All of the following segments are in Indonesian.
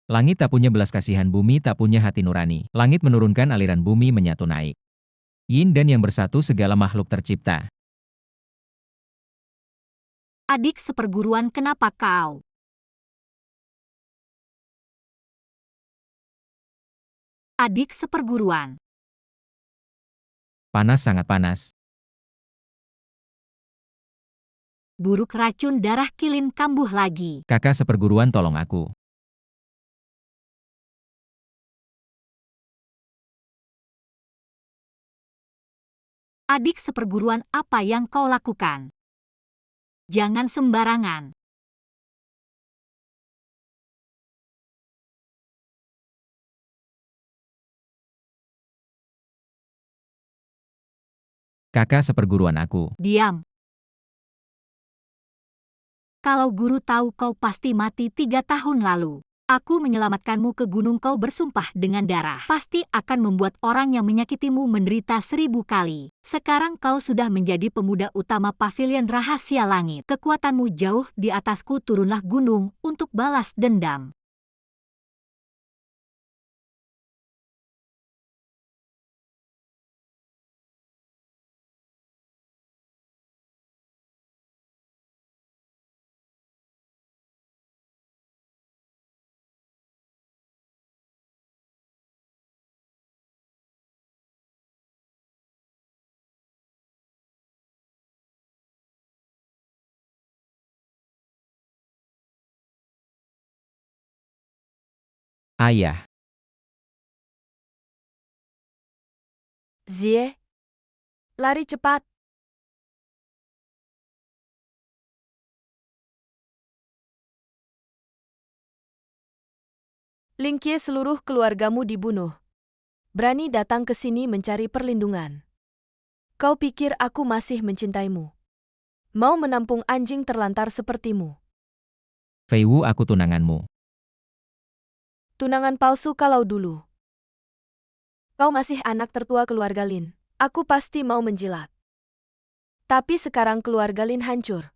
Langit tak punya belas kasihan, bumi tak punya hati nurani. Langit menurunkan aliran, bumi menyatu naik. Yin dan yang bersatu segala makhluk tercipta. Adik seperguruan, kenapa kau? Adik seperguruan. Panas, sangat panas. Buruk racun darah kilin kambuh lagi. Kakak seperguruan, tolong aku. Adik seperguruan, apa yang kau lakukan? Jangan sembarangan. Kakak seperguruan aku. Diam. Kalau guru tahu, kau pasti mati 3 tahun lalu. Aku menyelamatkanmu ke gunung, kau bersumpah dengan darah. Pasti akan membuat orang yang menyakitimu menderita 1000 kali. Sekarang kau sudah menjadi pemuda utama Pavilion Rahasia Langit. Kekuatanmu jauh di atasku, turunlah gunung untuk balas dendam. Ayah. Zie, lari cepat. Lingkie, seluruh keluargamu dibunuh. Berani datang ke sini mencari perlindungan. Kau pikir aku masih mencintaimu? Mau menampung anjing terlantar sepertimu? Fei Wu, aku tunanganmu. Tunangan palsu kalau dulu. Kau masih anak tertua keluarga Lin. Aku pasti mau menjilat. Tapi sekarang keluarga Lin hancur.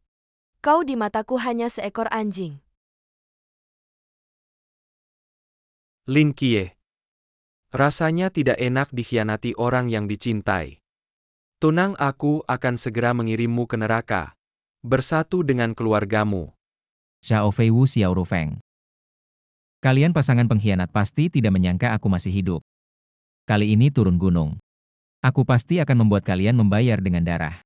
Kau di mataku hanya seekor anjing. Lin Kie. Rasanya tidak enak dikhianati orang yang dicintai. Tunang aku akan segera mengirimmu ke neraka. Bersatu dengan keluargamu. Xiao Fei Wu, Xiao Rufeng. Kalian pasangan pengkhianat pasti tidak menyangka aku masih hidup. Kali ini turun gunung. Aku pasti akan membuat kalian membayar dengan darah.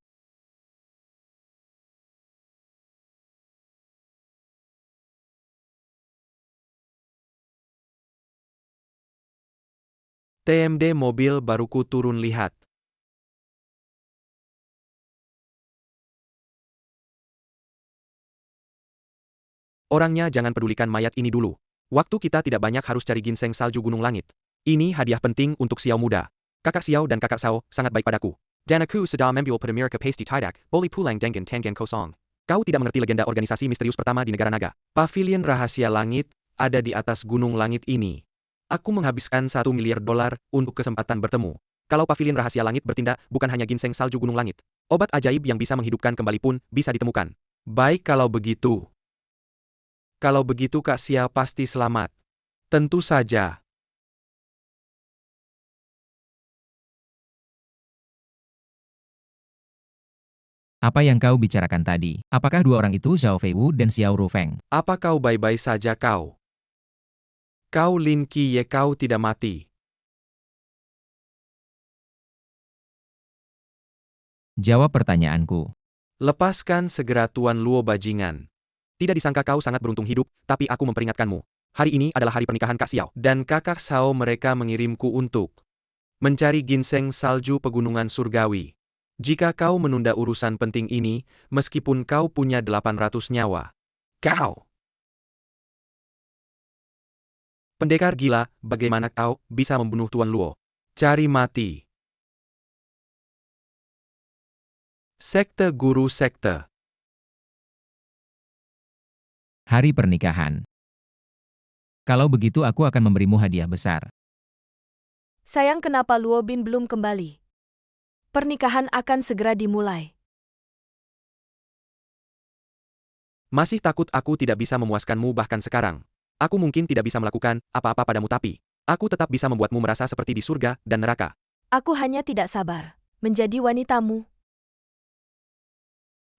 TMD, mobil baruku turun, lihat. Orangnya jangan pedulikan mayat ini dulu. Waktu kita tidak banyak, harus cari ginseng salju gunung langit. Ini hadiah penting untuk Xiao muda. Kakak Xiao dan kakak Sao sangat baik padaku. Dan aku sudah membuat Pedamira ke Pasti Tidak, boleh pulang dengan Tangan Kosong. Kau tidak mengerti legenda organisasi misterius pertama di negara naga. Pavilion Rahasia Langit ada di atas gunung langit ini. Aku menghabiskan $1 miliar untuk kesempatan bertemu. Kalau Pavilion Rahasia Langit bertindak, bukan hanya ginseng salju gunung langit. Obat ajaib yang bisa menghidupkan kembali pun bisa ditemukan. Baik kalau begitu. Kalau begitu Kak Xiao pasti selamat. Tentu saja. Apa yang kau bicarakan tadi? Apakah dua orang itu Zhao Fei Wu dan Xiao Rufeng? Apa kau baik-baik saja kau? Kau Lin Kie, kau tidak mati. Jawab pertanyaanku. Lepaskan segera Tuan Luo bajingan. Tidak disangka kau sangat beruntung hidup, tapi aku memperingatkanmu. Hari ini adalah hari pernikahan Kak Xiao dan kakak Sao. Mereka mengirimku untuk mencari ginseng salju pegunungan surgawi. Jika kau menunda urusan penting ini, meskipun kau punya 800 nyawa, kau pendekar gila, bagaimana kau bisa membunuh Tuan Luo? Cari mati. Sekte Guru Sekte. Hari pernikahan. Kalau begitu aku akan memberimu hadiah besar. Sayang, kenapa Luo Bin belum kembali? Pernikahan akan segera dimulai. Masih takut aku tidak bisa memuaskanmu bahkan sekarang? Aku mungkin tidak bisa melakukan apa-apa padamu tapi, aku tetap bisa membuatmu merasa seperti di surga dan neraka. Aku hanya tidak sabar menjadi wanitamu.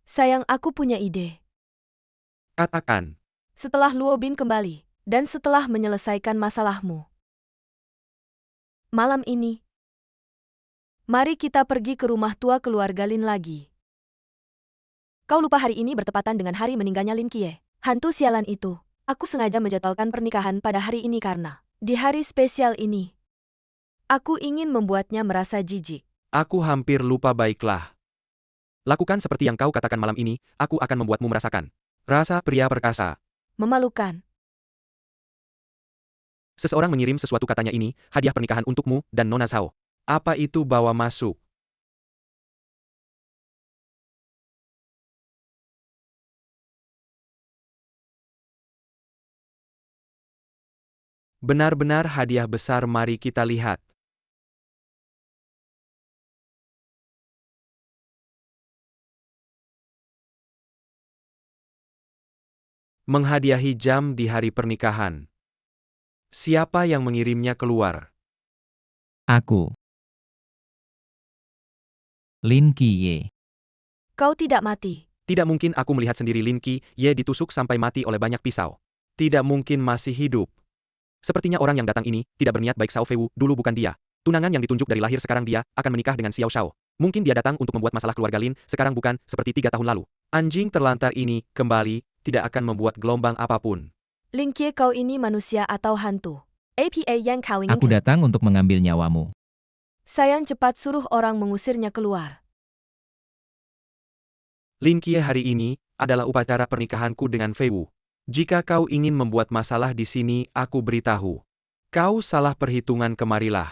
Sayang, aku punya ide. Katakan, Setelah Luo Bin kembali, dan setelah menyelesaikan masalahmu. Malam ini, mari kita pergi ke rumah tua keluarga Lin lagi. Kau lupa hari ini bertepatan dengan hari meninggalnya Lin Kie. Hantu sialan itu. Aku sengaja menjadwalkan pernikahan pada hari ini karena, di hari spesial ini, aku ingin membuatnya merasa jijik. aku hampir lupa baiklah. Lakukan seperti yang kau katakan malam ini, aku akan membuatmu merasakan. Rasa pria perkasa. Memalukan. Seseorang mengirim sesuatu katanya ini, hadiah pernikahan untukmu dan Nona Sao. Apa itu bawa masuk? Benar-benar hadiah besar, mari kita lihat. Menghadiahi jam di hari pernikahan. Siapa yang mengirimnya keluar? Aku. Lin Qiye. Kau tidak mati. Tidak mungkin aku melihat sendiri Lin Qiye ditusuk sampai mati oleh banyak pisau. Tidak mungkin masih hidup. Sepertinya orang yang datang ini tidak berniat baik. Xiao Feiwu dulu bukan dia. Tunangan yang ditunjuk dari lahir, sekarang dia akan menikah dengan Xiao Shao. Mungkin dia datang untuk membuat masalah keluarga Lin, sekarang bukan seperti 3 tahun lalu. Anjing terlantar ini kembali tidak akan membuat gelombang apapun. Lin Kie, kau ini manusia atau hantu? Apa yang kau Aku inginkan? datang untuk mengambil nyawamu. Sayang, cepat suruh orang mengusirnya keluar. Lin Qiye, hari ini adalah upacara pernikahanku dengan Feiwu. Jika kau ingin membuat masalah di sini, aku beritahu. Kau salah perhitungan, kemarilah.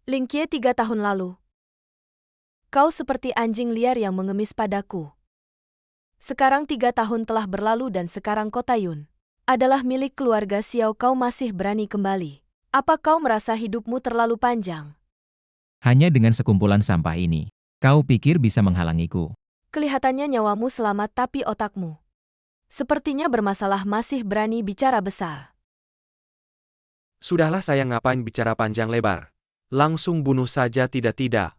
Lin Kie, 3 tahun lalu. Kau seperti anjing liar yang mengemis padaku. Sekarang 3 tahun telah berlalu dan sekarang Kota Yun adalah milik keluarga Xiao. Kau masih berani kembali. Apa kau merasa hidupmu terlalu panjang? Hanya dengan sekumpulan sampah ini, kau pikir bisa menghalangiku? Kelihatannya nyawamu selamat tapi otakmu sepertinya bermasalah. Masih berani bicara besar. Sudahlah sayang, ngapain bicara panjang lebar? Langsung bunuh saja, tidak.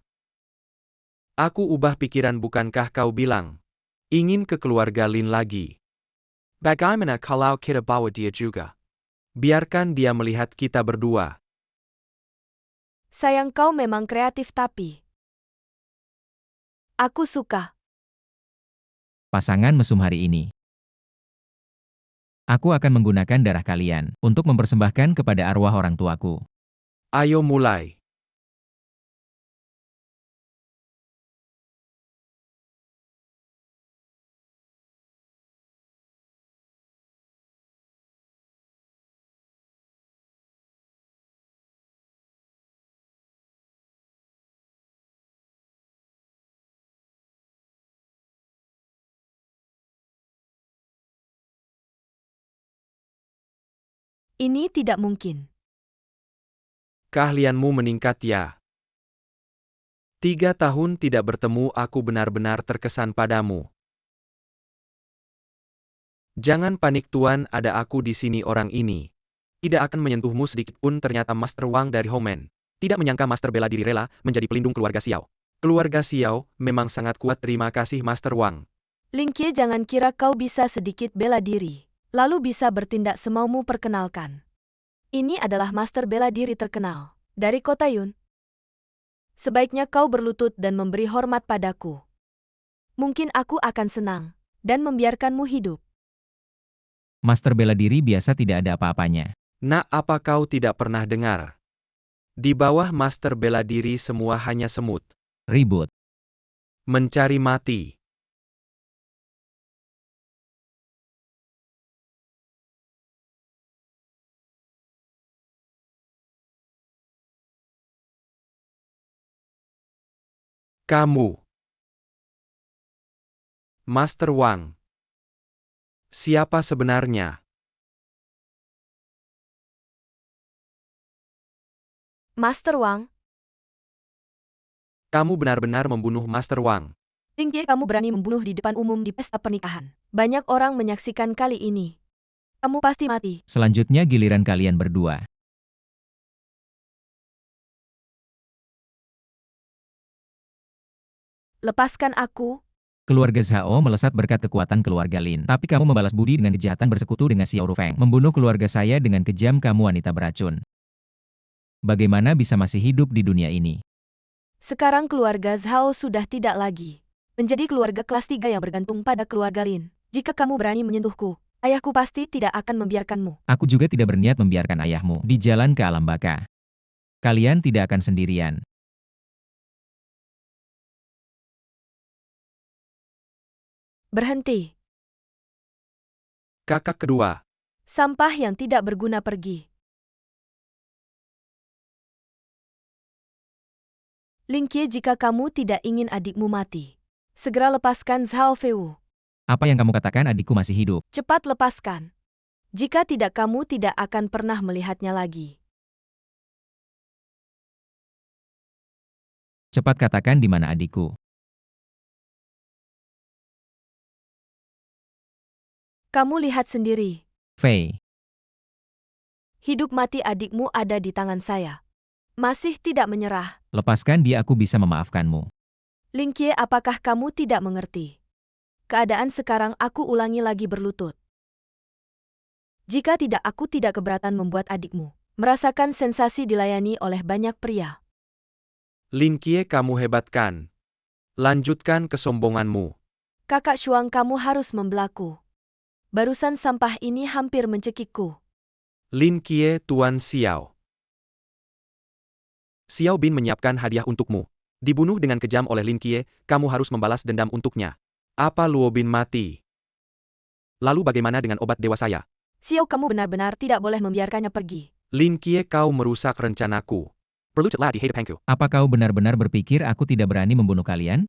Aku ubah pikiran, bukankah kau bilang ingin ke keluarga Lin lagi? Bagaimana kalau kita bawa dia juga? Biarkan dia melihat kita berdua. Sayang, kau memang kreatif tapi aku suka. Pasangan mesum hari ini. Aku akan menggunakan darah kalian untuk mempersembahkan kepada arwah orang tuaku. Ayo mulai. Ini tidak mungkin. Keahlianmu meningkat ya. 3 tahun tidak bertemu, aku benar-benar terkesan padamu. Jangan panik Tuan, ada aku di sini. Orang ini tidak akan menyentuhmu sedikit pun. Ternyata Master Wang dari Homen. Tidak menyangka Master bela diri rela menjadi pelindung keluarga Xiao. Keluarga Xiao memang sangat kuat. Terima kasih Master Wang. Lin Kie, jangan kira kau bisa sedikit bela diri, lalu bisa bertindak semaumu. Perkenalkan. Ini adalah Master bela diri terkenal dari Kota Yun. Sebaiknya kau berlutut dan memberi hormat padaku. Mungkin aku akan senang dan membiarkanmu hidup. Master bela diri biasa tidak ada apa-apanya. Nak, apa kau tidak pernah dengar? Di bawah Master bela diri semua hanya semut. Ribut. Mencari mati. Kamu. Master Wang. Siapa sebenarnya? Master Wang, Kamu benar-benar membunuh Master Wang. Ling Qiye, kamu berani membunuh di depan umum di pesta pernikahan. Banyak orang menyaksikan kali ini. Kamu pasti mati. Selanjutnya giliran kalian berdua. Lepaskan aku. Keluarga Zhao melesat berkat kekuatan keluarga Lin. Tapi kamu membalas budi dengan kejahatan bersekutu dengan Xiao Rufeng. Membunuh keluarga saya dengan kejam, kamu wanita beracun. Bagaimana bisa masih hidup di dunia ini? Sekarang keluarga Zhao sudah tidak lagi menjadi keluarga kelas 3 yang bergantung pada keluarga Lin. Jika kamu berani menyentuhku, ayahku pasti tidak akan membiarkanmu. Aku juga tidak berniat membiarkan ayahmu di jalan ke alam baka. Kalian tidak akan sendirian. Berhenti. Kakak kedua. Sampah yang tidak berguna pergi. Ling Qiye, jika kamu tidak ingin adikmu mati, segera lepaskan Zhao Feiwu. Apa yang kamu katakan adikku masih hidup? Cepat lepaskan. Jika tidak, kamu tidak akan pernah melihatnya lagi. Cepat katakan di mana adikku. Kamu lihat sendiri. Fei, Hidup mati adikmu ada di tangan saya. Masih tidak menyerah. lepaskan dia, aku bisa memaafkanmu. Ling Qiye, apakah kamu tidak mengerti? Keadaan sekarang, aku ulangi lagi berlutut. Jika tidak, aku tidak keberatan membuat adikmu merasakan sensasi dilayani oleh banyak pria. Lin Qiye, kamu hebatkan. Lanjutkan kesombonganmu. Kakak Shuang, kamu harus membelaku. Barusan sampah ini hampir mencekikku. Lin Qiye, Tuan Xiao. Xiao Bin menyiapkan hadiah untukmu. Dibunuh dengan kejam oleh Lin Qiye, kamu harus membalas dendam untuknya. Apa Luo Bin mati? Lalu bagaimana dengan obat dewa saya? Xiao, kamu benar-benar tidak boleh membiarkannya pergi. Lin Qiye, kau merusak rencanaku. Berlututlah di hadapanku. Apa kau benar-benar berpikir aku tidak berani membunuh kalian?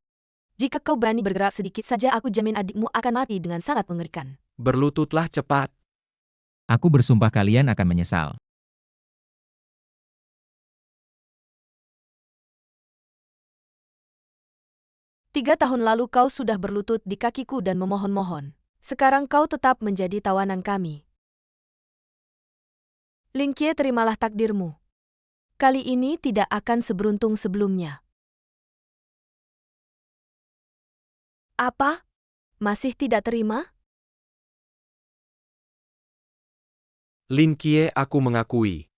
Jika kau berani bergerak sedikit saja, aku jamin adikmu akan mati dengan sangat mengerikan. Berlututlah cepat. Aku bersumpah kalian akan menyesal. Tiga tahun lalu kau sudah berlutut di kakiku dan memohon-mohon. Sekarang kau tetap menjadi tawanan kami. Ling Qiye, terimalah takdirmu. Kali ini tidak akan seberuntung sebelumnya. Apa? Masih tidak terima? Lin Qiye, aku mengakui.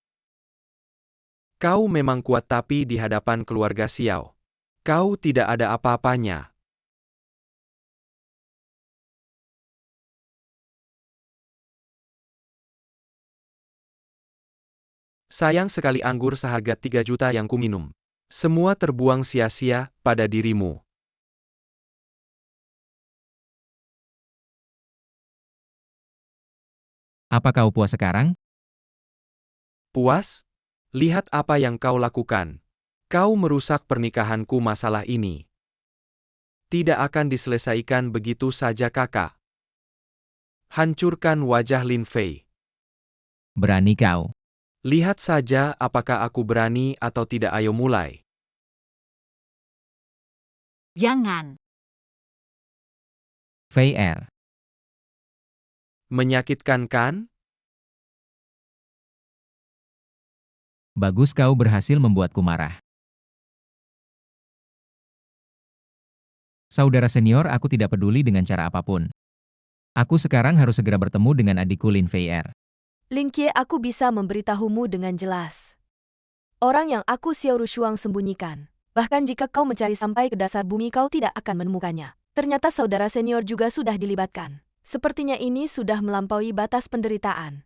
Kau memang kuat, tapi di hadapan keluarga Xiao, kau tidak ada apa-apanya. Sayang sekali anggur seharga 3 juta yang kuminum. Semua terbuang sia-sia pada dirimu. Apa kau puas sekarang? Puas? Lihat apa yang kau lakukan. Kau merusak pernikahanku. Masalah ini tidak akan diselesaikan begitu saja, kakak. Hancurkan wajah Lin Fei. Berani kau. Lihat saja apakah aku berani atau tidak. Ayo mulai. Jangan. Fei Er. Menyakitkan kan? Bagus, kau berhasil membuatku marah. Saudara senior, aku tidak peduli dengan cara apapun. Aku sekarang harus segera bertemu dengan adikku Lin Fei Er. Ling Qiye, aku bisa memberitahumu dengan jelas. Orang yang aku Xiao Rushuang sembunyikan. Bahkan jika kau mencari sampai ke dasar bumi, kau tidak akan menemukannya. Ternyata saudara senior juga sudah dilibatkan. Sepertinya ini sudah melampaui batas penderitaan.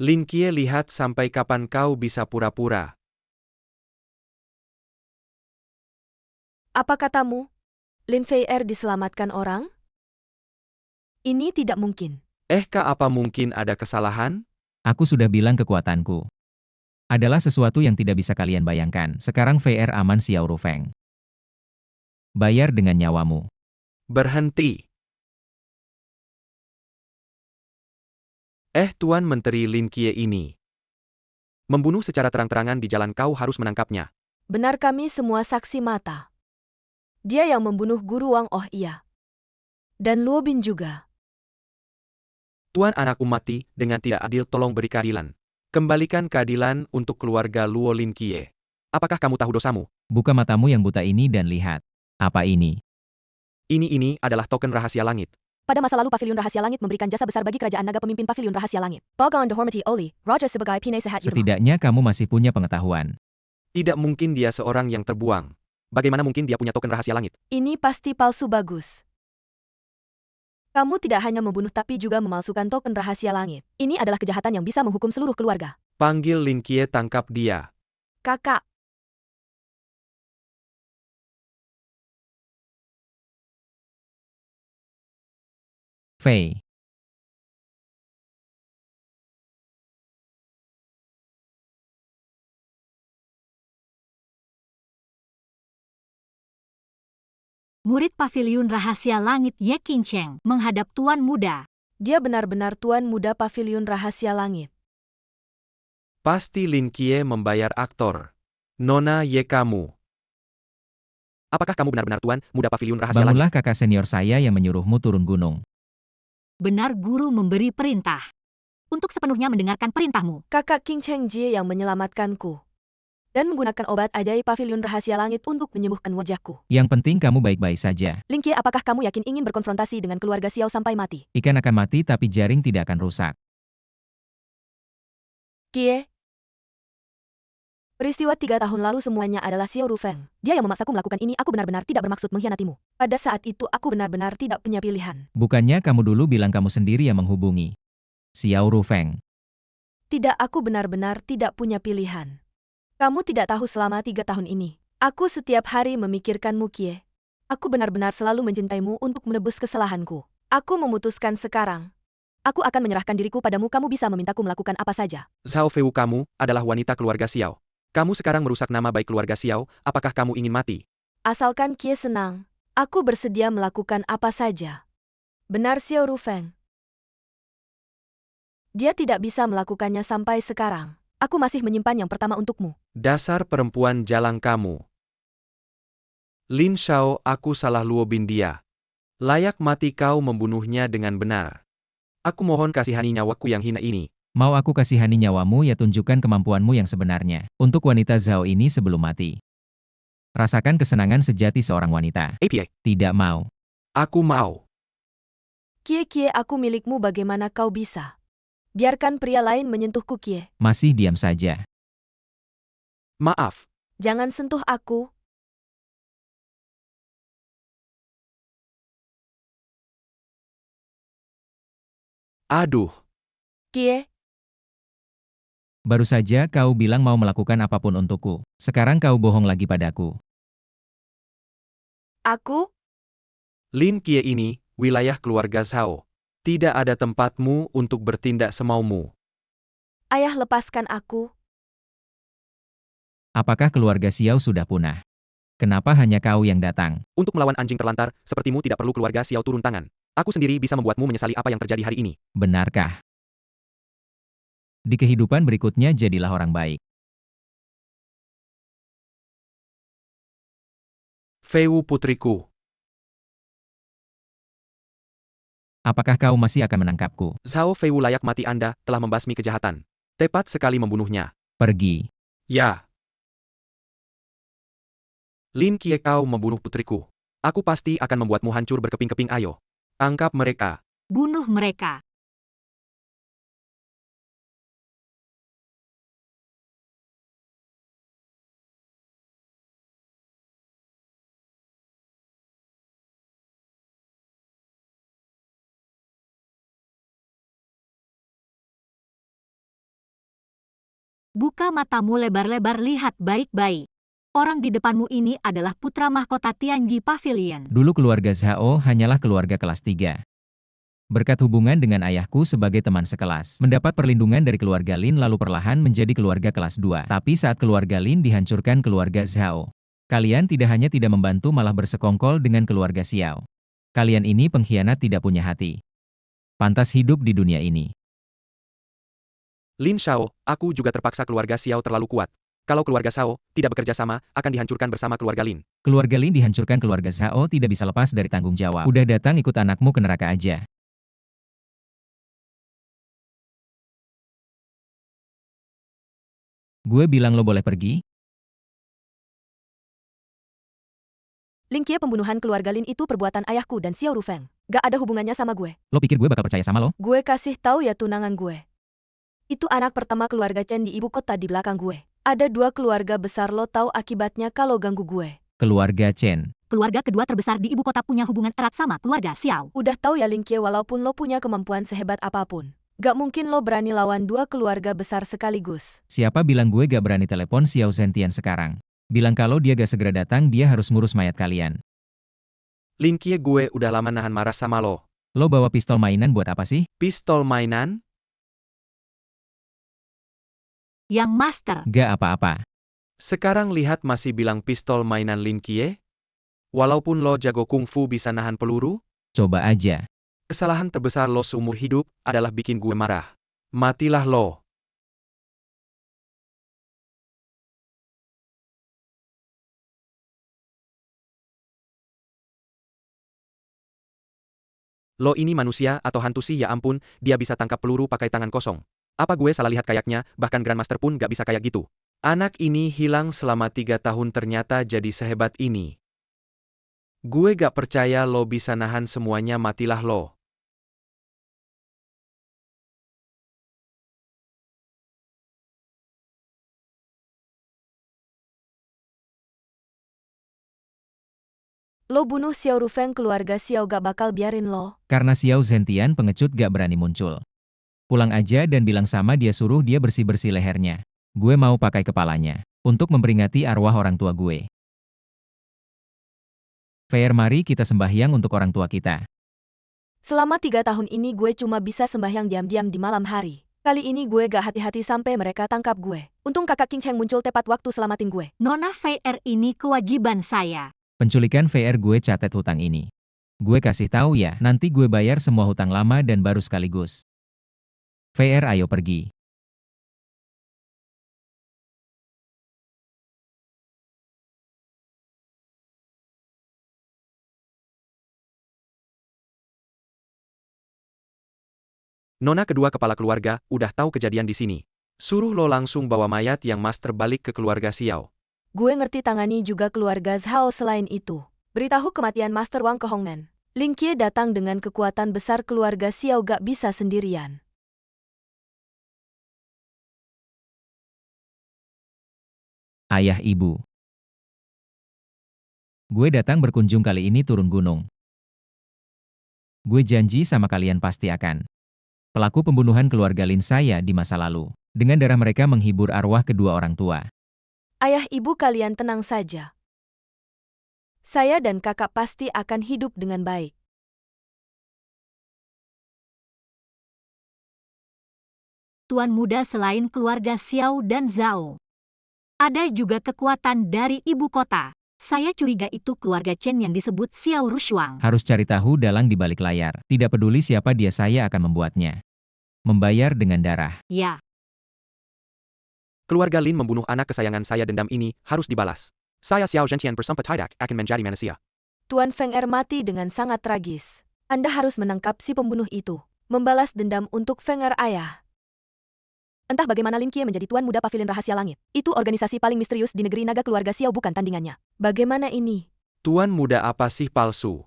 Lin Qiye, lihat sampai kapan kau bisa pura-pura. Apa katamu? Lin Fei Er diselamatkan orang? Ini tidak mungkin. Kak, apa mungkin ada kesalahan? Aku sudah bilang kekuatanku adalah sesuatu yang tidak bisa kalian bayangkan. Sekarang Fei Er aman, Xiao Rufeng. Bayar dengan nyawamu. Berhenti. Tuan Menteri, Lin Qiye ini membunuh secara terang-terangan di jalan, kau harus menangkapnya. Benar, kami semua saksi mata. Dia yang membunuh Guru Wang, oh iya. Dan Luo Bin juga. Tuan anakku mati dengan tidak adil, tolong beri keadilan. Kembalikan keadilan untuk keluarga Luo Lin Kie. Apakah kamu tahu dosamu? Buka matamu yang buta ini dan lihat. Apa ini? Ini adalah token rahasia langit. Pada masa lalu Paviliun Rahasia Langit memberikan jasa besar bagi kerajaan naga pemimpin Paviliun Rahasia Langit. Bagan Dehormati Oli, Raja sebagai Penasehat Irma. Setidaknya kamu masih punya pengetahuan. Tidak mungkin dia seorang yang terbuang. Bagaimana mungkin dia punya token rahasia langit? Ini pasti palsu bagus. Kamu tidak hanya membunuh tapi juga memalsukan token rahasia langit. Ini adalah kejahatan yang bisa menghukum seluruh keluarga. Panggil Lin Kie, tangkap dia. Kakak. Fei. Murid Paviliun Rahasia Langit Ye Qingcheng menghadap Tuan Muda. Dia benar-benar Tuan Muda Paviliun Rahasia Langit. Pasti Lin Kie membayar aktor. Nona Ye kamu. Apakah kamu benar-benar Tuan Muda Paviliun Rahasia Langit? Bangunlah kakak senior saya yang menyuruhmu turun gunung. Benar guru memberi perintah. Untuk sepenuhnya mendengarkan perintahmu. Kakak Qingcheng Jie yang menyelamatkanku. Dan menggunakan obat ajaib Paviliun Rahasia Langit untuk menyembuhkan wajahku. Yang penting kamu baik-baik saja. Lin Kie, apakah kamu yakin ingin berkonfrontasi dengan keluarga Xiao sampai mati? Ikan akan mati tapi jaring tidak akan rusak. Kie. Peristiwa 3 tahun lalu semuanya adalah Xiao Rufeng. Dia yang memaksaku melakukan ini, aku benar-benar tidak bermaksud mengkhianatimu. Pada saat itu aku benar-benar tidak punya pilihan. Bukannya kamu dulu bilang kamu sendiri yang menghubungi Xiao Rufeng? Tidak, aku benar-benar tidak punya pilihan. Kamu tidak tahu selama 3 tahun ini. Aku setiap hari memikirkanmu, Kie. Aku benar-benar selalu mencintaimu untuk menebus kesalahanku. Aku memutuskan sekarang. Aku akan menyerahkan diriku padamu, kamu bisa memintaku melakukan apa saja. Zhao Feiwu, kamu adalah wanita keluarga Xiao. Kamu sekarang merusak nama baik keluarga Xiao, apakah kamu ingin mati? Asalkan Kie senang, aku bersedia melakukan apa saja. Benar Xiao Rufeng. Dia tidak bisa melakukannya sampai sekarang. Aku masih menyimpan yang pertama untukmu. Dasar perempuan jalang kamu. Lin Shao, aku salah Luo Bin dia. Layak mati kau membunuhnya dengan benar. Aku mohon kasihani nyawaku yang hina ini. Mau aku kasihani nyawamu ya tunjukkan kemampuanmu yang sebenarnya. Untuk wanita Zhao ini sebelum mati. Rasakan kesenangan sejati seorang wanita. APA. Tidak mau. Aku mau. Kie, aku milikmu, bagaimana kau bisa? Biarkan pria lain menyentuhku, Kie. Masih diam saja. Maaf. Jangan sentuh aku. Aduh. Kie. Baru saja kau bilang mau melakukan apapun untukku. Sekarang kau bohong lagi padaku. Aku? Lin Kie, ini wilayah keluarga Zhao. Tidak ada tempatmu untuk bertindak semaumu. Ayah, lepaskan aku. Apakah keluarga Xiao sudah punah? Kenapa hanya kau yang datang? Untuk melawan anjing terlantar, sepertimu tidak perlu keluarga Xiao turun tangan. Aku sendiri bisa membuatmu menyesali apa yang terjadi hari ini. Benarkah? Di kehidupan berikutnya jadilah orang baik. Feiwu putriku. Apakah kau masih akan menangkapku? Zhao Feiwu, layak mati Anda telah membasmi kejahatan. Tepat sekali membunuhnya. Pergi. Ya. Lin Kie, kau membunuh putriku. Aku pasti akan membuatmu hancur berkeping-keping. Ayo. Tangkap mereka. Bunuh mereka. Buka matamu lebar-lebar, lihat baik-baik. Orang di depanmu ini adalah putra mahkota Tianji Pavilion. Dulu keluarga Zhao hanyalah keluarga kelas 3. Berkat hubungan dengan ayahku sebagai teman sekelas, mendapat perlindungan dari keluarga Lin lalu perlahan menjadi keluarga kelas 2. Tapi saat keluarga Lin dihancurkan keluarga Zhao, kalian tidak hanya tidak membantu malah bersekongkol dengan keluarga Xiao. Kalian ini pengkhianat tidak punya hati. Pantas hidup di dunia ini. Lin Shao, aku juga terpaksa keluarga Xiao terlalu kuat. Kalau keluarga Xiao tidak bekerja sama, akan dihancurkan bersama keluarga Lin. Keluarga Lin dihancurkan, keluarga Xiao tidak bisa lepas dari tanggung jawab. Udah datang ikut anakmu ke neraka aja. Gue bilang lo boleh pergi? Ling Qiye, pembunuhan keluarga Lin itu perbuatan ayahku dan Xiao Rufeng. Gak ada hubungannya sama gue. Lo pikir gue bakal percaya sama lo? Gue kasih tahu ya tunangan gue. Itu anak pertama keluarga Chen di ibu kota di belakang gue. Ada 2 keluarga besar, lo tahu akibatnya kalau ganggu gue. Keluarga Chen. Keluarga kedua terbesar di ibu kota punya hubungan erat sama keluarga Xiao. Udah tahu ya Ling Qiye, walaupun lo punya kemampuan sehebat apapun, gak mungkin lo berani lawan 2 keluarga besar sekaligus. Siapa bilang gue gak berani telepon Xiao Zentian sekarang? Bilang kalau dia gak segera datang, dia harus ngurus mayat kalian. Lin Qiye, gue udah lama nahan marah sama lo. Lo bawa pistol mainan buat apa sih? Pistol mainan? Yang Master. Gak apa-apa. Sekarang lihat masih bilang pistol mainan Lin Qiye? Walaupun lo jago kungfu bisa nahan peluru? Coba aja. Kesalahan terbesar lo seumur hidup adalah bikin gue marah. Matilah lo. Lo ini manusia atau hantu sih? Ya ampun, dia bisa tangkap peluru pakai tangan kosong. Apa gue salah lihat kayaknya, bahkan Grandmaster pun gak bisa kayak gitu. Anak ini hilang selama 3 tahun ternyata jadi sehebat ini. Gue gak percaya lo bisa nahan semuanya, matilah lo. Lo bunuh Xiao Rufeng, keluarga Xiao gak bakal biarin lo. Karena Xiao Zentian pengecut gak berani muncul. Pulang aja dan bilang sama dia, suruh dia bersih-bersih lehernya. Gue mau pakai kepalanya. Untuk memperingati arwah orang tua gue. Fair, mari kita sembahyang untuk orang tua kita. Selama 3 tahun ini gue cuma bisa sembahyang diam-diam di malam hari. Kali ini gue gak hati-hati sampai mereka tangkap gue. Untung kakak King Cheng muncul tepat waktu selamatin gue. Nona Fair, ini kewajiban saya. Penculikan VR, gue catat hutang ini. Gue kasih tahu ya, nanti gue bayar semua hutang lama dan baru sekaligus. VR, ayo pergi. Nona kedua kepala keluarga udah tahu kejadian di sini. Suruh lo langsung bawa mayat yang Master balik ke keluarga Xiao. Gue ngerti tangani juga keluarga Zhao. Selain itu, beritahu kematian Master Wang ke Hongmen. Ling Qiye datang dengan kekuatan besar, keluarga Xiao gak bisa sendirian. Ayah, ibu. Gue datang berkunjung kali ini turun gunung. Gue janji sama kalian pasti akan pelaku pembunuhan keluarga Lin saya di masa lalu. Dengan darah mereka menghibur arwah kedua orang tua. Ayah ibu kalian tenang saja. Saya dan kakak pasti akan hidup dengan baik. Tuan muda, selain keluarga Xiao dan Zhao, ada juga kekuatan dari ibu kota. Saya curiga itu keluarga Chen yang disebut Xiao Rushuang. Harus cari tahu dalang di balik layar. Tidak peduli siapa dia, saya akan membuatnya membayar dengan darah. Ya. Keluarga Lin membunuh anak kesayangan saya, dendam ini harus dibalas. Saya Xiao Zhentian bersumpah tidak akan menjadi manusia. Tuan Feng Er mati dengan sangat tragis. Anda harus menangkap si pembunuh itu. Membalas dendam untuk Feng Er ayah. Entah bagaimana Lin Qiye menjadi Tuan Muda Pavilion Rahasia Langit. Itu organisasi paling misterius di negeri naga, keluarga Xiao bukan tandingannya. Bagaimana ini? Tuan muda apa sih palsu?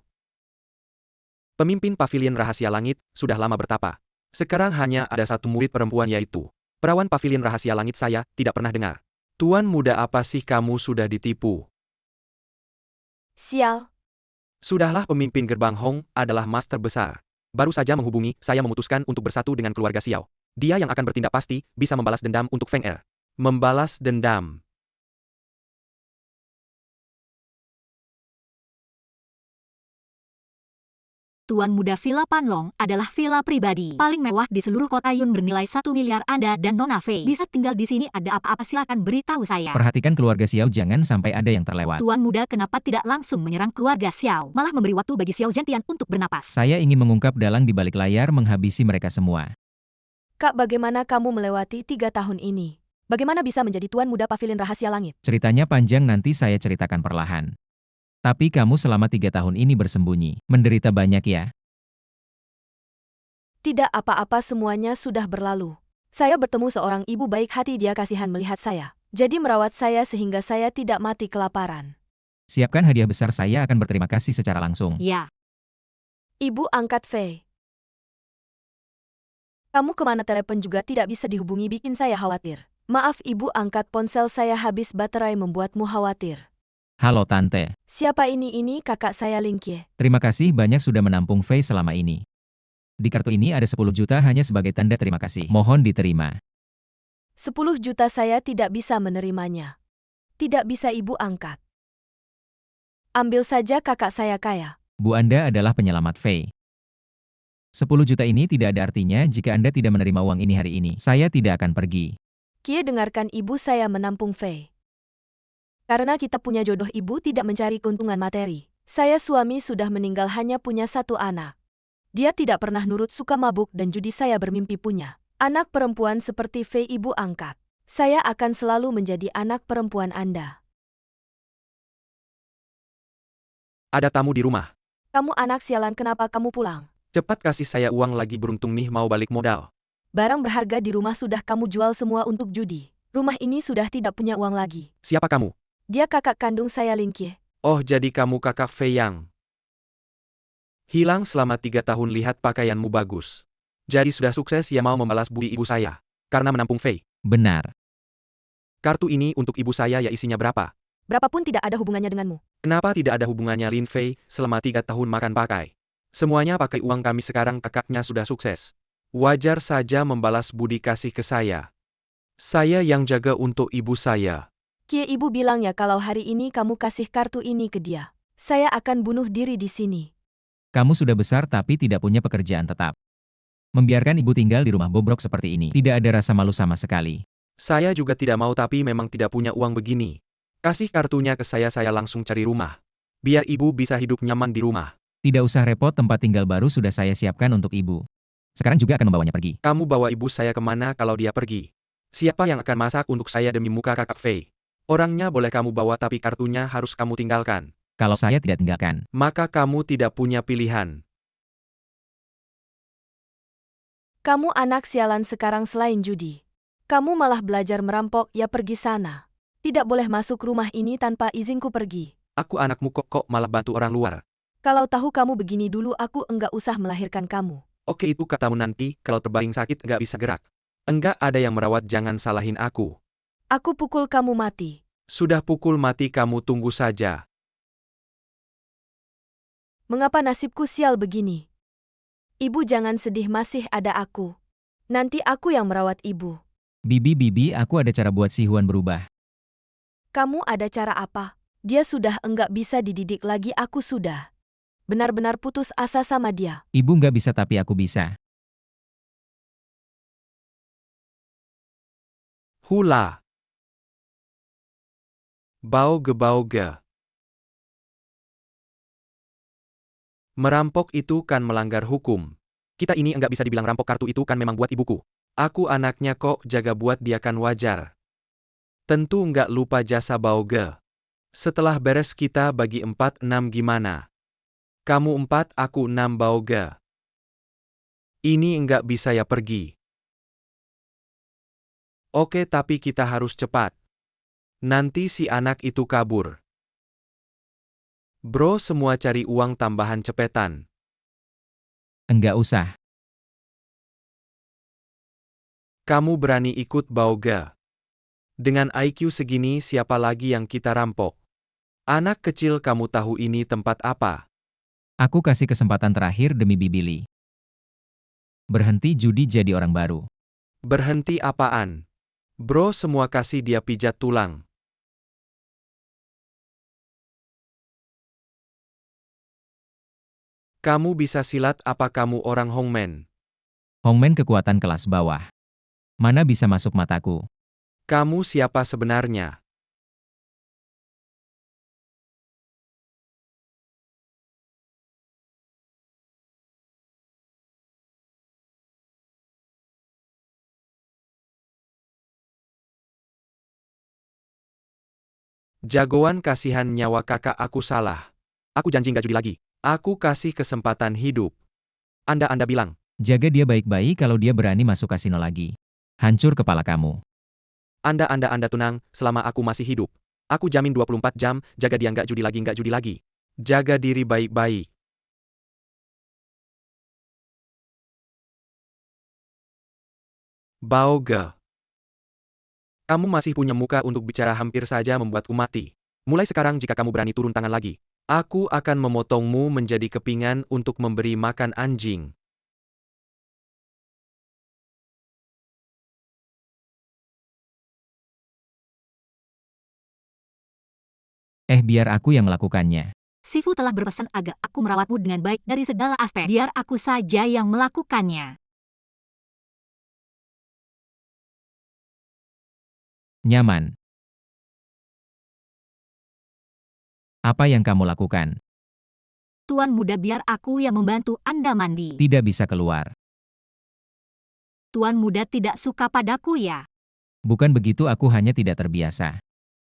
Pemimpin Pavilion Rahasia Langit sudah lama bertapa. Sekarang hanya ada satu murid perempuan, yaitu perawan Pavilion Rahasia Langit. Saya tidak pernah dengar. Tuan muda apa sih, kamu sudah ditipu? Sial. Sudahlah, pemimpin gerbang Hong adalah master besar. Baru saja menghubungi, saya memutuskan untuk bersatu dengan keluarga Xiao. Dia yang akan bertindak pasti bisa membalas dendam untuk Feng Er. Membalas dendam. Tuan muda Villa Panlong adalah villa pribadi paling mewah di seluruh kota Yun, bernilai 1 miliar. Anda dan Nona Fei bisa tinggal di sini. Ada apa-apa silakan beritahu saya. Perhatikan keluarga Xiao, jangan sampai ada yang terlewat. Tuan muda kenapa tidak langsung menyerang keluarga Xiao, malah memberi waktu bagi Xiao Zhentian untuk bernapas? Saya ingin mengungkap dalang di balik layar, menghabisi mereka semua. Kak, bagaimana kamu melewati 3 tahun ini? Bagaimana bisa menjadi tuan muda pavilion rahasia langit? Ceritanya panjang, nanti saya ceritakan perlahan. Tapi kamu selama 3 tahun ini bersembunyi, menderita banyak ya? Tidak apa-apa, semuanya sudah berlalu. Saya bertemu seorang ibu baik hati, dia kasihan melihat saya. Jadi merawat saya sehingga saya tidak mati kelaparan. Siapkan hadiah besar, saya akan berterima kasih secara langsung. Ya, Ibu angkat Fei. Kamu kemana? Telepon juga tidak bisa dihubungi, bikin saya khawatir. Maaf ibu, angkat ponsel saya habis baterai, membuatmu khawatir. Halo Tante. Siapa ini? Ini kakak saya Lingkie. Terima kasih banyak sudah menampung Fei selama ini. Di kartu ini ada 10 juta hanya sebagai tanda terima kasih. Mohon diterima. 10 juta saya tidak bisa menerimanya. Tidak bisa ibu, angkat. Ambil saja, kakak saya kaya. Bu, Anda adalah penyelamat Fei. 10 juta ini tidak ada artinya jika Anda tidak menerima uang ini hari ini. Saya tidak akan pergi. Kie, dengarkan ibu, saya menampung Fei. Karena kita punya jodoh, ibu tidak mencari keuntungan materi. Saya suami sudah meninggal, hanya punya 1 anak. Dia tidak pernah nurut, suka mabuk dan judi. Saya bermimpi punya anak perempuan seperti Fei, ibu angkat. Saya akan selalu menjadi anak perempuan Anda. Ada tamu di rumah. Kamu anak sialan, kenapa kamu pulang? Cepat kasih saya uang lagi, beruntung nih mau balik modal. Barang berharga di rumah sudah kamu jual semua untuk judi. Rumah ini sudah tidak punya uang lagi. Siapa kamu? Dia kakak kandung saya, Lingkie. Oh, jadi kamu kakak Fei yang hilang selama 3 tahun, lihat pakaianmu bagus. Jadi sudah sukses ya, mau membalas budi ibu saya karena menampung Fei. Benar. Kartu ini untuk ibu saya ya, isinya berapa? Berapapun tidak ada hubungannya denganmu. Kenapa tidak ada hubungannya, Lin Fei? Selama 3 tahun makan pakai. Semuanya pakai uang kami, sekarang kakaknya sudah sukses. Wajar saja membalas budi kasih ke saya. Saya yang jaga untuk ibu saya. Kie, ibu bilang ya kalau hari ini kamu kasih kartu ini ke dia. Saya akan bunuh diri di sini. Kamu sudah besar tapi tidak punya pekerjaan tetap. Membiarkan ibu tinggal di rumah bobrok seperti ini, tidak ada rasa malu sama sekali. Saya juga tidak mau, tapi memang tidak punya uang begini. Kasih kartunya ke saya langsung cari rumah. Biar ibu bisa hidup nyaman di rumah. Tidak usah repot, tempat tinggal baru sudah saya siapkan untuk ibu. Sekarang juga akan membawanya pergi. Kamu bawa ibu saya kemana kalau dia pergi? Siapa yang akan masak untuk saya demi muka kakak Fei? Orangnya boleh kamu bawa, tapi kartunya harus kamu tinggalkan. Kalau saya tidak tinggalkan, Maka kamu tidak punya pilihan. Kamu anak sialan, sekarang selain judi. Kamu malah belajar merampok, ya pergi sana. Tidak boleh masuk rumah ini tanpa izinku, pergi. Aku anakmu kok malah bantu orang luar. Kalau tahu kamu begini dulu, aku enggak usah melahirkan kamu. Oke, itu katamu nanti, kalau terbaring sakit nggak bisa gerak. Enggak ada yang merawat, jangan salahin aku. Aku pukul kamu mati. Sudah pukul mati kamu, tunggu saja. Mengapa nasibku sial begini? Ibu jangan sedih, masih ada aku. Nanti aku yang merawat ibu. Bibi, aku ada cara buat si Huan berubah. Kamu ada cara apa? Dia sudah enggak bisa dididik lagi, aku sudah benar-benar putus asa sama dia. Ibu nggak bisa tapi aku bisa. Hula. Bauge. Merampok itu kan melanggar hukum. Kita ini enggak bisa dibilang rampok, kartu itu kan memang buat ibuku. Aku anaknya kok, jaga buat dia kan wajar. Tentu enggak lupa jasa Bauge. Setelah beres kita bagi 4-6 gimana? Kamu 4, aku 6 Bauge. Ini enggak bisa ya, pergi. Oke, tapi kita harus cepat. Nanti si anak itu kabur. Bro, semua cari uang tambahan cepetan. Enggak usah. Kamu berani ikut Bauge? Dengan IQ segini siapa lagi yang kita rampok? Anak kecil, kamu tahu ini tempat apa? Aku kasih kesempatan terakhir demi Bibili. Berhenti judi, jadi orang baru. Berhenti apaan? Bro, semua kasih dia pijat tulang. Kamu bisa silat apa kamu orang Hongmen? Hongmen kekuatan kelas bawah. Mana bisa masuk mataku. Kamu siapa sebenarnya? Jagoan kasihan nyawa kakak aku salah. Aku janji nggak judi lagi. Aku kasih kesempatan hidup. Anda bilang. Jaga dia baik-baik kalau dia berani masuk kasino lagi. Hancur kepala kamu. Anda tenang, selama aku masih hidup. Aku jamin 24 jam, jaga dia nggak judi lagi. Jaga diri baik-baik. Baoge. Kamu masih punya muka untuk bicara hampir saja membuatku mati. Mulai sekarang jika kamu berani turun tangan lagi, aku akan memotongmu menjadi kepingan untuk memberi makan anjing. Biar aku yang melakukannya. Sifu telah berpesan agar aku merawatmu dengan baik dari segala aspek. Biar aku saja yang melakukannya. Nyaman. Apa yang kamu lakukan? Tuan muda, biar aku yang membantu Anda mandi. Tidak bisa keluar. Tuan muda tidak suka padaku ya? Bukan begitu, aku hanya tidak terbiasa.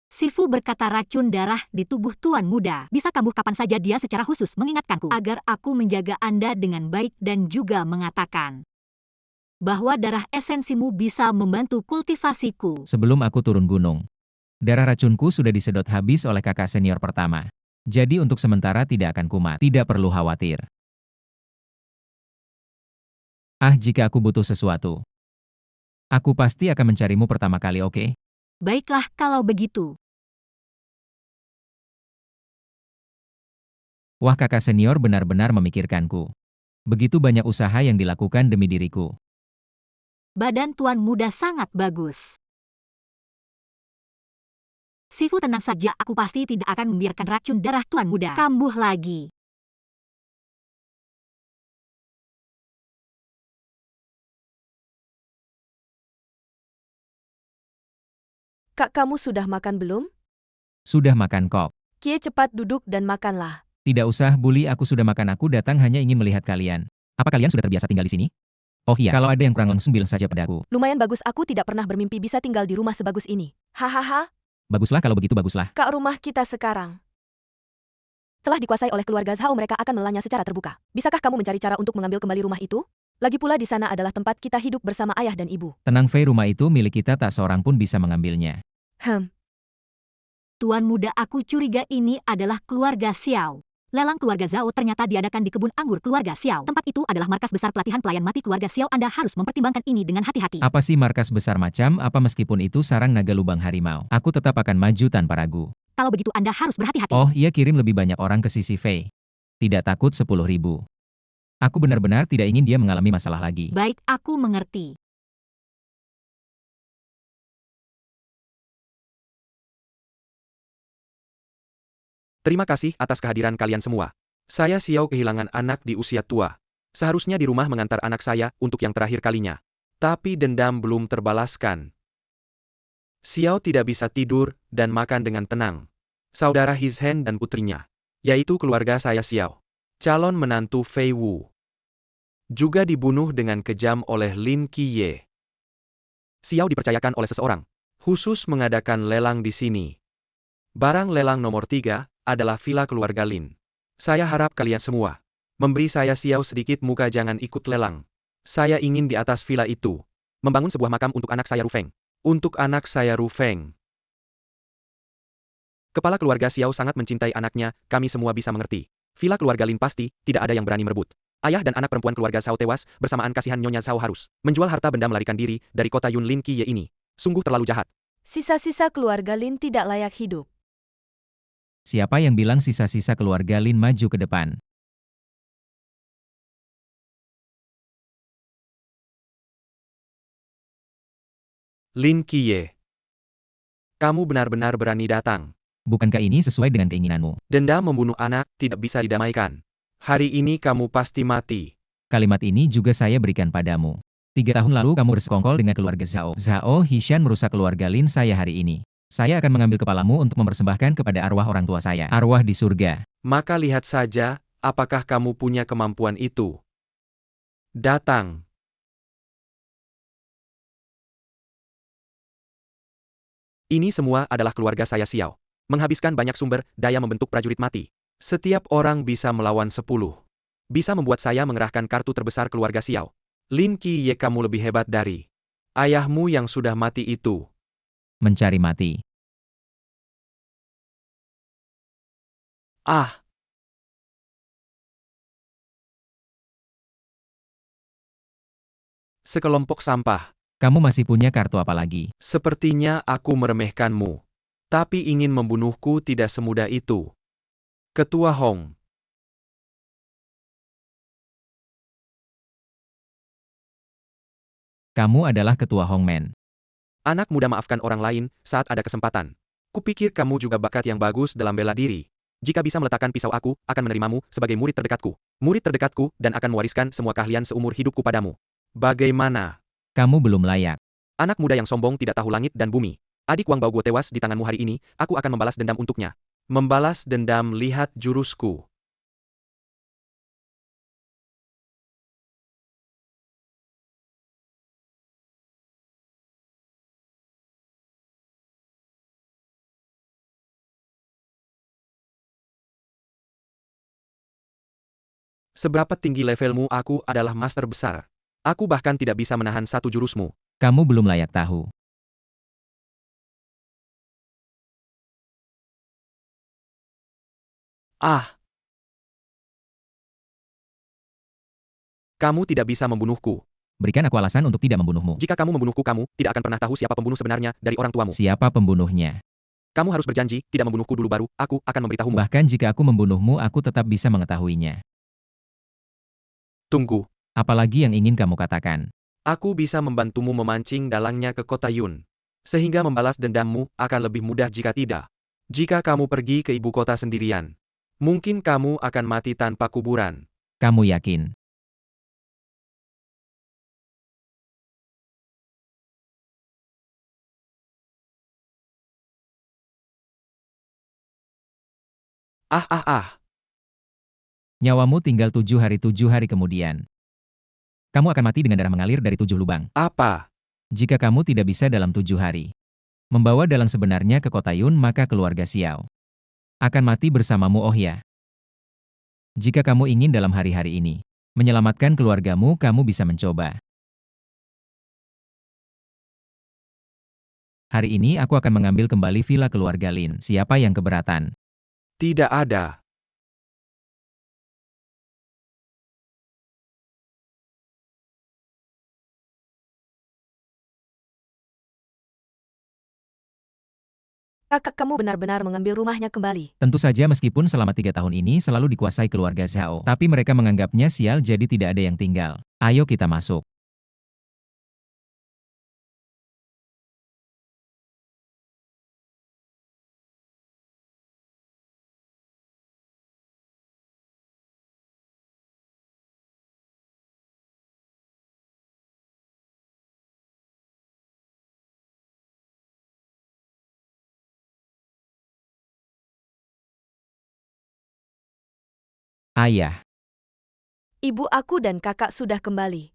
Sifu berkata racun darah di tubuh Tuan muda bisa kambuh kapan saja. Dia secara khusus mengingatkanku agar aku menjaga Anda dengan baik dan juga mengatakan bahwa darah esensimu bisa membantu kultivasiku. Sebelum aku turun gunung, darah racunku sudah disedot habis oleh kakak senior pertama. Jadi untuk sementara tidak akan kumat. Tidak perlu khawatir. Jika aku butuh sesuatu, aku pasti akan mencarimu pertama kali, oke? Baiklah kalau begitu. Wah, kakak senior benar-benar memikirkanku. Begitu banyak usaha yang dilakukan demi diriku. Badan Tuan muda sangat bagus. Sifu, tenang saja, aku pasti tidak akan membiarkan racun darah Tuan muda kambuh lagi. Kak, kamu sudah makan belum? Sudah makan kok. Kie, cepat duduk dan makanlah. Tidak usah bully, aku sudah makan. Aku datang hanya ingin melihat kalian. Apa kalian sudah terbiasa tinggal di sini? Oh iya, kalau ada yang kurang langsung bilang saja padaku. Lumayan bagus, aku tidak pernah bermimpi bisa tinggal di rumah sebagus ini. Hahaha. Baguslah kalau begitu, baguslah. Kak, rumah kita sekarang telah dikuasai oleh keluarga Zhao. Mereka akan melelahnya secara terbuka. Bisakah kamu mencari cara untuk mengambil kembali rumah itu? Lagi pula di sana adalah tempat kita hidup bersama ayah dan ibu. Tenang Fei, rumah itu milik kita, tak seorang pun bisa mengambilnya. Tuan muda, aku curiga ini adalah keluarga Xiao. Lelang keluarga Zhao ternyata diadakan di kebun anggur keluarga Xiao. Tempat itu adalah markas besar pelatihan pelayan mati keluarga Xiao. Anda harus mempertimbangkan ini dengan hati-hati. Apa sih markas besar macam apa? Meskipun itu sarang naga lubang harimau, aku tetap akan maju tanpa ragu. Kalau begitu Anda harus berhati-hati. Oh iya, kirim lebih banyak orang ke sisi Fei. Tidak takut 10.000. Aku benar-benar tidak ingin dia mengalami masalah lagi. Baik, aku mengerti. Terima kasih atas kehadiran kalian semua. Saya Xiao kehilangan anak di usia tua. Seharusnya di rumah mengantar anak saya untuk yang terakhir kalinya. Tapi dendam belum terbalaskan. Xiao tidak bisa tidur dan makan dengan tenang. Saudara Hizhen dan putrinya, yaitu keluarga saya Xiao, calon menantu Fei Wu, juga dibunuh dengan kejam oleh Lin Qiye. Xiao dipercayakan oleh seseorang khusus mengadakan lelang di sini. Barang lelang nomor 3 adalah villa keluarga Lin. Saya harap kalian semua memberi saya Xiao sedikit muka, jangan ikut lelang. Saya ingin di atas villa itu membangun sebuah makam untuk anak saya Ru Feng. Untuk anak saya Ru Feng. Kepala keluarga Xiao sangat mencintai anaknya, kami semua bisa mengerti. Villa keluarga Lin pasti tidak ada yang berani merebut. Ayah dan anak perempuan keluarga Zhao tewas, bersamaan kasihan Nyonya Zhao harus menjual harta benda melarikan diri dari kota Yun Lin Qiye ini. Sungguh terlalu jahat. Sisa-sisa keluarga Lin tidak layak hidup. Siapa yang bilang sisa-sisa keluarga Lin? Maju ke depan. Lin Qiye, kamu benar-benar berani datang. Bukankah ini sesuai dengan keinginanmu? Dendam membunuh anak tidak bisa didamaikan. Hari ini kamu pasti mati. Kalimat ini juga saya berikan padamu. 3 tahun lalu kamu bersekongkol dengan keluarga Zhao. Zhao Hishan merusak keluarga Lin saya hari ini. Saya akan mengambil kepalamu untuk mempersembahkan kepada arwah orang tua saya. Arwah di surga. Maka lihat saja, apakah kamu punya kemampuan itu. Datang. Ini semua adalah keluarga saya Xiao. Menghabiskan banyak sumber daya membentuk prajurit mati. Setiap orang bisa melawan 10. Bisa membuat saya mengerahkan kartu terbesar keluarga Xiao. Lin Qiye, kamu lebih hebat dari ayahmu yang sudah mati itu. Mencari mati. Ah, sekelompok sampah. Kamu masih punya kartu apa lagi? Sepertinya aku meremehkanmu. Tapi ingin membunuhku tidak semudah itu. Ketua Hong. Kamu adalah ketua Hongmen. Anak muda, maafkan orang lain saat ada kesempatan. Kupikir kamu juga bakat yang bagus dalam bela diri. Jika bisa meletakkan pisau, aku akan menerimamu sebagai murid terdekatku. Murid terdekatku dan akan mewariskan semua keahlian seumur hidupku padamu. Bagaimana? Kamu belum layak. Anak muda yang sombong tidak tahu langit dan bumi. Adik Wang Baoguo tewas di tanganmu hari ini, aku akan membalas dendam untuknya. Membalas dendam, lihat jurusku. Seberapa tinggi levelmu, aku adalah master besar. Aku bahkan tidak bisa menahan satu jurusmu. Kamu belum layak tahu. Ah! Kamu tidak bisa membunuhku. Berikan aku alasan untuk tidak membunuhmu. Jika kamu membunuhku, kamu tidak akan pernah tahu siapa pembunuh sebenarnya dari orang tuamu. Siapa pembunuhnya? Kamu harus berjanji tidak membunuhku dulu, baru aku akan memberitahumu. Bahkan jika aku membunuhmu, aku tetap bisa mengetahuinya. Tunggu. Apalagi yang ingin kamu katakan? Aku bisa membantumu memancing dalangnya ke kota Yun. Sehingga membalas dendammu akan lebih mudah jika tidak. Jika kamu pergi ke ibu kota sendirian, mungkin kamu akan mati tanpa kuburan. Kamu yakin? Ah ah ah. Nyawamu tinggal 7 hari kemudian. Kamu akan mati dengan darah mengalir dari 7 lubang. Apa? Jika kamu tidak bisa dalam 7 hari membawa dalang sebenarnya ke kota Yun, maka keluarga Xiao akan mati bersamamu, oh ya. Jika kamu ingin dalam hari-hari ini menyelamatkan keluargamu, kamu bisa mencoba. Hari ini aku akan mengambil kembali villa keluarga Lin. Siapa yang keberatan? Tidak ada. Kakak kamu benar-benar mengambil rumahnya kembali. Tentu saja, meskipun selama 3 tahun ini selalu dikuasai keluarga Zhao, tapi mereka menganggapnya sial, jadi tidak ada yang tinggal. Ayo kita masuk. Ayah, Ibu aku dan kakak sudah kembali.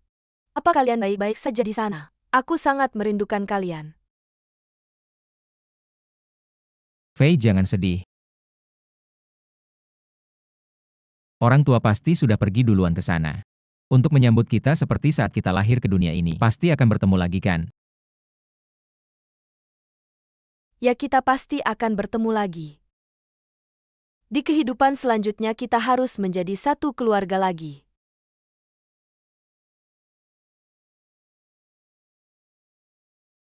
Apa kalian baik-baik saja di sana? Aku sangat merindukan kalian. Fei, jangan sedih. Orang tua pasti sudah pergi duluan ke sana untuk menyambut kita seperti saat kita lahir ke dunia ini. Pasti akan bertemu lagi kan? Ya, kita pasti akan bertemu lagi. Di kehidupan selanjutnya kita harus menjadi satu keluarga lagi.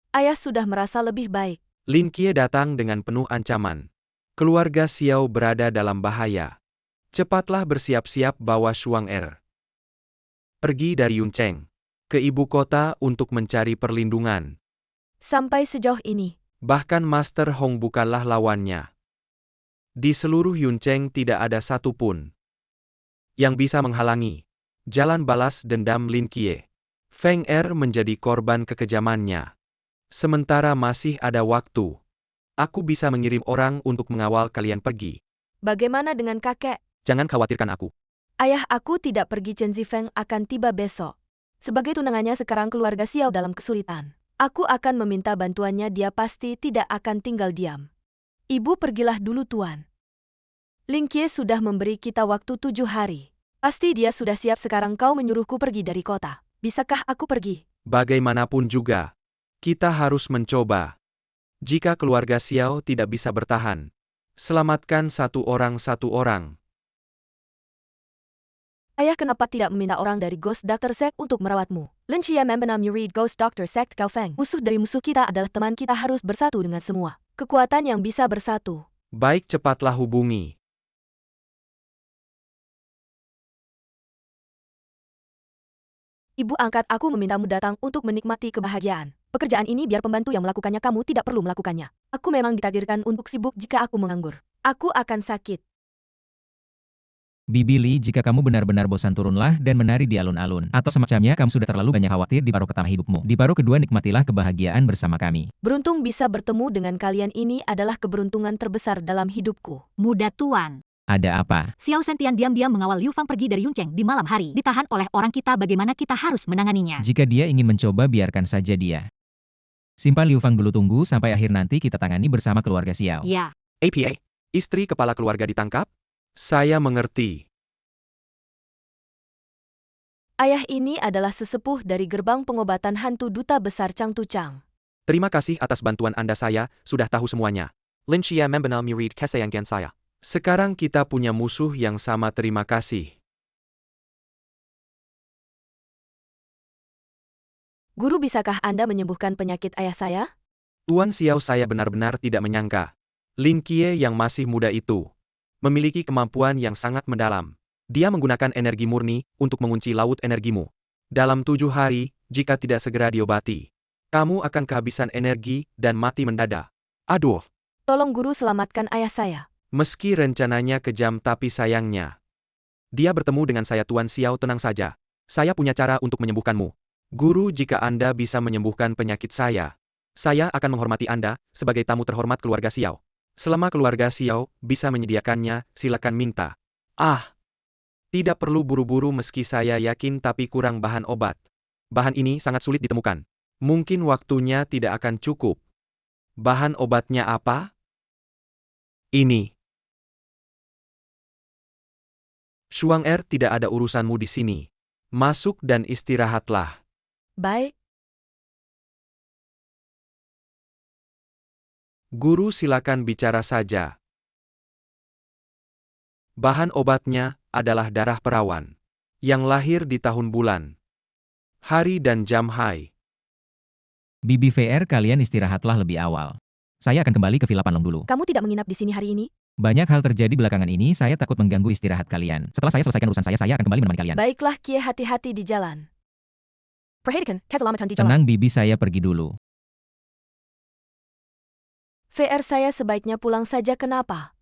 Ayah sudah merasa lebih baik. Lin Qiye datang dengan penuh ancaman. Keluarga Xiao berada dalam bahaya. Cepatlah bersiap-siap bawa Shuang Er pergi dari Yuncheng ke ibu kota untuk mencari perlindungan. Sampai sejauh ini, Bahkan Master Hong bukanlah lawannya. Di seluruh Yuncheng tidak ada satupun yang bisa menghalangi jalan balas dendam Lin Qiye. Feng Er menjadi korban kekejamannya. Sementara masih ada waktu, aku bisa mengirim orang untuk mengawal kalian pergi. bagaimana dengan kakek? Jangan khawatirkan aku. Ayah aku tidak pergi. Chen Zifeng akan tiba besok. Sebagai tunangannya sekarang keluarga Xiao dalam kesulitan. Aku akan meminta bantuannya, dia pasti tidak akan tinggal diam. Ibu pergilah dulu tuan. Lin Qiye sudah memberi kita waktu 7 hari. Pasti dia sudah siap sekarang kau menyuruhku pergi dari kota. Bisakah aku pergi? Bagaimanapun juga, kita harus mencoba. Jika keluarga Xiao tidak bisa bertahan, selamatkan satu orang. Ayah kenapa tidak meminta orang dari Ghost Doctor Sect untuk merawatmu? Lin Qiye membenam Read Ghost Doctor Sect Gao Feng. Musuh dari musuh kita adalah teman kita harus bersatu dengan semua kekuatan yang bisa bersatu. Baik, cepatlah hubungi. Ibu angkat aku memintamu datang untuk menikmati kebahagiaan. Pekerjaan ini biar pembantu yang melakukannya, kamu tidak perlu melakukannya. Aku memang ditakdirkan untuk sibuk jika aku menganggur. Aku akan sakit. Bibi Li, jika kamu benar-benar bosan turunlah dan menari di alun-alun. Atau semacamnya, kamu sudah terlalu banyak khawatir di paruh pertama hidupmu. Di paruh kedua nikmatilah kebahagiaan bersama kami. Beruntung bisa bertemu dengan kalian, ini adalah keberuntungan terbesar dalam hidupku. Muda tuan. Ada apa? Xiao Sentian diam-diam mengawal Liu Fang pergi dari Yuncheng di malam hari. Ditahan oleh orang kita, bagaimana kita harus menanganinya? Jika dia ingin mencoba, biarkan saja dia. Simpan Liu Fang dulu, tunggu sampai akhir nanti kita tangani bersama keluarga Xiao. Ya. APA, istri kepala keluarga ditangkap? Saya mengerti. Ayah ini adalah sesepuh dari gerbang pengobatan hantu Duta Besar Changtu Chang. Terima kasih atas bantuan Anda, saya sudah tahu semuanya. Lin Qiye membenam Read kesayangkan saya. Sekarang kita punya musuh yang sama, terima kasih. Guru, bisakah Anda menyembuhkan penyakit ayah saya? Tuan Xiao, saya benar-benar tidak menyangka. Lin Qiye yang masih muda itu memiliki kemampuan yang sangat mendalam. Dia menggunakan energi murni untuk mengunci laut energimu. Dalam 7 hari, jika tidak segera diobati, kamu akan kehabisan energi dan mati mendadak. Aduh, Tolong guru, selamatkan ayah saya. meski rencananya kejam tapi sayangnya dia bertemu dengan saya. Tuan Xiao, tenang saja. Saya punya cara untuk menyembuhkanmu. Guru, jika Anda bisa menyembuhkan penyakit saya akan menghormati Anda sebagai tamu terhormat keluarga Xiao. Selama keluarga Xiao bisa menyediakannya, silakan minta. Tidak perlu buru-buru meski saya yakin tapi kurang bahan obat. Bahan ini sangat sulit ditemukan. Mungkin waktunya tidak akan cukup. Bahan obatnya apa? Ini. Shuang Er, tidak ada urusanmu di sini. Masuk dan istirahatlah. Baik. Guru, silakan bicara saja. Bahan obatnya adalah darah perawan yang lahir di tahun bulan, hari dan jam hai. Bibi VR, kalian istirahatlah lebih awal. Saya akan kembali ke Villa Panlong dulu. Kamu tidak menginap di sini hari ini? Banyak hal terjadi belakangan ini, saya takut mengganggu istirahat kalian. Setelah saya selesaikan urusan saya akan kembali menemani kalian. Baiklah Qiye, hati-hati di jalan. Perhatikan, keselamatan di jalan. Tenang Bibi, saya pergi dulu. VR, saya sebaiknya pulang saja, kenapa?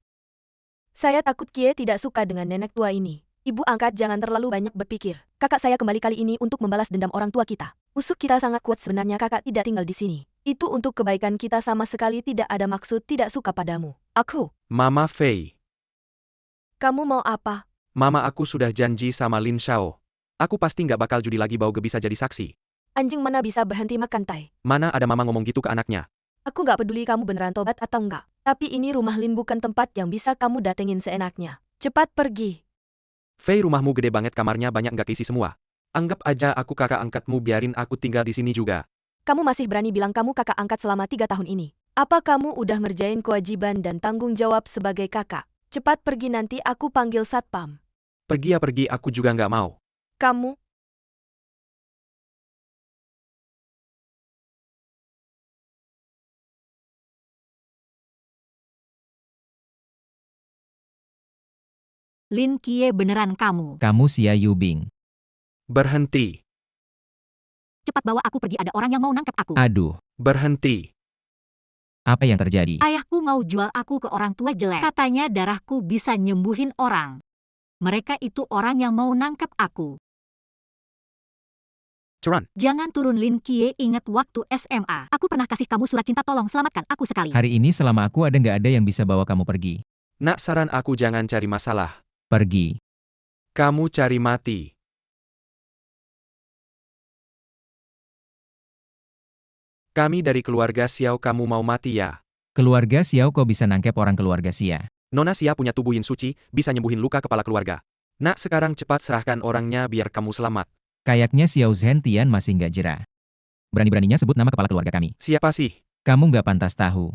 Saya takut Qiye tidak suka dengan nenek tua ini. Ibu angkat, jangan terlalu banyak berpikir. Kakak saya kembali kali ini untuk membalas dendam orang tua kita. Musuh kita sangat kuat, sebenarnya kakak tidak tinggal di sini. Itu untuk kebaikan kita, sama sekali tidak ada maksud tidak suka padamu. Aku. Mama Fei. Kamu mau apa? Mama, aku sudah janji sama Lin Xiao. Aku pasti nggak bakal judi lagi, Bau Ge bisa jadi saksi. Anjing mana bisa berhenti makan tai? Mana ada mama ngomong gitu ke anaknya. Aku nggak peduli kamu beneran tobat atau enggak. Tapi ini rumah Lin, bukan tempat yang bisa kamu datengin seenaknya. Cepat pergi. Fei, rumahmu gede banget, kamarnya banyak nggak keisi semua. Anggap aja aku kakak angkatmu, biarin aku tinggal di sini juga. Kamu masih berani bilang kamu kakak angkat selama 3 tahun ini? Apa kamu udah ngerjain kewajiban dan tanggung jawab sebagai kakak? Cepat pergi, nanti aku panggil satpam. Pergi ya pergi, aku juga nggak mau. Kamu. Lin Qiye, beneran kamu. Kamu Xia Yubing. Berhenti. Cepat bawa aku pergi, ada orang yang mau nangkep aku. Aduh, Berhenti. apa yang terjadi? Ayahku mau jual aku ke orang tua jelek. Katanya darahku bisa nyembuhin orang. Mereka itu orang yang mau nangkep aku. Curan. Jangan turun Lin Qiye, ingat waktu SMA. Aku pernah kasih kamu surat cinta, tolong selamatkan aku sekali. Hari ini selama aku ada nggak ada yang bisa bawa kamu pergi. Nak, saran aku jangan cari masalah. Pergi. Kamu cari mati. Kami dari keluarga Xiao, kamu mau mati ya? Keluarga Xiao kok bisa nangkep orang keluarga Xia? Nona Xia punya tubuh yin suci, bisa nyembuhin luka kepala keluarga. Nak, sekarang cepat serahkan orangnya biar kamu selamat. Kayaknya Xiao Zhentian masih nggak jera. Berani-beraninya sebut nama kepala keluarga kami. Siapa sih? Kamu nggak pantas tahu.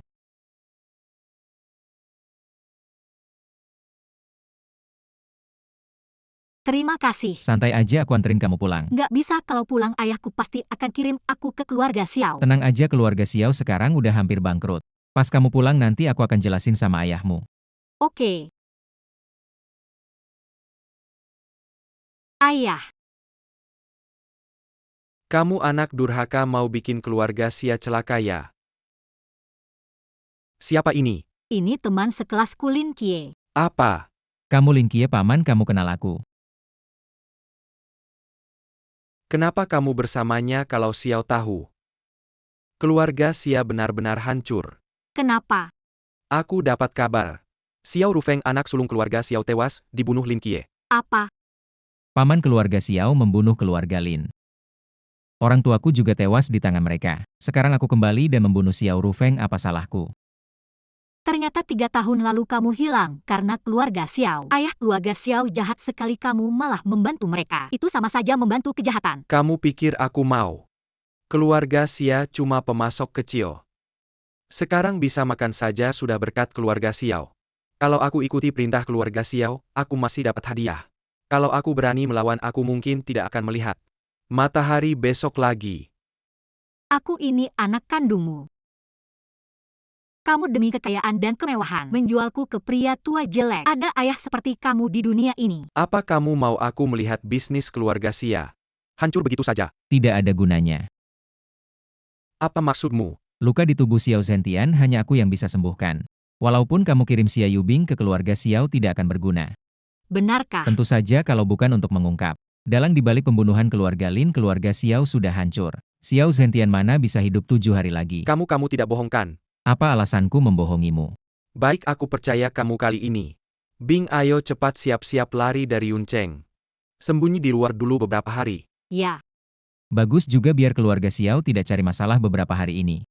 Terima kasih. Santai aja, aku anterin kamu pulang. Nggak bisa, kalau pulang ayahku pasti akan kirim aku ke keluarga Xiao. Tenang aja, keluarga Xiao sekarang udah hampir bangkrut. Pas kamu pulang nanti aku akan jelasin sama ayahmu. Oke. Ayah, Kamu anak durhaka mau bikin keluarga Xia celaka ya? Siapa ini? ini teman sekelasku Lin Kie. Apa? Kamu Lin Kie, paman, kamu kenal aku. Kenapa kamu bersamanya kalau Xiao tahu? Keluarga Xia benar-benar hancur. Kenapa? Aku dapat kabar. Xiao Rufeng, anak sulung keluarga Xiao, tewas, dibunuh Lin Kie. Apa? Paman, keluarga Xiao membunuh keluarga Lin. Orang tuaku juga tewas di tangan mereka. Sekarang aku kembali dan membunuh Xiao Rufeng, apa salahku? Ternyata 3 tahun lalu kamu hilang karena keluarga Xiao. Ayah keluarga Xiao jahat sekali, kamu malah membantu mereka. Itu sama saja membantu kejahatan. Kamu pikir aku mau? Keluarga Xia cuma pemasok kecil. Sekarang bisa makan saja sudah berkat keluarga Xiao. Kalau aku ikuti perintah keluarga Xiao, aku masih dapat hadiah. Kalau aku berani melawan, aku mungkin tidak akan melihat matahari besok lagi. Aku ini anak kandungmu. Kamu demi kekayaan dan kemewahan menjualku ke pria tua jelek. Ada ayah seperti kamu di dunia ini. Apa kamu mau aku melihat bisnis keluarga Xia hancur begitu saja? Tidak ada gunanya. Apa maksudmu? Luka di tubuh Xiao Zhentian hanya aku yang bisa sembuhkan. Walaupun kamu kirim Xia Yubing ke keluarga Xiao tidak akan berguna. Benarkah? Tentu saja kalau bukan untuk mengungkap. Dalang dibalik pembunuhan keluarga Lin, keluarga Xiao sudah hancur. Xiao Zhentian mana bisa hidup 7 hari lagi? Kamu tidak bohongkan. Apa alasanku membohongimu? Baik, aku percaya kamu kali ini. Bing, ayo cepat siap-siap lari dari Yuncheng. Sembunyi di luar dulu beberapa hari. Ya. Bagus juga, biar keluarga Xiao tidak cari masalah beberapa hari ini.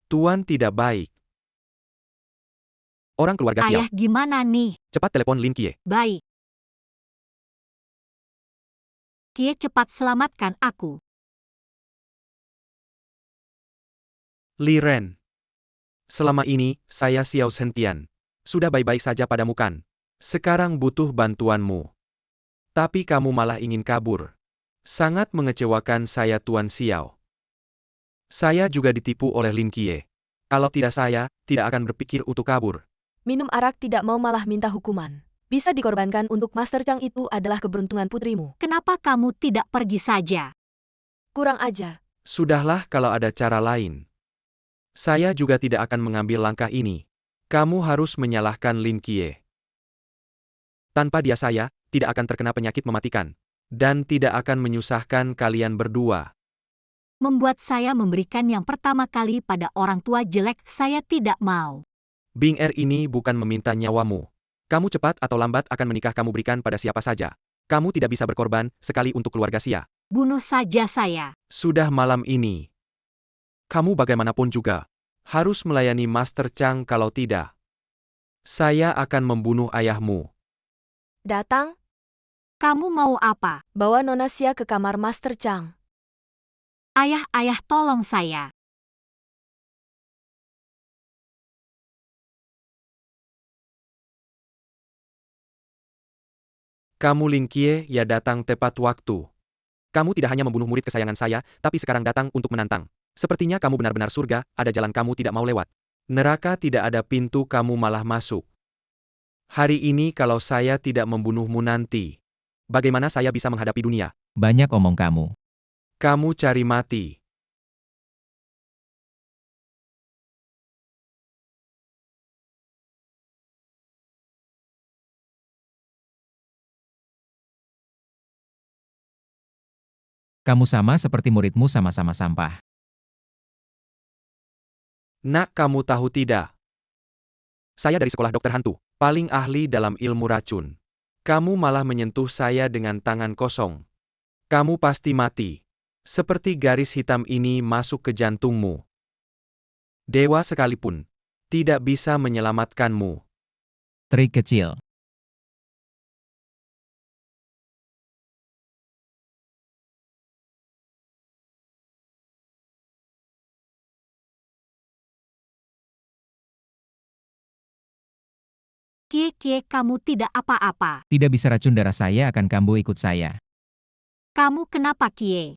Tuan tidak baik. Orang keluarga Xiao, Ayah gimana nih? cepat telepon Lin Kie. Baik. Kie, cepat selamatkan aku. Li Ren. Selama ini, saya Xiao Zhentian. Sudah baik-baik saja padamu kan? Sekarang butuh bantuanmu. Tapi kamu malah ingin kabur. Sangat mengecewakan saya, Tuan Xiao. Saya juga ditipu oleh Lin Kie. Kalau tidak, saya tidak akan berpikir untuk kabur. Minum arak tidak mau malah minta hukuman. Bisa dikorbankan untuk Master Chang, itu adalah keberuntungan putrimu. Kenapa kamu tidak pergi saja? Kurang ajar. Sudahlah, kalau ada cara lain. Saya juga tidak akan mengambil langkah ini. Kamu harus menyalahkan Lin Kie. Tanpa dia, saya tidak akan terkena penyakit mematikan. Dan tidak akan menyusahkan kalian berdua. Membuat saya memberikan yang pertama kali pada orang tua jelek, saya tidak mau. Bing Er ini bukan meminta nyawamu. Kamu cepat atau lambat akan menikah, kamu berikan pada siapa saja. Kamu tidak bisa berkorban sekali untuk keluarga Xia. Bunuh saja saya. Sudah malam ini. Kamu bagaimanapun juga harus melayani Master Chang, kalau tidak, saya akan membunuh ayahmu. Datang, Kamu mau apa? bawa Nona Xia ke kamar Master Chang. Ayah, tolong saya. Kamu Lin Kie, ya, datang tepat waktu. Kamu tidak hanya membunuh murid kesayangan saya, tapi sekarang datang untuk menantang. Sepertinya kamu benar-benar surga, ada jalan kamu tidak mau lewat. Neraka tidak ada pintu, kamu malah masuk. Hari ini kalau saya tidak membunuhmu nanti, bagaimana saya bisa menghadapi dunia? Banyak omong kamu. Kamu cari mati. Kamu sama seperti muridmu, sama-sama sampah. Nak, kamu tahu tidak? Saya dari sekolah dokter hantu, paling ahli dalam ilmu racun. Kamu malah menyentuh saya dengan tangan kosong. Kamu pasti mati. Seperti garis hitam ini masuk ke jantungmu. Dewa sekalipun tidak bisa menyelamatkanmu. Trik kecil. Kie, kamu tidak apa-apa. Tidak bisa racun darah saya akan kambuh ikut saya. Kamu kenapa, Kie?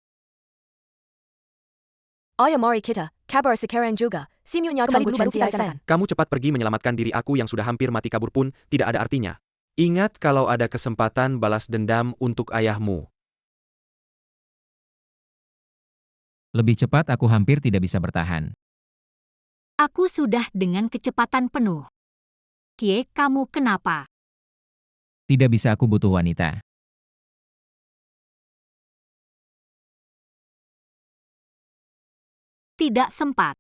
Oh ya mari kita, kabar sekarang juga. Simunya Kembali tunggu dulu baru Chen kita Xiaifan. rencanakan. Kamu cepat pergi menyelamatkan diri aku yang sudah hampir mati kabur pun tidak ada artinya. Ingat kalau ada kesempatan balas dendam untuk ayahmu. Lebih cepat aku hampir tidak bisa bertahan. Aku sudah dengan kecepatan penuh. Kie, kamu kenapa? Tidak bisa aku butuh wanita. Tidak sempat.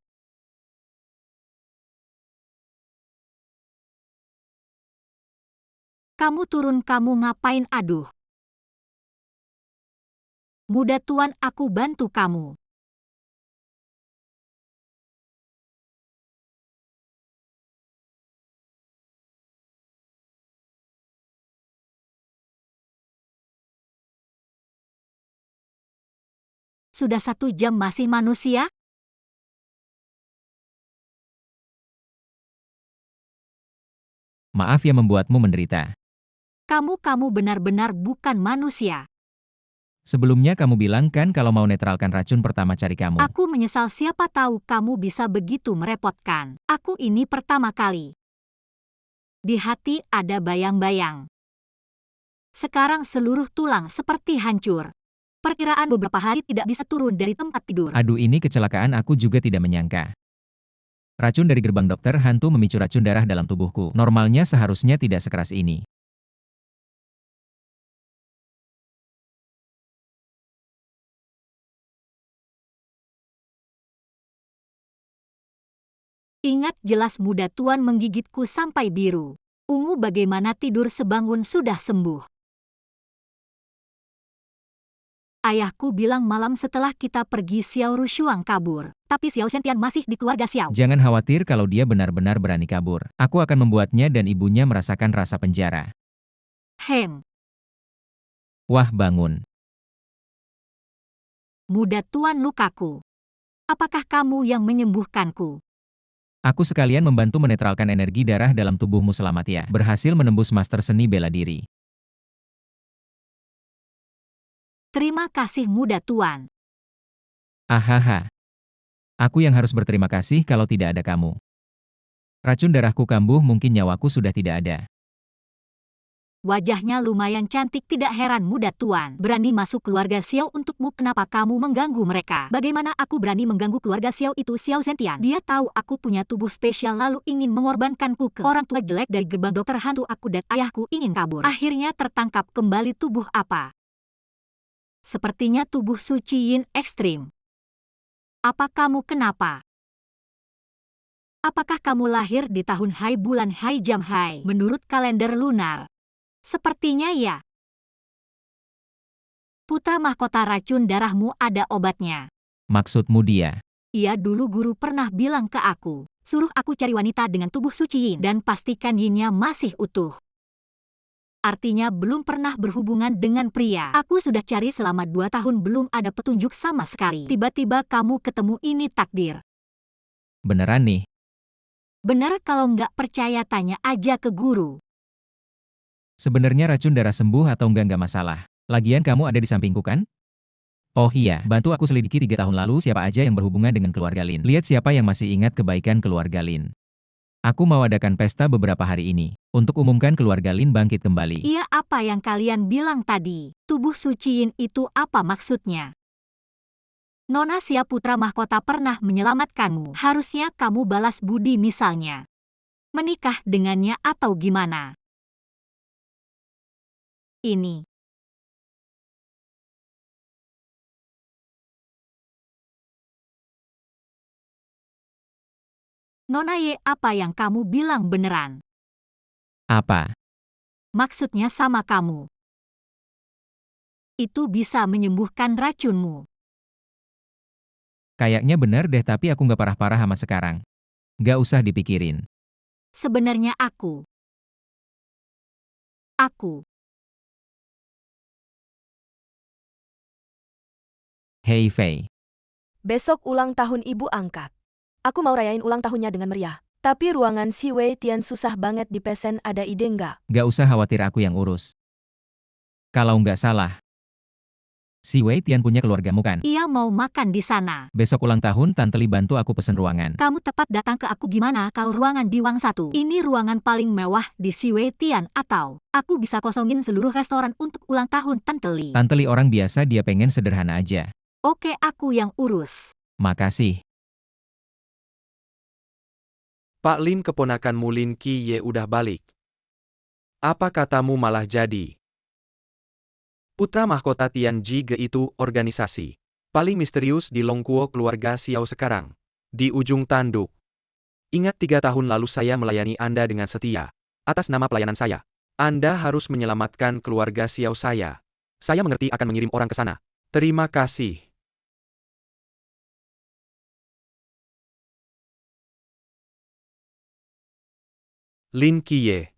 Kamu turun, kamu ngapain? Aduh. Muda tuan, aku bantu kamu. Sudah 1 jam masih manusia? Maaf ya membuatmu menderita. Kamu benar-benar bukan manusia. Sebelumnya kamu bilang kan kalau mau netralkan racun pertama cari kamu. Aku menyesal, siapa tahu kamu bisa begitu merepotkan. Aku ini pertama kali. Di hati ada bayang-bayang. Sekarang seluruh tulang seperti hancur. Perkiraan beberapa hari tidak bisa turun dari tempat tidur. Aduh, ini kecelakaan, aku juga tidak menyangka. Racun dari gerbang dokter hantu memicu racun darah dalam tubuhku. Normalnya seharusnya tidak sekeras ini. Ingat jelas muda tuan menggigitku sampai biru. Ungu, bagaimana tidur sebangun sudah sembuh. Ayahku bilang malam setelah kita pergi Xiao Rushuang kabur. Tapi Xiao Sentian masih di keluarga Xiao. Jangan khawatir kalau dia benar-benar berani kabur. Aku akan membuatnya dan ibunya merasakan rasa penjara. Hem, Wah, bangun. muda tuan, lukaku. Apakah kamu yang menyembuhkanku? Aku sekalian membantu menetralkan energi darah dalam tubuhmu, selamat ya. Berhasil menembus master seni bela diri. Terima kasih muda tuan. Ahaha. Aku yang harus berterima kasih kalau tidak ada kamu. Racun darahku kambuh, mungkin nyawaku sudah tidak ada. Wajahnya lumayan cantik, tidak heran muda tuan berani masuk keluarga Xiao untukmu. Kenapa kamu mengganggu mereka? Bagaimana aku berani mengganggu keluarga Xiao itu? Xiao Sentian, dia tahu aku punya tubuh spesial lalu ingin mengorbankanku ke orang tua jelek dari gerbang dokter hantu. Aku dan ayahku ingin kabur. Akhirnya tertangkap kembali. Tubuh apa? Sepertinya tubuh suci yin ekstrim. Apa kamu kenapa? Apakah kamu lahir di tahun Hai, bulan Hai, jam Hai menurut kalender lunar? Sepertinya ya. Putra mahkota, racun darahmu ada obatnya. Maksudmu dia? Iya, dulu guru pernah bilang ke aku, suruh aku cari wanita dengan tubuh suci yin dan pastikan yinnya masih utuh. Artinya belum pernah berhubungan dengan pria. Aku sudah cari selama 2 tahun belum ada petunjuk sama sekali. Tiba-tiba kamu ketemu, ini takdir. Beneran nih? Benar, kalau nggak percaya tanya aja ke guru. Sebenarnya racun darah sembuh atau enggak masalah. Lagian kamu ada di sampingku kan? Oh iya, bantu aku selidiki 3 tahun lalu siapa aja yang berhubungan dengan keluarga Lin. Lihat siapa yang masih ingat kebaikan keluarga Lin. Aku mau adakan pesta beberapa hari ini, untuk umumkan keluarga Lin bangkit kembali. Iya, apa yang kalian bilang tadi? Tubuh suci yin itu apa maksudnya? Nona Xia, putra mahkota pernah menyelamatkanmu. Harusnya kamu balas budi, misalnya menikah dengannya atau gimana? Ini. Nona Ye, apa yang kamu bilang beneran? Apa? Maksudnya sama kamu. Itu bisa menyembuhkan racunmu. Kayaknya bener deh tapi aku nggak parah-parah sama sekarang. Nggak usah dipikirin. Sebenarnya aku. Hei Fei, Besok ulang tahun ibu angkat. Aku mau rayain ulang tahunnya dengan meriah. Tapi ruangan si Wei Tian susah banget dipesen, ada ide nggak? nggak usah khawatir aku yang urus. Kalau nggak salah, si Wei Tian punya keluargamu kan? Ia mau makan di sana. Besok ulang tahun Tante Li bantu aku pesen ruangan. Kamu tepat datang ke aku gimana kalau ruangan di Wang 1? Ini ruangan paling mewah di Siwei Tian atau aku bisa kosongin seluruh restoran untuk ulang tahun Tante Li. Tante Li orang biasa dia pengen sederhana aja. Oke aku yang urus. Makasih. Pak Lin keponakanmu Lin Qiye udah balik. Apa katamu malah jadi? Putra mahkota Tian Jige itu organisasi paling misterius di Longkuo keluarga Xiao sekarang. Di ujung tanduk. Ingat 3 tahun lalu saya melayani Anda dengan setia. Atas nama pelayanan saya. Anda harus menyelamatkan keluarga Xiao saya. Saya mengerti akan mengirim orang ke sana. Terima kasih. Lin Qiye.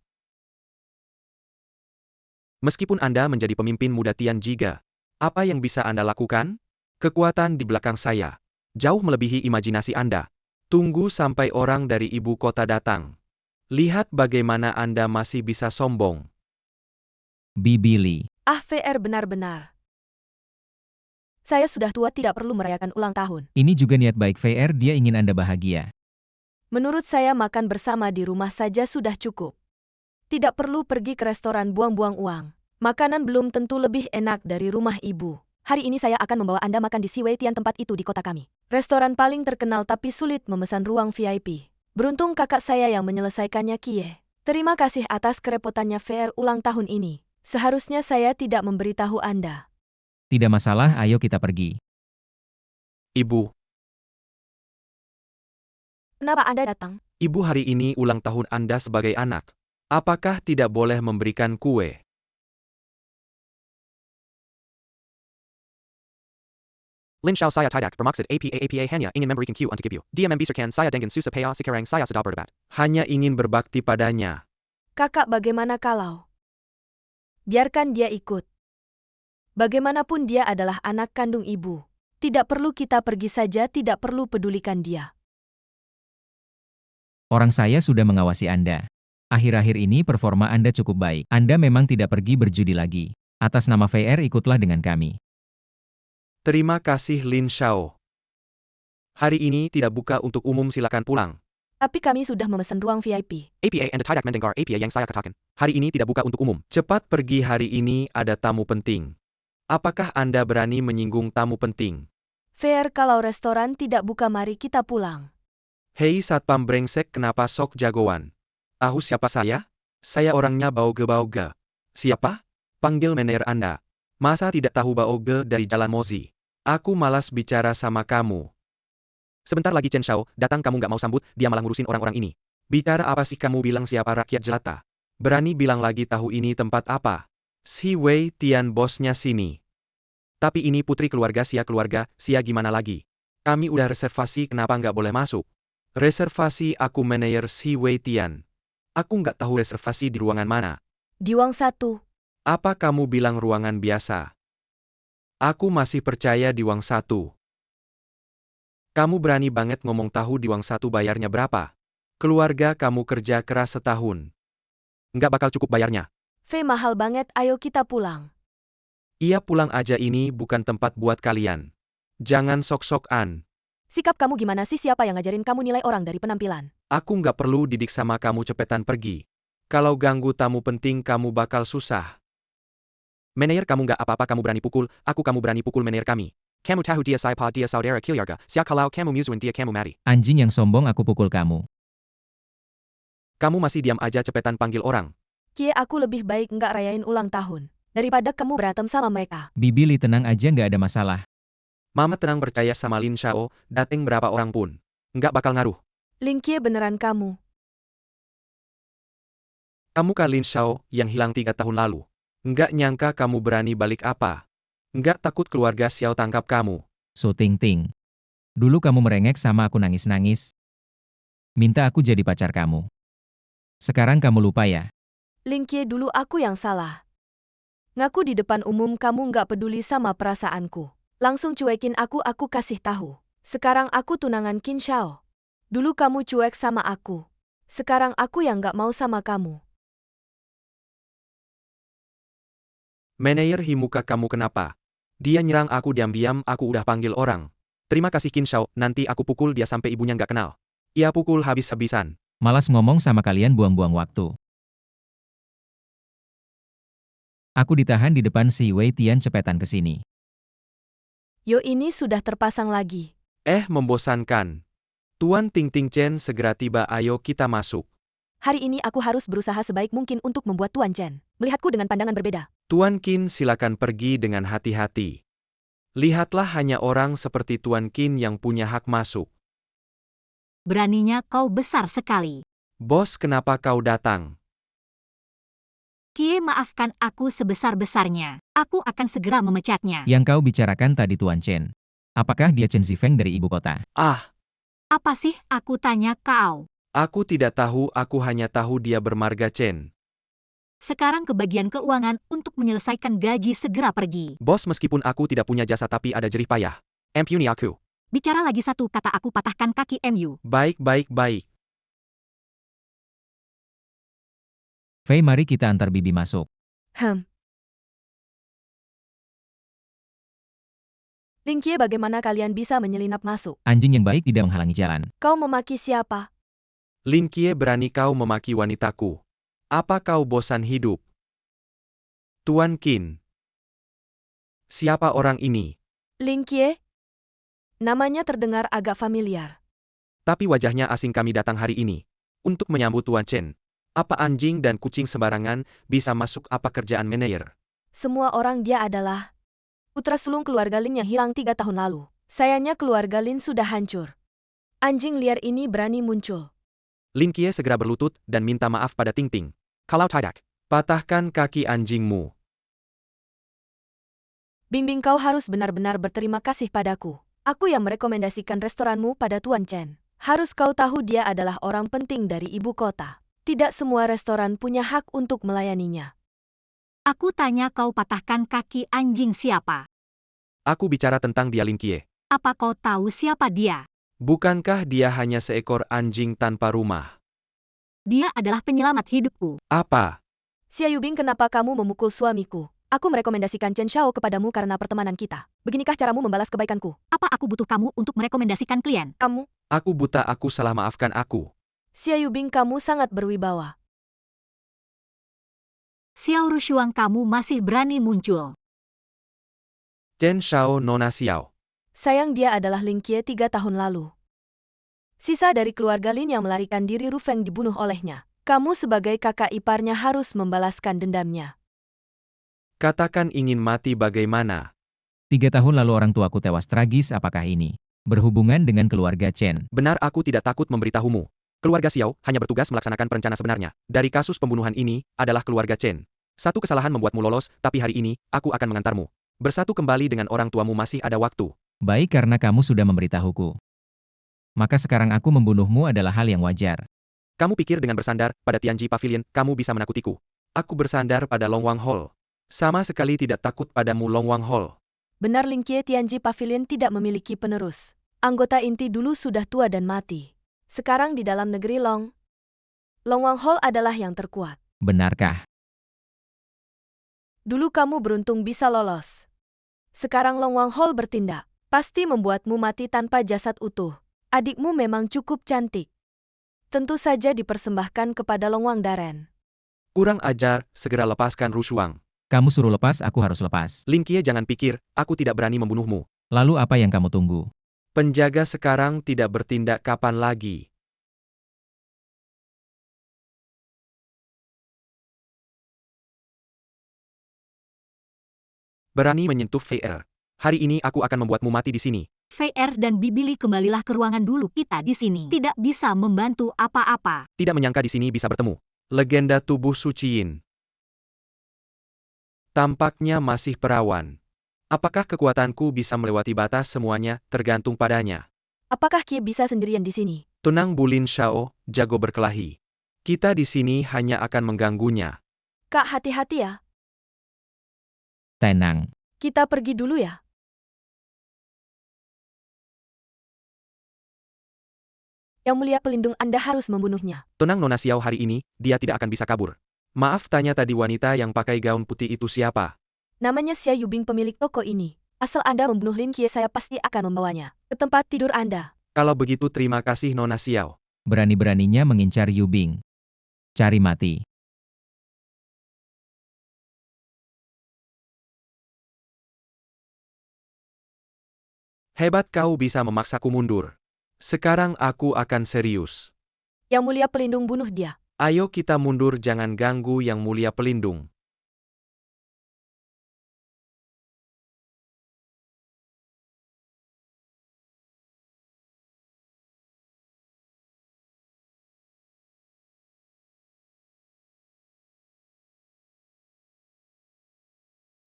Meskipun Anda menjadi pemimpin muda Tian Jige, apa yang bisa Anda lakukan? Kekuatan di belakang saya jauh melebihi imajinasi Anda. Tunggu sampai orang dari ibu kota datang. Lihat bagaimana Anda masih bisa sombong. Bibi Li. VR benar-benar. Saya sudah tua tidak perlu merayakan ulang tahun. Ini juga niat baik VR dia ingin Anda bahagia. Menurut saya makan bersama di rumah saja sudah cukup. Tidak perlu pergi ke restoran buang-buang uang. Makanan belum tentu lebih enak dari rumah ibu. Hari ini saya akan membawa Anda makan di Siwei Tian, tempat itu di kota kami. Restoran paling terkenal tapi sulit memesan ruang VIP. Beruntung kakak saya yang menyelesaikannya Kie. Terima kasih atas kerepotannya VR ulang tahun ini. Seharusnya saya tidak memberitahu Anda. Tidak masalah, ayo kita pergi. Ibu, Kenapa Anda datang? Ibu hari ini ulang tahun Anda sebagai anak. Apakah tidak boleh memberikan kue? Lin Xiao saya tidak bermaksud apa hanya ingin memberikan kue untuk ibu. Dia membisarkan saya dengan susah payah sekarang saya sudah berdebat. Hanya ingin berbakti padanya. Kakak bagaimana kalau? Biarkan dia ikut. Bagaimanapun dia adalah anak kandung ibu. Tidak perlu kita pergi saja, tidak perlu pedulikan dia. Orang saya sudah mengawasi Anda. Akhir-akhir ini performa Anda cukup baik. Anda memang tidak pergi berjudi lagi. Atas nama VR ikutlah dengan kami. Terima kasih Lin Xiao. Hari ini tidak buka untuk umum, silakan pulang. Tapi kami sudah memesan ruang VIP. APA Anda tidak mendengar APA yang saya katakan. Hari ini tidak buka untuk umum. Cepat pergi, hari ini ada tamu penting. Apakah Anda berani menyinggung tamu penting? Fair, kalau restoran tidak buka mari kita pulang. Hei satpam brengsek, kenapa sok jagoan? Tahu siapa saya? Saya orangnya Baoge. Siapa? Panggil manajer Anda. Masa tidak tahu Baoge dari Jalan Mozi? Aku malas bicara sama kamu. Sebentar lagi Chen Xiao datang, kamu nggak mau sambut, dia malah ngurusin orang-orang ini. Bicara apa sih kamu, bilang siapa rakyat jelata? Berani bilang lagi tahu ini tempat apa? Si Wei Tian bosnya sini. Tapi ini putri keluarga Sia gimana lagi? Kami udah reservasi, kenapa nggak boleh masuk? Reservasi aku manajer Si Wei Tian. Aku nggak tahu reservasi di ruangan mana. Di Wang 1. Apa kamu bilang ruangan biasa? Aku masih percaya di Wang 1. Kamu berani banget ngomong, tahu di Wang 1 bayarnya berapa? Keluarga kamu kerja keras setahun. Nggak bakal cukup bayarnya. Fee, mahal banget, ayo kita pulang. Iya pulang aja, ini bukan tempat buat kalian. Jangan sok-sokan. Sikap kamu gimana sih, siapa yang ngajarin kamu nilai orang dari penampilan? Aku nggak perlu didik sama kamu, cepetan pergi. Kalau ganggu tamu penting kamu bakal susah. Manajer kamu nggak apa-apa, kamu berani pukul, kamu berani pukul manajer kami. Kamu tahu dia siapa, dia saudara keluarga, siap kalau kamu musuhin dia kamu mati. Anjing yang sombong, aku pukul kamu. Kamu masih diam aja, cepetan panggil orang. Kie, aku lebih baik nggak rayain ulang tahun. Daripada kamu berantem sama mereka. Bibi Li tenang aja, nggak ada masalah. Mama tenang, percaya sama Lin Xiao, dateng berapa orang pun. Nggak bakal ngaruh. Lin Kie, beneran kamu. Kamu kan Lin Xiao yang hilang 3 tahun lalu. Nggak nyangka kamu berani balik apa? Nggak takut keluarga Xiao tangkap kamu? So Ting Ting. Dulu kamu merengek sama aku nangis-nangis. Minta aku jadi pacar kamu. Sekarang kamu lupa ya? Ling Qiye, dulu aku yang salah. Ngaku di depan umum kamu nggak peduli sama perasaanku. Langsung cuekin aku kasih tahu. Sekarang aku tunangan Qin Xiao. Dulu kamu cuek sama aku. Sekarang aku yang nggak mau sama kamu. Manayer Himuka, kamu kenapa? Dia nyerang aku diam-diam, aku udah panggil orang. Terima kasih Qin Xiao, nanti aku pukul dia sampai ibunya nggak kenal. Ia pukul habis-habisan. Malas ngomong sama kalian, buang-buang waktu. Aku ditahan di depan si Wei Tian, cepetan ke sini. Yo, ini sudah terpasang lagi. Membosankan. Tuan Ting Ting Chen segera tiba, ayo kita masuk. Hari ini aku harus berusaha sebaik mungkin untuk membuat Tuan Chen melihatku dengan pandangan berbeda. Tuan Qin, silakan pergi dengan hati-hati. Lihatlah, hanya orang seperti Tuan Qin yang punya hak masuk. Beraninya kau besar sekali. Bos, kenapa kau datang? Kie, maafkan aku sebesar-besarnya. Aku akan segera memecatnya. Yang kau bicarakan tadi Tuan Chen. Apakah dia Chen Zifeng dari ibu kota? Apa sih aku tanya kau? Aku tidak tahu, aku hanya tahu dia bermarga Chen. Sekarang ke bagian keuangan untuk menyelesaikan gaji, segera pergi. Bos, meskipun aku tidak punya jasa tapi ada jerih payah. Nih aku. Bicara lagi satu kata aku patahkan kaki MU. Baik. Fei, mari kita antar bibi masuk. Ling Qiye, bagaimana kalian bisa menyelinap masuk? Anjing yang baik tidak menghalangi jalan. Kau memaki siapa? Lin Qiye, berani kau memaki wanitaku? Apa kau bosan hidup? Tuan Qin. Siapa orang ini? Ling Qiye? Namanya terdengar agak familiar. Tapi wajahnya asing. Kami datang hari ini untuk menyambut Tuan Chen. Apa anjing dan kucing sembarangan bisa masuk? Apa kerjaan manajer? Semua orang dia adalah putra sulung keluarga Lin yang hilang 3 tahun lalu. Sayangnya keluarga Lin sudah hancur. Anjing liar ini berani muncul. Lin Qiye segera berlutut dan minta maaf pada Ting Ting. Kalau tidak, patahkan kaki anjingmu. Bimbing, kau harus benar-benar berterima kasih padaku. Aku yang merekomendasikan restoranmu pada Tuan Chen. Harus kau tahu, dia adalah orang penting dari ibu kota. Tidak semua restoran punya hak untuk melayaninya. Aku tanya kau patahkan kaki anjing siapa? Aku bicara tentang dia, Lin Qiye. Apa kau tahu siapa dia? Bukankah dia hanya seekor anjing tanpa rumah? Dia adalah penyelamat hidupku. Apa? Xia Yubing, kenapa kamu memukul suamiku? Aku merekomendasikan Chen Xiao kepadamu karena pertemanan kita. Beginikah caramu membalas kebaikanku? Apa aku butuh kamu untuk merekomendasikan klien? Kamu? Aku buta, aku salah, maafkan aku. Xia Yubing, kamu sangat berwibawa. Xiao Rushuang, kamu masih berani muncul. Chen Xiao, Nona Xiao. Sayang, dia adalah Ling Qiye 3 tahun lalu. Sisa dari keluarga Lin yang melarikan diri, Ru Feng dibunuh olehnya. Kamu sebagai kakak iparnya harus membalaskan dendamnya. Katakan ingin mati bagaimana? 3 tahun lalu orang tuaku tewas tragis. Apakah ini berhubungan dengan keluarga Chen? Benar, aku tidak takut memberitahumu. Keluarga Xiao hanya bertugas melaksanakan perencana sebenarnya dari kasus pembunuhan ini adalah keluarga Chen. Satu kesalahan membuatmu lolos, tapi hari ini aku akan mengantarmu. Bersatu kembali dengan orang tuamu, masih ada waktu. Baik, karena kamu sudah memberitahuku. Maka sekarang aku membunuhmu adalah hal yang wajar. Kamu pikir dengan bersandar pada Tianji Pavilion, kamu bisa menakutiku? Aku bersandar pada Longwang Hall. Sama sekali tidak takut padamu, Longwang Hall. Benar, Ling Qiye, Tianji Pavilion tidak memiliki penerus. Anggota inti dulu sudah tua dan mati. Sekarang di dalam negeri Longwang Hall adalah yang terkuat. Benarkah? Dulu kamu beruntung bisa lolos. Sekarang Longwang Hall bertindak. Pasti membuatmu mati tanpa jasad utuh. Adikmu memang cukup cantik. Tentu saja dipersembahkan kepada Longwang Daren. Kurang ajar, segera lepaskan Rushuang. Kamu suruh lepas, aku harus lepas. Ling Qiye, jangan pikir, aku tidak berani membunuhmu. Lalu apa yang kamu tunggu? Penjaga sekarang tidak bertindak, kapan lagi? Berani menyentuh VR. Hari ini aku akan membuatmu mati di sini. VR dan Bibili, kembalilah ke ruangan dulu, kita di sini tidak bisa membantu apa-apa. Tidak menyangka di sini bisa bertemu. Legenda tubuh Suci Yin. Tampaknya masih perawan. Apakah kekuatanku bisa melewati batas semuanya, tergantung padanya. Apakah Kie bisa sendirian di sini? Tenang Bu Lin Shao, jago berkelahi. Kita di sini hanya akan mengganggunya. Kak, hati-hati ya. Tenang. Kita pergi dulu ya. Yang Mulia Pelindung, Anda harus membunuhnya. Tenang Nona Xiao, hari ini, dia tidak akan bisa kabur. Maaf, tanya tadi wanita yang pakai gaun putih itu siapa? Namanya Xia Yubing, pemilik toko ini. Asal Anda membunuh Lin Kie, saya pasti akan membawanya ke tempat tidur Anda. Kalau begitu terima kasih Nona Xiao. Berani-beraninya mengincar Yubing. Cari mati. Hebat kau bisa memaksaku mundur. Sekarang aku akan serius. Yang Mulia Pelindung, bunuh dia. Ayo kita mundur, jangan ganggu Yang Mulia Pelindung.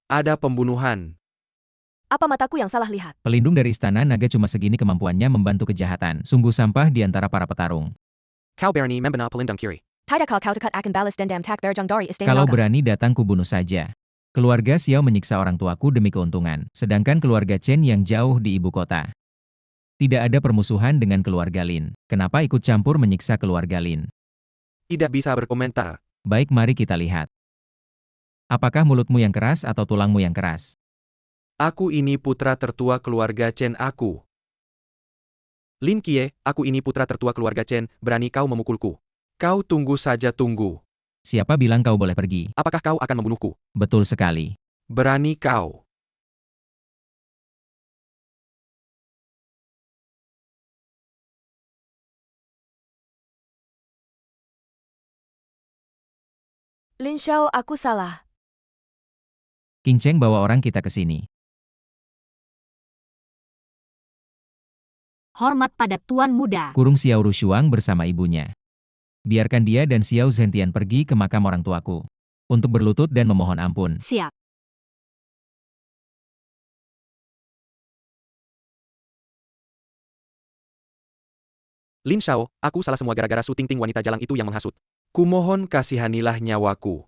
Ada pembunuhan. Apa mataku yang salah lihat? Pelindung dari Istana Naga cuma segini kemampuannya membantu kejahatan. Sungguh sampah di antara para petarung. Kau berani membina pelindung kiri. Tidak kau dekat akan balas dendam tak berjang dari Istana Kalau Naga. berani datang ku bunuh saja. Keluarga Xiao menyiksa orang tuaku demi keuntungan, sedangkan keluarga Chen yang jauh di ibu kota. Tidak ada permusuhan dengan keluarga Lin. Kenapa ikut campur menyiksa keluarga Lin? Tidak bisa berkomentar. Baik, mari kita lihat. Apakah mulutmu yang keras atau tulangmu yang keras? Aku ini putra tertua keluarga Chen aku. Lin Kie, aku ini putra tertua keluarga Chen, berani kau memukulku? Kau tunggu saja tunggu. Siapa bilang kau boleh pergi? Apakah kau akan membunuhku? Betul sekali. Berani kau. Lin Xiao, aku salah. King Cheng bawa orang kita ke sini. Hormat pada Tuan Muda. Kurung Xiao Rushuang bersama ibunya. Biarkan dia dan Xiao Zhentian pergi ke makam orang tuaku. Untuk berlutut dan memohon ampun. Siap. Lin Xiao, aku salah semua gara-gara Su Tingting wanita jalang itu yang menghasut. Kumohon kasihanilah nyawaku.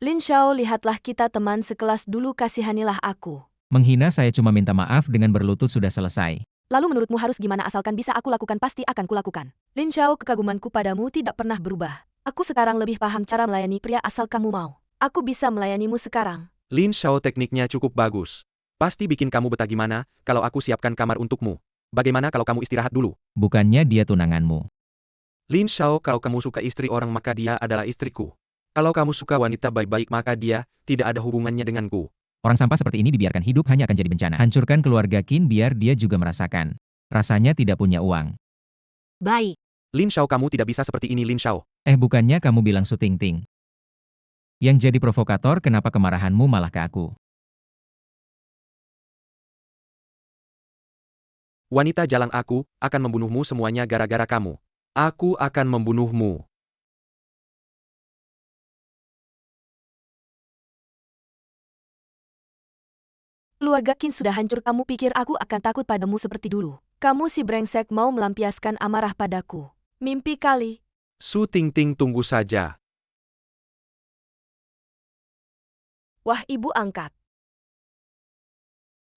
Lin Xiao, lihatlah kita teman sekelas dulu, kasihanilah aku. Menghina saya cuma minta maaf dengan berlutut sudah selesai. Lalu menurutmu harus gimana? Asalkan bisa aku lakukan pasti akan kulakukan. Lin Xiao, kekagumanku padamu tidak pernah berubah. Aku sekarang lebih paham cara melayani pria asal kamu mau. Aku bisa melayanimu sekarang. Lin Xiao, tekniknya cukup bagus. Pasti bikin kamu betah. Gimana kalau aku siapkan kamar untukmu? Bagaimana kalau kamu istirahat dulu? Bukannya dia tunanganmu. Lin Xiao, kalau kamu suka istri orang maka dia adalah istriku. Kalau kamu suka wanita baik-baik maka dia tidak ada hubungannya denganku. Orang sampah seperti ini dibiarkan hidup hanya akan jadi bencana. Hancurkan keluarga Qin biar dia juga merasakan. Rasanya tidak punya uang. Baik. Lin Xiao, kamu tidak bisa seperti ini Lin Xiao. Bukannya kamu bilang Su Tingting. Yang jadi provokator, kenapa kemarahanmu malah ke aku? Wanita jalang aku akan membunuhmu semuanya gara-gara kamu. Aku akan membunuhmu. Keluarga Qin sudah hancur, kamu pikir aku akan takut padamu seperti dulu? Kamu si brengsek mau melampiaskan amarah padaku. Mimpi kali. Su Tingting, tunggu saja. Wah, ibu angkat.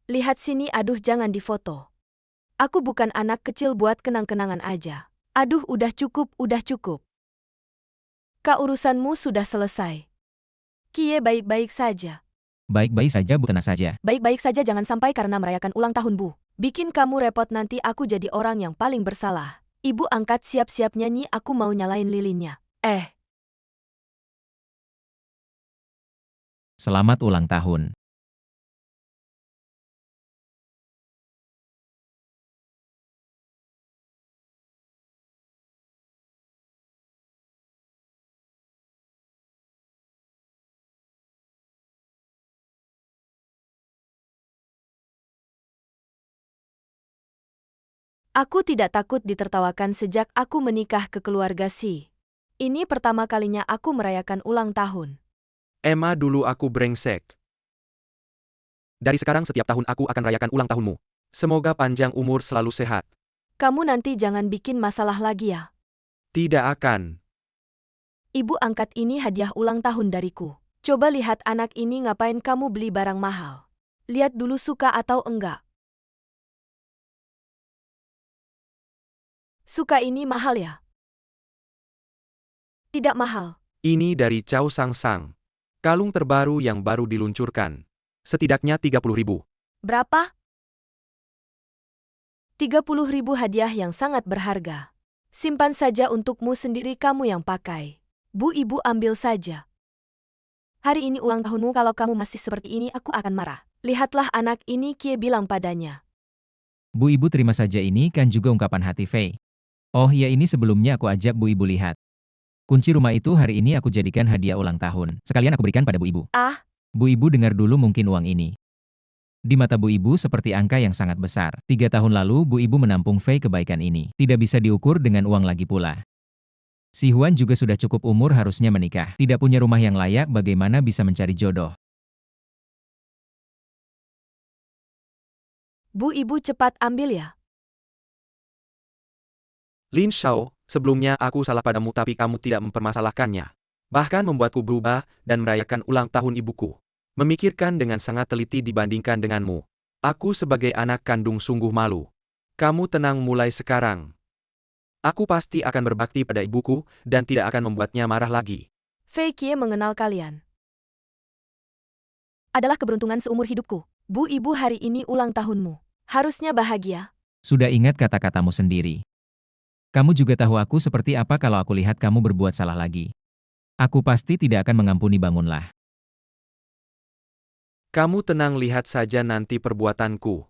Lihat sini, aduh jangan difoto. Aku bukan anak kecil buat kenang-kenangan aja. Aduh, udah cukup, udah cukup. Kak, urusanmu sudah selesai. Kie baik-baik saja. Baik-baik saja, Bu, tenang saja. Baik-baik saja, jangan sampai karena merayakan ulang tahun Bu. Bikin kamu repot, nanti aku jadi orang yang paling bersalah. Ibu angkat siap-siap nyanyi, aku mau nyalain lilinnya. Selamat ulang tahun. Aku tidak takut ditertawakan sejak aku menikah ke keluarga Si. Ini pertama kalinya aku merayakan ulang tahun. Emma dulu aku brengsek. Dari sekarang setiap tahun aku akan rayakan ulang tahunmu. Semoga panjang umur selalu sehat. Kamu nanti jangan bikin masalah lagi ya. Tidak akan. Ibu angkat ini hadiah ulang tahun dariku. Coba lihat anak ini ngapain kamu beli barang mahal. Lihat dulu suka atau enggak. Suka ini mahal ya? Tidak mahal. Ini dari Chow Sang Sang. Kalung terbaru yang baru diluncurkan. Setidaknya 30.000. Berapa? 30.000 hadiah yang sangat berharga. Simpan saja untukmu sendiri, kamu yang pakai. Bu ibu ambil saja. Hari ini ulang tahunmu, kalau kamu masih seperti ini aku akan marah. Lihatlah anak ini, Kie bilang padanya. Bu Ibu terima saja, ini kan juga ungkapan hati Fei. Oh ya, ini sebelumnya aku ajak Bu Ibu lihat. Kunci rumah itu hari ini aku jadikan hadiah ulang tahun. Sekalian aku berikan pada Bu Ibu. Ah, Bu Ibu dengar dulu, mungkin uang ini di mata Bu Ibu seperti angka yang sangat besar. 3 tahun lalu Bu Ibu menampung Fei, kebaikan ini tidak bisa diukur dengan uang lagi pula. Si Huan juga sudah cukup umur, harusnya menikah. Tidak punya rumah yang layak, bagaimana bisa mencari jodoh? Bu ibu cepat ambil ya. Lin Xiao, sebelumnya aku salah padamu tapi kamu tidak mempermasalahkannya. Bahkan membuatku berubah dan merayakan ulang tahun ibuku. Memikirkan dengan sangat teliti dibandingkan denganmu. Aku sebagai anak kandung sungguh malu. Kamu tenang mulai sekarang. Aku pasti akan berbakti pada ibuku dan tidak akan membuatnya marah lagi. Fei Kie mengenal kalian. Adalah keberuntungan seumur hidupku. Bu ibu hari ini ulang tahunmu. Harusnya bahagia. Sudah ingat kata-katamu sendiri. Kamu juga tahu aku seperti apa kalau aku lihat kamu berbuat salah lagi. Aku pasti tidak akan mengampuni, bangunlah. Kamu tenang, lihat saja nanti perbuatanku.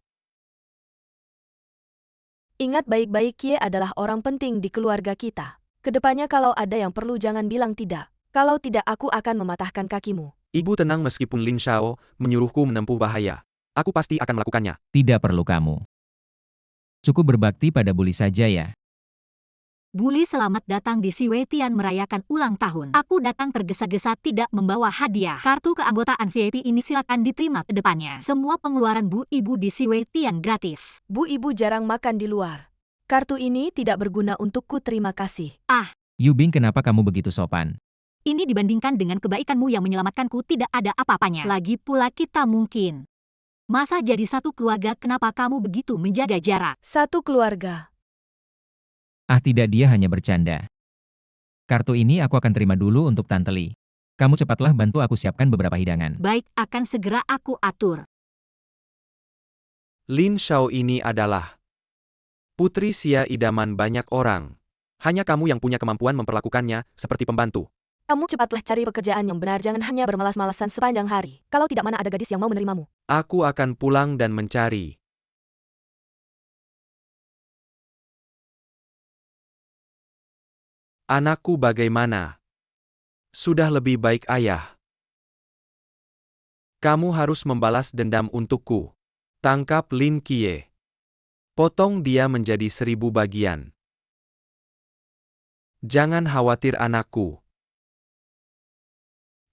Ingat baik-baik, Kie adalah orang penting di keluarga kita. Kedepannya kalau ada yang perlu jangan bilang tidak. Kalau tidak aku akan mematahkan kakimu. Ibu tenang, meskipun Lin Xiao menyuruhku menempuh bahaya. Aku pasti akan melakukannya. Tidak perlu kamu. Cukup berbakti pada Buli saja ya. Buli, selamat datang di Si Wei Tian merayakan ulang tahun. Aku datang tergesa-gesa tidak membawa hadiah. Kartu keanggotaan VIP ini silakan diterima ke depannya. Semua pengeluaran Bu Ibu di Si Wei Tian gratis. Bu ibu jarang makan di luar. Kartu ini tidak berguna untukku, terima kasih. Yubing, kenapa kamu begitu sopan? Ini dibandingkan dengan kebaikanmu yang menyelamatkanku tidak ada apa-apanya. Lagi pula kita mungkin masa jadi satu keluarga, kenapa kamu begitu menjaga jarak? Satu keluarga. Ah tidak, dia hanya bercanda. Kartu ini aku akan terima dulu untuk Tante Li. Kamu cepatlah bantu aku siapkan beberapa hidangan. Baik, akan segera aku atur. Lin Xiao ini adalah putri sia idaman banyak orang. Hanya kamu yang punya kemampuan memperlakukannya seperti pembantu. Kamu cepatlah cari pekerjaan yang benar, jangan hanya bermalas-malasan sepanjang hari. Kalau tidak, mana ada gadis yang mau menerimamu. Aku akan pulang dan mencari. Anakku bagaimana? Sudah lebih baik, ayah. Kamu harus membalas dendam untukku. Tangkap Lin Kie. Potong dia menjadi 1000 bagian. Jangan khawatir, anakku.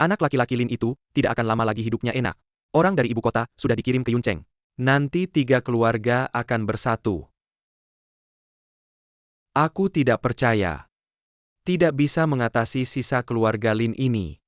Anak laki-laki Lin itu tidak akan lama lagi hidupnya enak. Orang dari ibu kota sudah dikirim ke Yunceng. Nanti 3 keluarga akan bersatu. Aku tidak percaya. Tidak bisa mengatasi sisa keluarga Lin ini.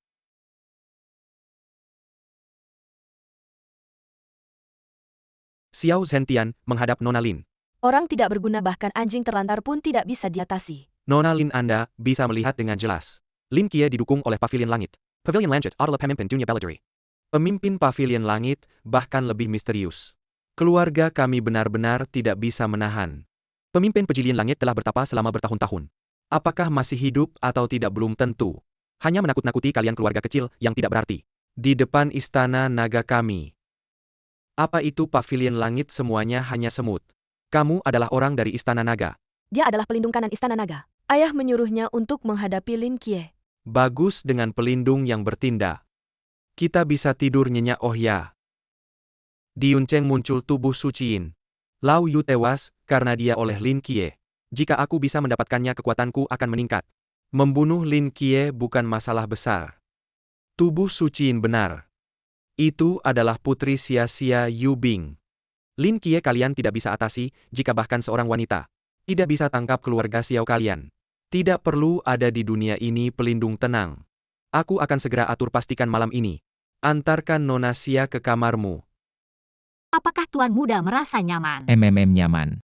Xiao Zhentian menghadap Nona Lin. Orang tidak berguna, bahkan anjing terlantar pun tidak bisa diatasi. Nona Lin, Anda bisa melihat dengan jelas. Lin Kie didukung oleh Pavilion Langit. Pavilion Lanjut adalah pemimpin dunia bela diri. Pemimpin Pavilion Langit bahkan lebih misterius. Keluarga kami benar-benar tidak bisa menahan. Pemimpin Pavilion Langit telah bertapa selama bertahun-tahun. Apakah masih hidup atau tidak belum tentu. Hanya menakut-nakuti kalian, keluarga kecil yang tidak berarti. Di depan istana naga kami. Apa itu Pavilion Langit? Semuanya hanya semut. Kamu adalah orang dari istana naga. Dia adalah pelindung kanan istana naga. Ayah menyuruhnya untuk menghadapi Lin Kie. Bagus, dengan pelindung yang bertindak. Kita bisa tidur nyenyak. Oh ya. Di Yunceng muncul tubuh Suciin. Lao Yu tewas karena dia oleh Lin Kie. Jika aku bisa mendapatkannya, kekuatanku akan meningkat. Membunuh Lin Qiye bukan masalah besar. Tubuh Suciin benar. Itu adalah putri sia-sia Yu Bing. Lin Qiye kalian tidak bisa atasi, jika bahkan seorang wanita tidak bisa tangkap keluarga Xiao kalian. Tidak perlu ada di dunia ini pelindung tenang. Aku akan segera atur pastikan malam ini. Antarkan Nona Xia ke kamarmu. Apakah Tuan Muda merasa nyaman? Nyaman.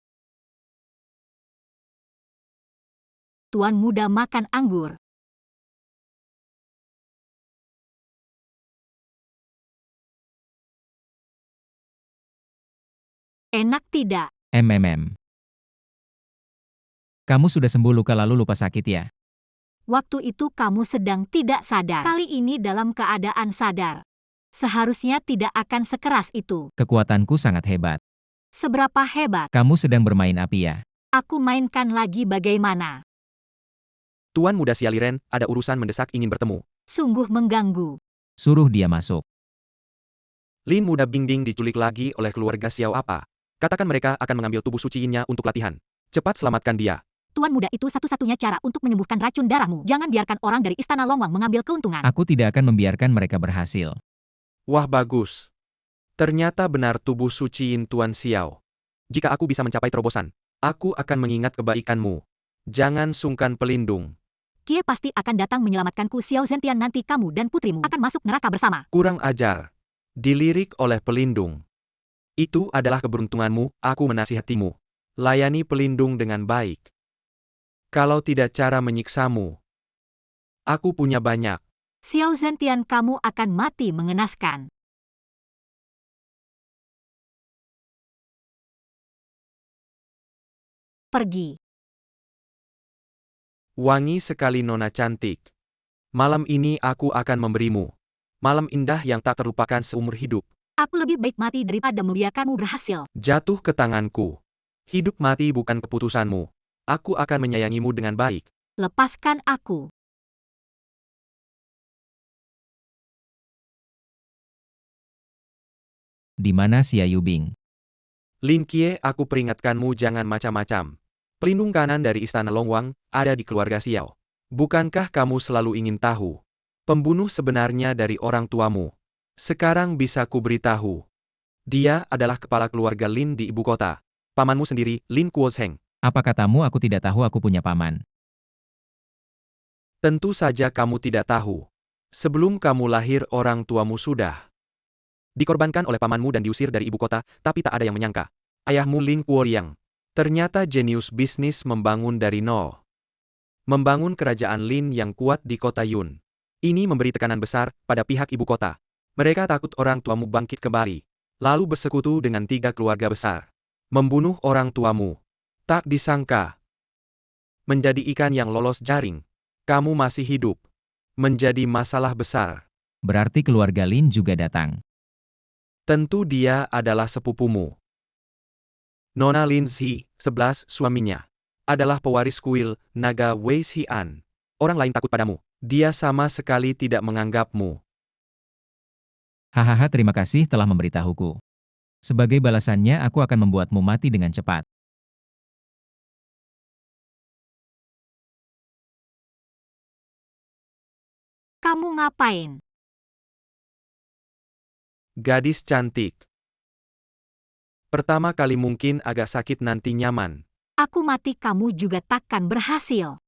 Tuan Muda makan anggur. Enak tidak? Kamu sudah sembuh luka lalu lupa sakit ya? Waktu itu kamu sedang tidak sadar. Kali ini dalam keadaan sadar. Seharusnya tidak akan sekeras itu. Kekuatanku sangat hebat. Seberapa hebat? Kamu sedang bermain api ya? Aku mainkan lagi bagaimana? Tuan Muda Xialiren, ada urusan mendesak ingin bertemu. Sungguh mengganggu. Suruh dia masuk. Lin Muda Bingbing diculik lagi oleh keluarga Xiao apa? Katakan mereka akan mengambil tubuh suciinnya untuk latihan. Cepat selamatkan dia. Tuan Muda itu satu-satunya cara untuk menyembuhkan racun darahmu. Jangan biarkan orang dari Istana Longwang mengambil keuntungan. Aku tidak akan membiarkan mereka berhasil. Wah bagus. Ternyata benar tubuh suciin Tuan Xiao. Jika aku bisa mencapai terobosan, aku akan mengingat kebaikanmu. Jangan sungkan pelindung. Kie pasti akan datang menyelamatkanku. Xiao Zentian, nanti kamu dan putrimu akan masuk neraka bersama. Kurang ajar. Dilirik oleh pelindung. Itu adalah keberuntunganmu, aku menasihatimu. Layani pelindung dengan baik. Kalau tidak cara menyiksamu. Aku punya banyak. Xiao Zentian, kamu akan mati mengenaskan. Pergi. Wangi sekali Nona cantik. Malam ini aku akan memberimu malam indah yang tak terlupakan seumur hidup. Aku lebih baik mati daripada membiarkanmu berhasil. Jatuh ke tanganku. Hidup mati bukan keputusanmu. Aku akan menyayangimu dengan baik. Lepaskan aku. Di mana Xia Yubing? Lin Qiye, aku peringatkanmu jangan macam-macam. Pelindung kanan dari Istana Longwang ada di keluarga Xiao. Bukankah kamu selalu ingin tahu pembunuh sebenarnya dari orang tuamu? Sekarang bisa kuberitahu. Dia adalah kepala keluarga Lin di ibu kota. Pamanmu sendiri, Lin Kuosheng. Apa katamu aku tidak tahu aku punya paman? Tentu saja kamu tidak tahu. Sebelum kamu lahir orang tuamu sudah dikorbankan oleh pamanmu dan diusir dari ibu kota, tapi tak ada yang menyangka. Ayahmu Lin Kuoriang. Ternyata jenius bisnis membangun dari nol. Membangun kerajaan Lin yang kuat di kota Yun. Ini memberi tekanan besar pada pihak ibu kota. Mereka takut orang tuamu bangkit kembali. Lalu bersekutu dengan 3 keluarga besar. Membunuh orang tuamu. Tak disangka. Menjadi ikan yang lolos jaring. Kamu masih hidup. Menjadi masalah besar. Berarti keluarga Lin juga datang. Tentu dia adalah sepupumu. Nona Lin Zi, 11 suaminya, adalah pewaris kuil naga Wei Xian. Orang lain takut padamu. Dia sama sekali tidak menganggapmu. Hahaha, terima kasih telah memberitahuku. Sebagai balasannya aku akan membuatmu mati dengan cepat. Kamu ngapain? Gadis cantik. Pertama kali mungkin agak sakit, nanti nyaman. Aku mati, kamu juga takkan berhasil.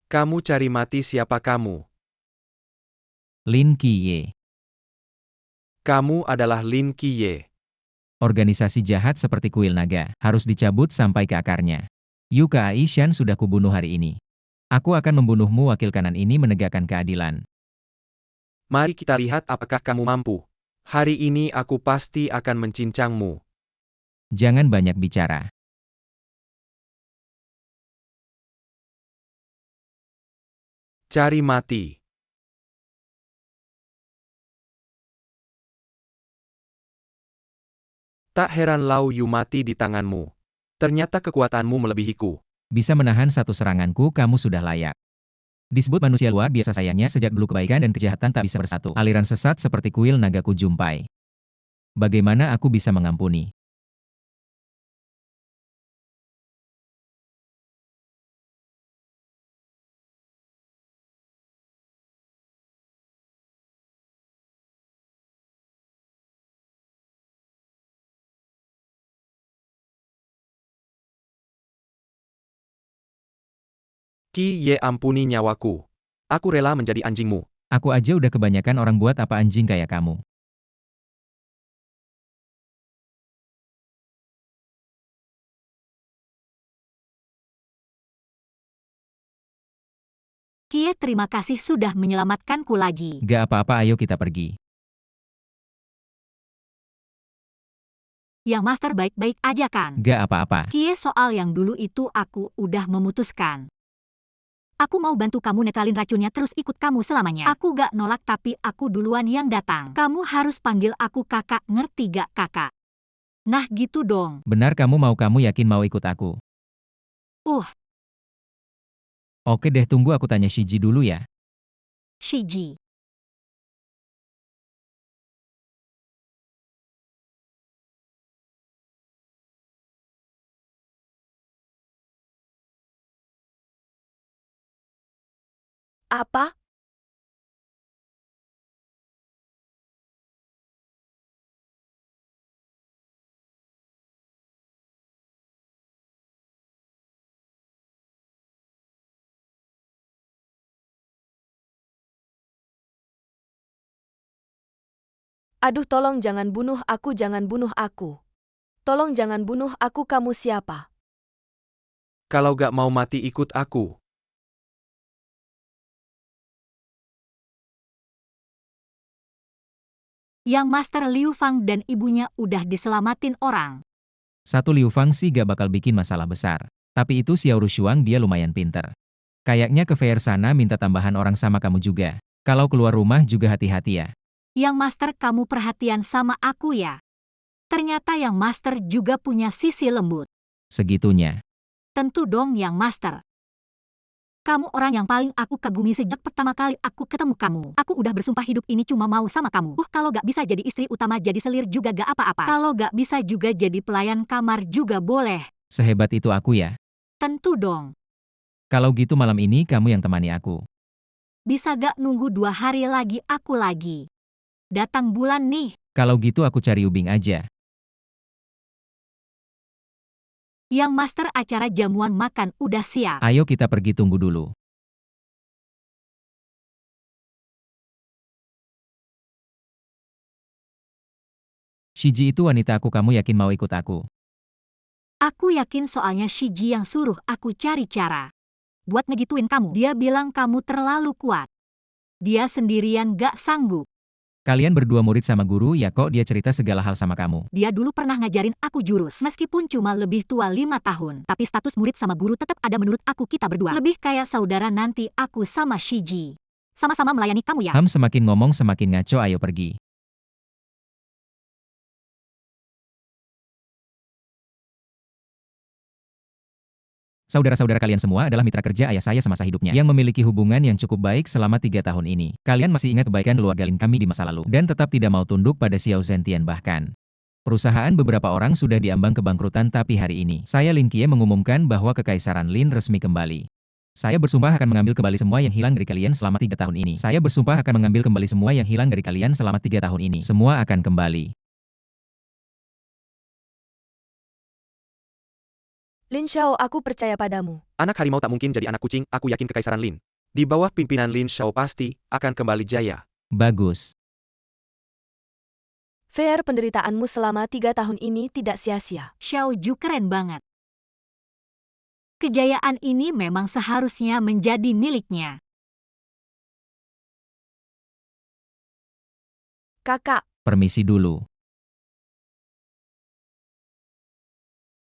Kamu cari mati siapa kamu? Lin Qiye. Kamu adalah Lin Qiye. Organisasi jahat seperti kuil naga harus dicabut sampai ke akarnya. Yuka Aishan sudah kubunuh hari ini. Aku akan membunuhmu. Wakil kanan ini menegakkan keadilan. Mari kita lihat apakah kamu mampu. Hari ini aku pasti akan mencincangmu. Jangan banyak bicara. Cari mati. Tak heran Lau Yu mati di tanganmu. Ternyata kekuatanmu melebihiku. Bisa menahan satu seranganku, kamu sudah layak. Disebut manusia luar biasa, sayangnya sejak dulu kebaikan dan kejahatan tak bisa bersatu. Aliran sesat seperti kuil naga ku jumpai. Bagaimana aku bisa mengampuni? Ki Ye, ampuni nyawaku. Aku rela menjadi anjingmu. Aku aja udah kebanyakan orang, buat apa anjing kayak kamu? Kie, terima kasih sudah menyelamatkanku lagi. Gak apa-apa, ayo kita pergi. Yang Master baik-baik aja kan? Gak apa-apa. Kie, soal yang dulu itu aku udah memutuskan. Aku mau bantu kamu netralin racunnya, terus ikut kamu selamanya. Aku gak nolak, tapi aku duluan yang datang. Kamu harus panggil aku kakak, ngerti gak kakak? Nah gitu dong. Benar, kamu yakin mau ikut aku? Oke deh, tunggu aku tanya Shiji dulu ya. Shiji. Apa? Aduh, tolong jangan bunuh aku, jangan bunuh aku. Tolong jangan bunuh aku, kamu siapa? Kalau gak mau mati, ikut aku. Yang Master Liu Fang dan ibunya udah diselamatin orang. Satu Liu Fang sih gak bakal bikin masalah besar. Tapi itu Xiao Rushuang, dia lumayan pinter. Kayaknya ke fair sana minta tambahan orang sama kamu juga. Kalau keluar rumah juga hati-hati ya. Yang Master, kamu perhatian sama aku ya? Ternyata Yang Master juga punya sisi lembut. Segitunya. Tentu dong Yang Master. Kamu orang yang paling aku kagumi sejak pertama kali aku ketemu kamu. Aku udah bersumpah hidup ini cuma mau sama kamu. Kalau gak bisa jadi istri utama, jadi selir juga gak apa-apa. Kalau gak bisa juga jadi pelayan kamar juga boleh. Sehebat itu aku ya. Tentu dong. Kalau gitu malam ini kamu yang temani aku. Bisa gak nunggu 2 hari lagi, aku lagi datang bulan nih. Kalau gitu aku cari Ubing aja. Yang Master, acara jamuan makan udah siap. Ayo kita pergi, tunggu dulu. Shiji itu wanita aku, kamu yakin mau ikut aku? Aku yakin, soalnya Shiji yang suruh aku cari cara buat ngegituin kamu. Dia bilang kamu terlalu kuat. Dia sendirian gak sanggup. Kalian berdua murid sama guru ya, kok dia cerita segala hal sama kamu? Dia dulu pernah ngajarin aku jurus. Meskipun cuma lebih tua 5 tahun. Tapi status murid sama guru tetap ada menurut aku, kita berdua lebih kayak saudara nanti aku sama Shiji. Sama-sama melayani kamu ya. Semakin ngomong semakin ngaco, ayo pergi. Saudara-saudara kalian semua adalah mitra kerja ayah saya semasa hidupnya, yang memiliki hubungan yang cukup baik selama 3 tahun ini. Kalian masih ingat kebaikan keluarga Lin kami di masa lalu, dan tetap tidak mau tunduk pada Xiao Zentian. Bahkan perusahaan beberapa orang sudah diambang kebangkrutan, tapi hari ini, saya Lin Kie mengumumkan bahwa Kekaisaran Lin resmi kembali. Saya bersumpah akan mengambil kembali semua yang hilang dari kalian selama 3 tahun ini. Saya bersumpah akan mengambil kembali semua yang hilang dari kalian selama 3 tahun ini. Semua akan kembali. Lin Xiao, aku percaya padamu. Anak harimau tak mungkin jadi anak kucing, aku yakin Kekaisaran Lin. Di bawah pimpinan Lin Xiao pasti akan kembali jaya. Bagus. Fair, penderitaanmu selama 3 tahun ini tidak sia-sia. Xiao Ju keren banget. Kejayaan ini memang seharusnya menjadi miliknya. Kakak, Permisi dulu.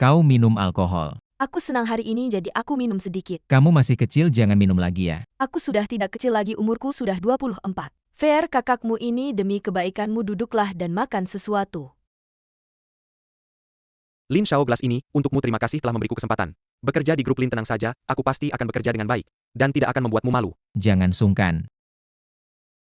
Kau minum alkohol. aku senang hari ini, jadi aku minum sedikit. Kamu masih kecil, jangan minum lagi ya. Aku sudah tidak kecil lagi, umurku sudah 24. Fair, kakakmu ini demi kebaikanmu duduklah dan makan sesuatu. Lin Xiao, gelas ini, untukmu. Terima kasih telah memberiku kesempatan. Bekerja di grup Lin. Tenang saja, aku pasti akan bekerja dengan baik. Dan tidak akan membuatmu malu. Jangan sungkan.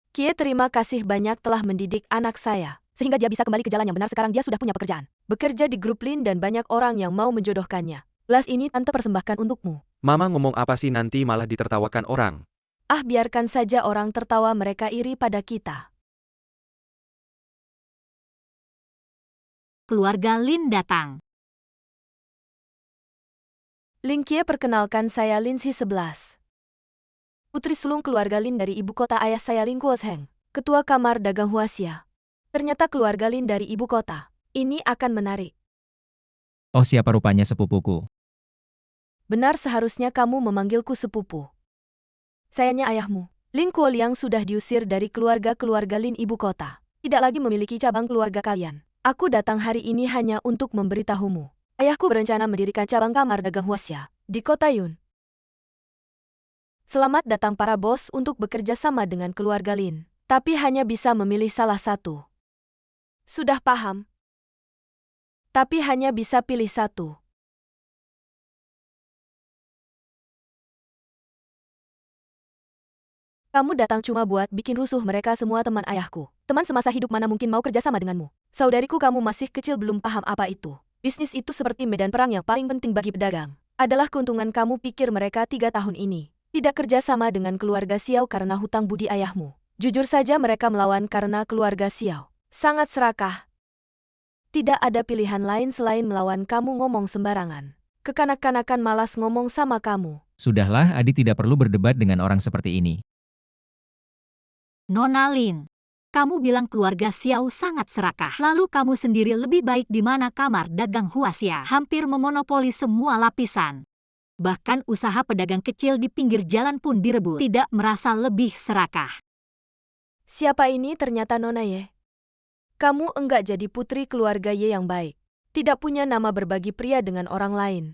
Kie, terima kasih banyak telah mendidik anak saya. Sehingga dia bisa kembali ke jalan yang benar. Sekarang dia sudah punya pekerjaan. Bekerja di grup Lin dan banyak orang yang mau menjodohkannya. Gelas ini tante persembahkan untukmu. Mama ngomong apa sih, nanti malah ditertawakan orang. Ah, biarkan saja orang tertawa, mereka iri pada kita. Keluarga Lin datang. Ling Kie, perkenalkan saya Lin Si 11. Putri sulung keluarga Lin dari ibu kota. Ayah saya Lin Kuosheng, ketua kamar dagang Huaxia. Ternyata keluarga Lin dari ibu kota. Ini akan menarik. Oh, siapa rupanya sepupuku? Benar, seharusnya kamu memanggilku sepupu. Sayanya ayahmu, Lin Kuoliang, sudah diusir dari keluarga Lin ibu kota. Tidak lagi memiliki cabang keluarga kalian. Aku datang hari ini hanya untuk memberitahumu. Ayahku berencana mendirikan cabang kamar dagang Huaxia di kota Yun. Selamat datang para bos untuk bekerja sama dengan keluarga Lin. Tapi hanya bisa memilih salah satu. Sudah paham? Tapi hanya bisa pilih satu. Kamu datang cuma buat bikin rusuh. Mereka semua teman ayahku. Teman semasa hidup, mana mungkin mau kerja sama denganmu. Saudariku, kamu masih kecil, belum paham apa itu. Bisnis itu seperti medan perang yang paling penting bagi pedagang. Adalah keuntungan. Kamu pikir mereka 3 tahun ini tidak kerja sama dengan keluarga Xiao karena hutang budi ayahmu. Jujur saja, mereka melawan karena keluarga Xiao sangat serakah. Tidak ada pilihan lain selain melawan. Kamu ngomong sembarangan. Kekanak-kanakan malas ngomong sama kamu. Sudahlah, Adi tidak perlu berdebat dengan orang seperti ini. Nona Lin, kamu bilang keluarga Xiao sangat serakah. Lalu kamu sendiri lebih baik di mana? Kamar dagang Huaxia hampir memonopoli semua lapisan. Bahkan usaha pedagang kecil di pinggir jalan pun direbut. Tidak merasa lebih serakah. Siapa ini? Ternyata Nona Ye. Kamu enggak jadi putri keluarga Ye yang baik. Tidak punya nama, berbagi pria dengan orang lain.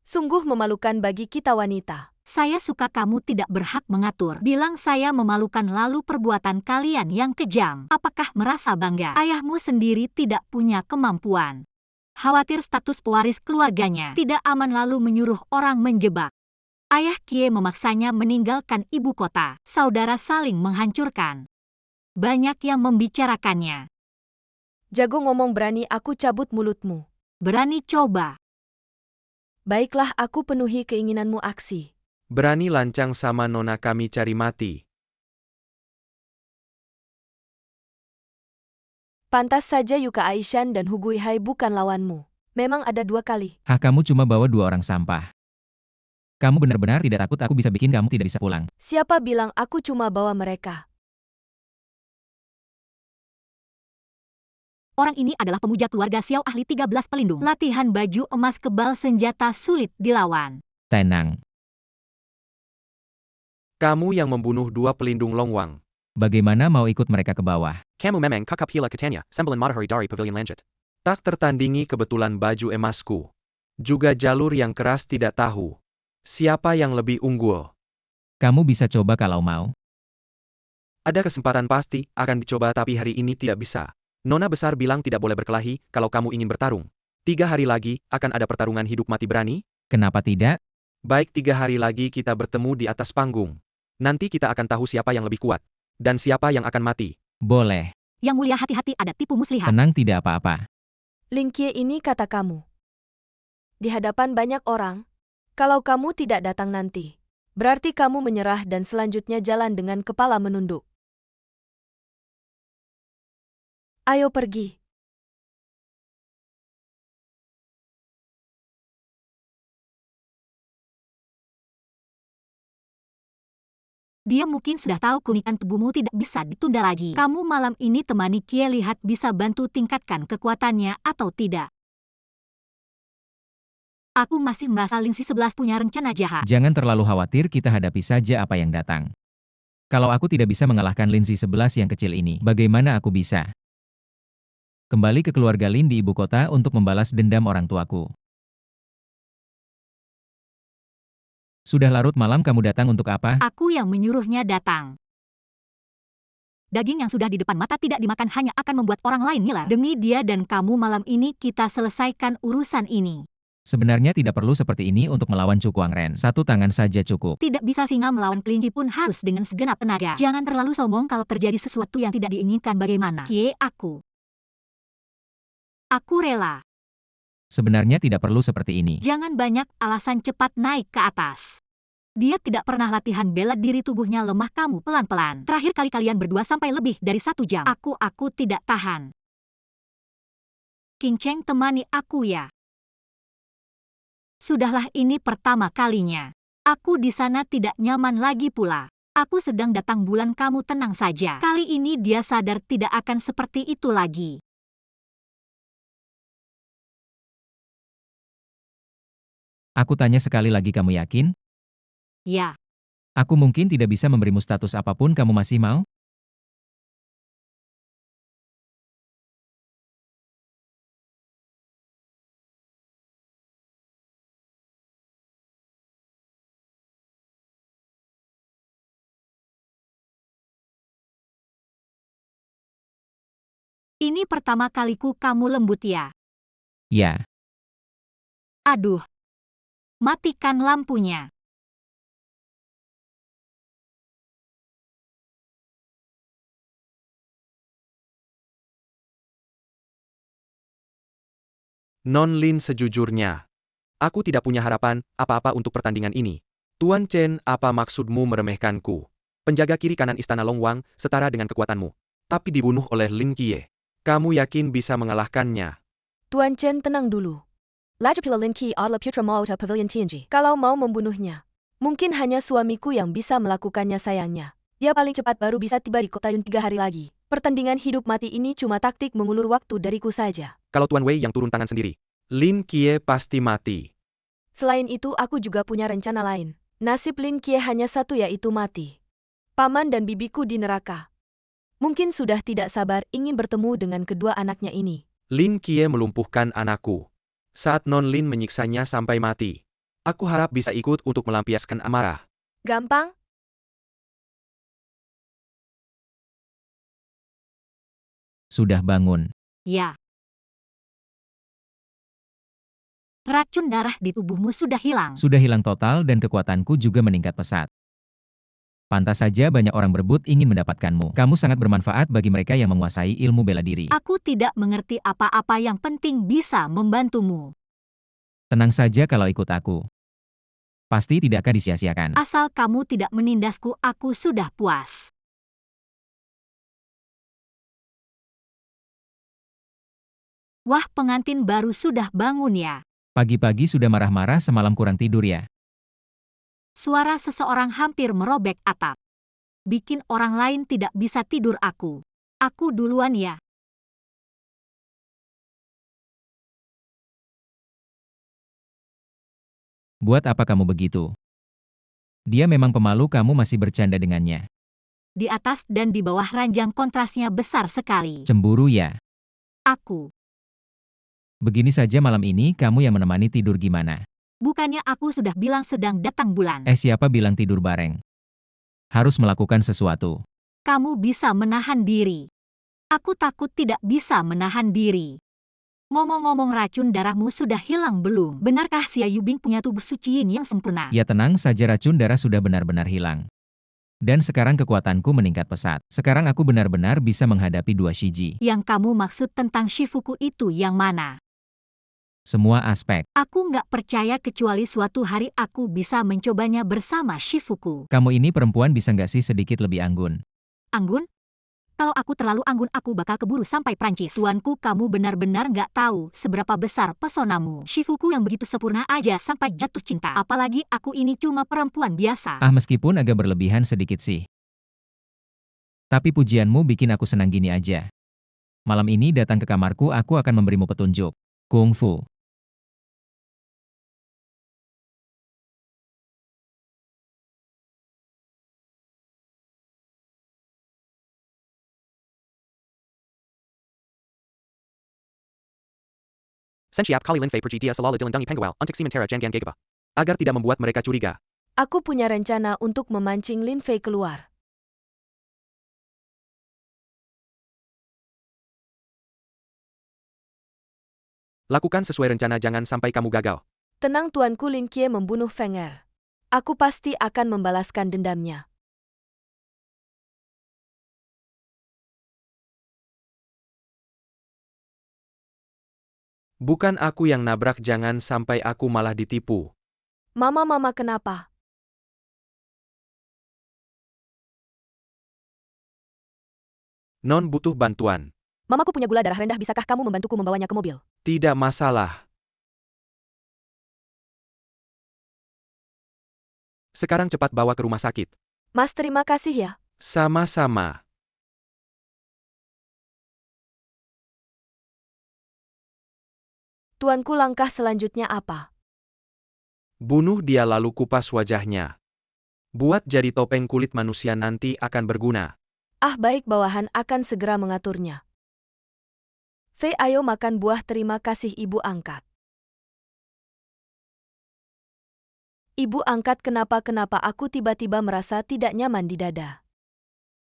Sungguh memalukan bagi kita wanita. Saya suka kamu tidak berhak mengatur. Bilang saya memalukan, lalu perbuatan kalian yang kejam. Apakah merasa bangga? Ayahmu sendiri tidak punya kemampuan. Khawatir status pewaris keluarganya tidak aman, lalu menyuruh orang menjebak. Ayah Kie memaksanya meninggalkan ibu kota. Saudara saling menghancurkan. Banyak yang membicarakannya. Jago ngomong, berani aku cabut mulutmu. Berani coba. Baiklah, aku penuhi keinginanmu. Aksi. Berani lancang sama Nona, kami cari mati. Pantas saja Yuka Aishan dan Hugui Hai bukan lawanmu. Memang ada 2 kali. Kamu cuma bawa 2 orang sampah. Kamu benar-benar tidak takut aku bisa bikin kamu tidak bisa pulang? Siapa bilang aku cuma bawa mereka? Orang ini adalah pemuja keluarga Xiao, ahli 13 pelindung. Latihan baju emas kebal, senjata sulit dilawan. Tenang. Kamu yang membunuh 2 pelindung Longwang. Bagaimana mau ikut mereka ke bawah? Kamu memang kakap hila katanya, sembilan matahari dari pavilion lanjut. Tak tertandingi kebetulan baju emasku. Juga jalur yang keras, tidak tahu siapa yang lebih unggul. Kamu bisa coba kalau mau. Ada kesempatan pasti, akan dicoba, tapi hari ini tidak bisa. Nona besar bilang tidak boleh berkelahi kalau kamu ingin bertarung. 3 hari lagi, akan ada pertarungan hidup mati, berani? Kenapa tidak? Baik, 3 hari lagi kita bertemu di atas panggung. Nanti kita akan tahu siapa yang lebih kuat. Dan siapa yang akan mati. Boleh. Yang mulia, hati-hati, ada tipu muslihat. Tenang, tidak apa-apa. Ling Kie, ini kata kamu. Di hadapan banyak orang, kalau kamu tidak datang nanti, berarti kamu menyerah dan selanjutnya jalan dengan kepala menunduk. Ayo pergi. Dia mungkin sudah tahu keunikan tubuhmu tidak bisa ditunda lagi. Kamu malam ini temani Kie, lihat bisa bantu tingkatkan kekuatannya atau tidak. Aku masih merasa Lin Si 11 punya rencana jahat. Jangan terlalu khawatir, kita hadapi saja apa yang datang. Kalau aku tidak bisa mengalahkan Lin Si 11 yang kecil ini, bagaimana aku bisa kembali ke keluarga Lin di ibu kota untuk membalas dendam orang tuaku? Sudah larut malam, kamu datang untuk apa? Aku yang menyuruhnya datang. Daging yang sudah di depan mata tidak dimakan hanya akan membuat orang lain ngiler. Demi dia dan kamu malam ini kita selesaikan urusan ini. Sebenarnya tidak perlu seperti ini untuk melawan Cukuang Ren. Satu tangan saja cukup. Tidak bisa singa melawan kelinci pun harus dengan segenap tenaga. Jangan terlalu sombong kalau terjadi sesuatu yang tidak diinginkan bagaimana. Aku rela. Sebenarnya tidak perlu seperti ini. Jangan banyak alasan, cepat naik ke atas. Dia tidak pernah latihan bela diri, tubuhnya lemah, kamu pelan-pelan. Terakhir kali kalian berdua sampai lebih dari 1 jam. Aku tidak tahan. King Cheng, temani aku ya. Sudahlah, ini pertama kalinya. Aku di sana tidak nyaman lagi pula. Aku sedang datang bulan, kamu tenang saja. Kali ini dia sadar tidak akan seperti itu lagi. Aku tanya sekali lagi, kamu yakin? Ya. Aku mungkin tidak bisa memberimu status apapun, kamu masih mau? Ini pertama kaliku kamu lembut ya. Ya. Aduh. Matikan lampunya. Non Lin, sejujurnya, aku tidak punya harapan apa-apa untuk pertandingan ini. Tuan Chen, apa maksudmu meremehkanku? Penjaga kiri kanan istana Longwang setara dengan kekuatanmu, tapi dibunuh oleh Lin Qiye. Kamu yakin bisa mengalahkannya? Tuan Chen, tenang dulu. Lajapila Lin Qi adalah putra Mauta Pavilion Tianji. Kalau mau membunuhnya, mungkin hanya suamiku yang bisa melakukannya, sayangnya. Dia paling cepat baru bisa tiba di kota Yun 3 hari lagi. Pertandingan hidup mati ini cuma taktik mengulur waktu dariku saja. Kalau Tuan Wei yang turun tangan sendiri, Lin Qiye pasti mati. Selain itu aku juga punya rencana lain. Nasib Lin Qiye hanya satu, yaitu mati. Paman dan bibiku di neraka. Mungkin sudah tidak sabar ingin bertemu dengan kedua anaknya ini. Lin Qiye melumpuhkan anakku. Saat Non Lin menyiksanya sampai mati. Aku harap bisa ikut untuk melampiaskan amarah. Gampang? Sudah bangun. Ya. Racun darah di tubuhmu sudah hilang. Sudah hilang total dan kekuatanku juga meningkat pesat. Pantas saja banyak orang berebut ingin mendapatkanmu. Kamu sangat bermanfaat bagi mereka yang menguasai ilmu bela diri. Aku tidak mengerti apa-apa, yang penting bisa membantumu. Tenang saja kalau ikut aku. Pasti tidak akan disia-siakan. Asal kamu tidak menindasku, aku sudah puas. Wah, pengantin baru sudah bangun ya. Pagi-pagi sudah marah-marah, semalam kurang tidur ya. Suara seseorang hampir merobek atap. Bikin orang lain tidak bisa tidur aku. Aku duluan ya. Buat apa kamu begitu? Dia memang pemalu, kamu masih bercanda dengannya. Di atas dan di bawah ranjang kontrasnya besar sekali. Cemburu ya? Aku. Begini saja malam ini kamu yang menemani tidur gimana? Bukannya aku sudah bilang sedang datang bulan. Siapa bilang tidur bareng? Harus melakukan sesuatu. Kamu bisa menahan diri. Aku takut tidak bisa menahan diri. Ngomong-ngomong, racun darahmu sudah hilang belum? Benarkah Xia Yubing punya tubuh suci yin yang sempurna? Ya tenang saja, racun darah sudah benar-benar hilang. Dan sekarang kekuatanku meningkat pesat. Sekarang aku benar-benar bisa menghadapi 2 Shiji. Yang kamu maksud tentang Shifuku itu yang mana? Semua aspek. Aku nggak percaya kecuali suatu hari aku bisa mencobanya bersama Shifuku. Kamu ini perempuan bisa nggak sih sedikit lebih anggun? Anggun? Kalau aku terlalu anggun aku bakal keburu sampai Prancis. Tuanku, kamu benar-benar nggak tahu seberapa besar pesonamu. Shifuku yang begitu sempurna aja sampai jatuh cinta. Apalagi aku ini cuma perempuan biasa. Meskipun agak berlebihan sedikit sih. Tapi pujianmu bikin aku senang gini aja. Malam ini datang ke kamarku, aku akan memberimu petunjuk. Kungfu. Sensiap kali Lin Fei pergi dia selalu dilindungi pengawal untuk sementara Jangan Gegaba. Agar tidak membuat mereka curiga. Aku punya rencana untuk memancing Lin Fei keluar. Lakukan sesuai rencana, jangan sampai kamu gagal. Tenang tuanku, Lin Qian membunuh Feng Er. Aku pasti akan membalaskan dendamnya. Bukan aku yang nabrak, jangan sampai aku malah ditipu. Mama kenapa? Non butuh bantuan. Mamaku punya gula darah rendah, bisakah kamu membantuku membawanya ke mobil? Tidak masalah. Sekarang cepat bawa ke rumah sakit. Mas, terima kasih ya. Sama-sama. Tuanku, langkah selanjutnya apa? Bunuh dia lalu kupas wajahnya. Buat jadi topeng kulit manusia, nanti akan berguna. Ah, baik, bawahan akan segera mengaturnya. Fei, ayo makan buah. Terima kasih, ibu angkat. Ibu angkat, kenapa aku tiba-tiba merasa tidak nyaman di dada?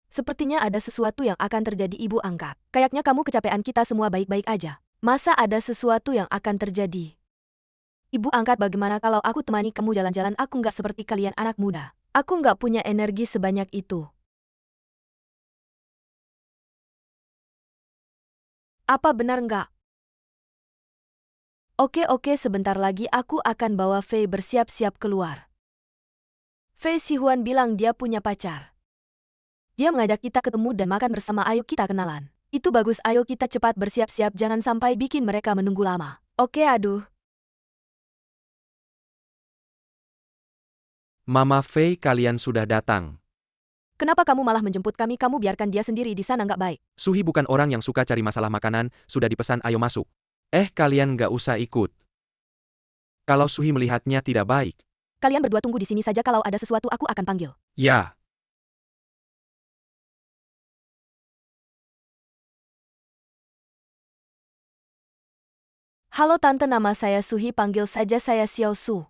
Sepertinya ada sesuatu yang akan terjadi, ibu angkat. Kayaknya kamu kecapean, kita semua baik-baik aja. Masa ada sesuatu yang akan terjadi? Ibu angkat, bagaimana kalau aku temani kamu jalan-jalan? Aku nggak seperti kalian anak muda. Aku nggak punya energi sebanyak itu. Apa benar nggak? Oke, sebentar lagi aku akan bawa Fei bersiap-siap keluar. Fei Sihuan bilang dia punya pacar. Dia mengajak kita ketemu dan makan bersama, ayo kita kenalan. Itu bagus, ayo kita cepat bersiap-siap, jangan sampai bikin mereka menunggu lama. Oke, aduh. Mama Fei, kalian sudah datang. Kenapa kamu malah menjemput kami? Kamu biarkan dia sendiri di sana, nggak baik. Suhi bukan orang yang suka cari masalah makanan, sudah dipesan, ayo masuk. Kalian nggak usah ikut. Kalau Suhi melihatnya tidak baik. Kalian berdua tunggu di sini saja, kalau ada sesuatu aku akan panggil. Ya. Halo tante, nama saya Suhi, panggil saja saya Xiao Su.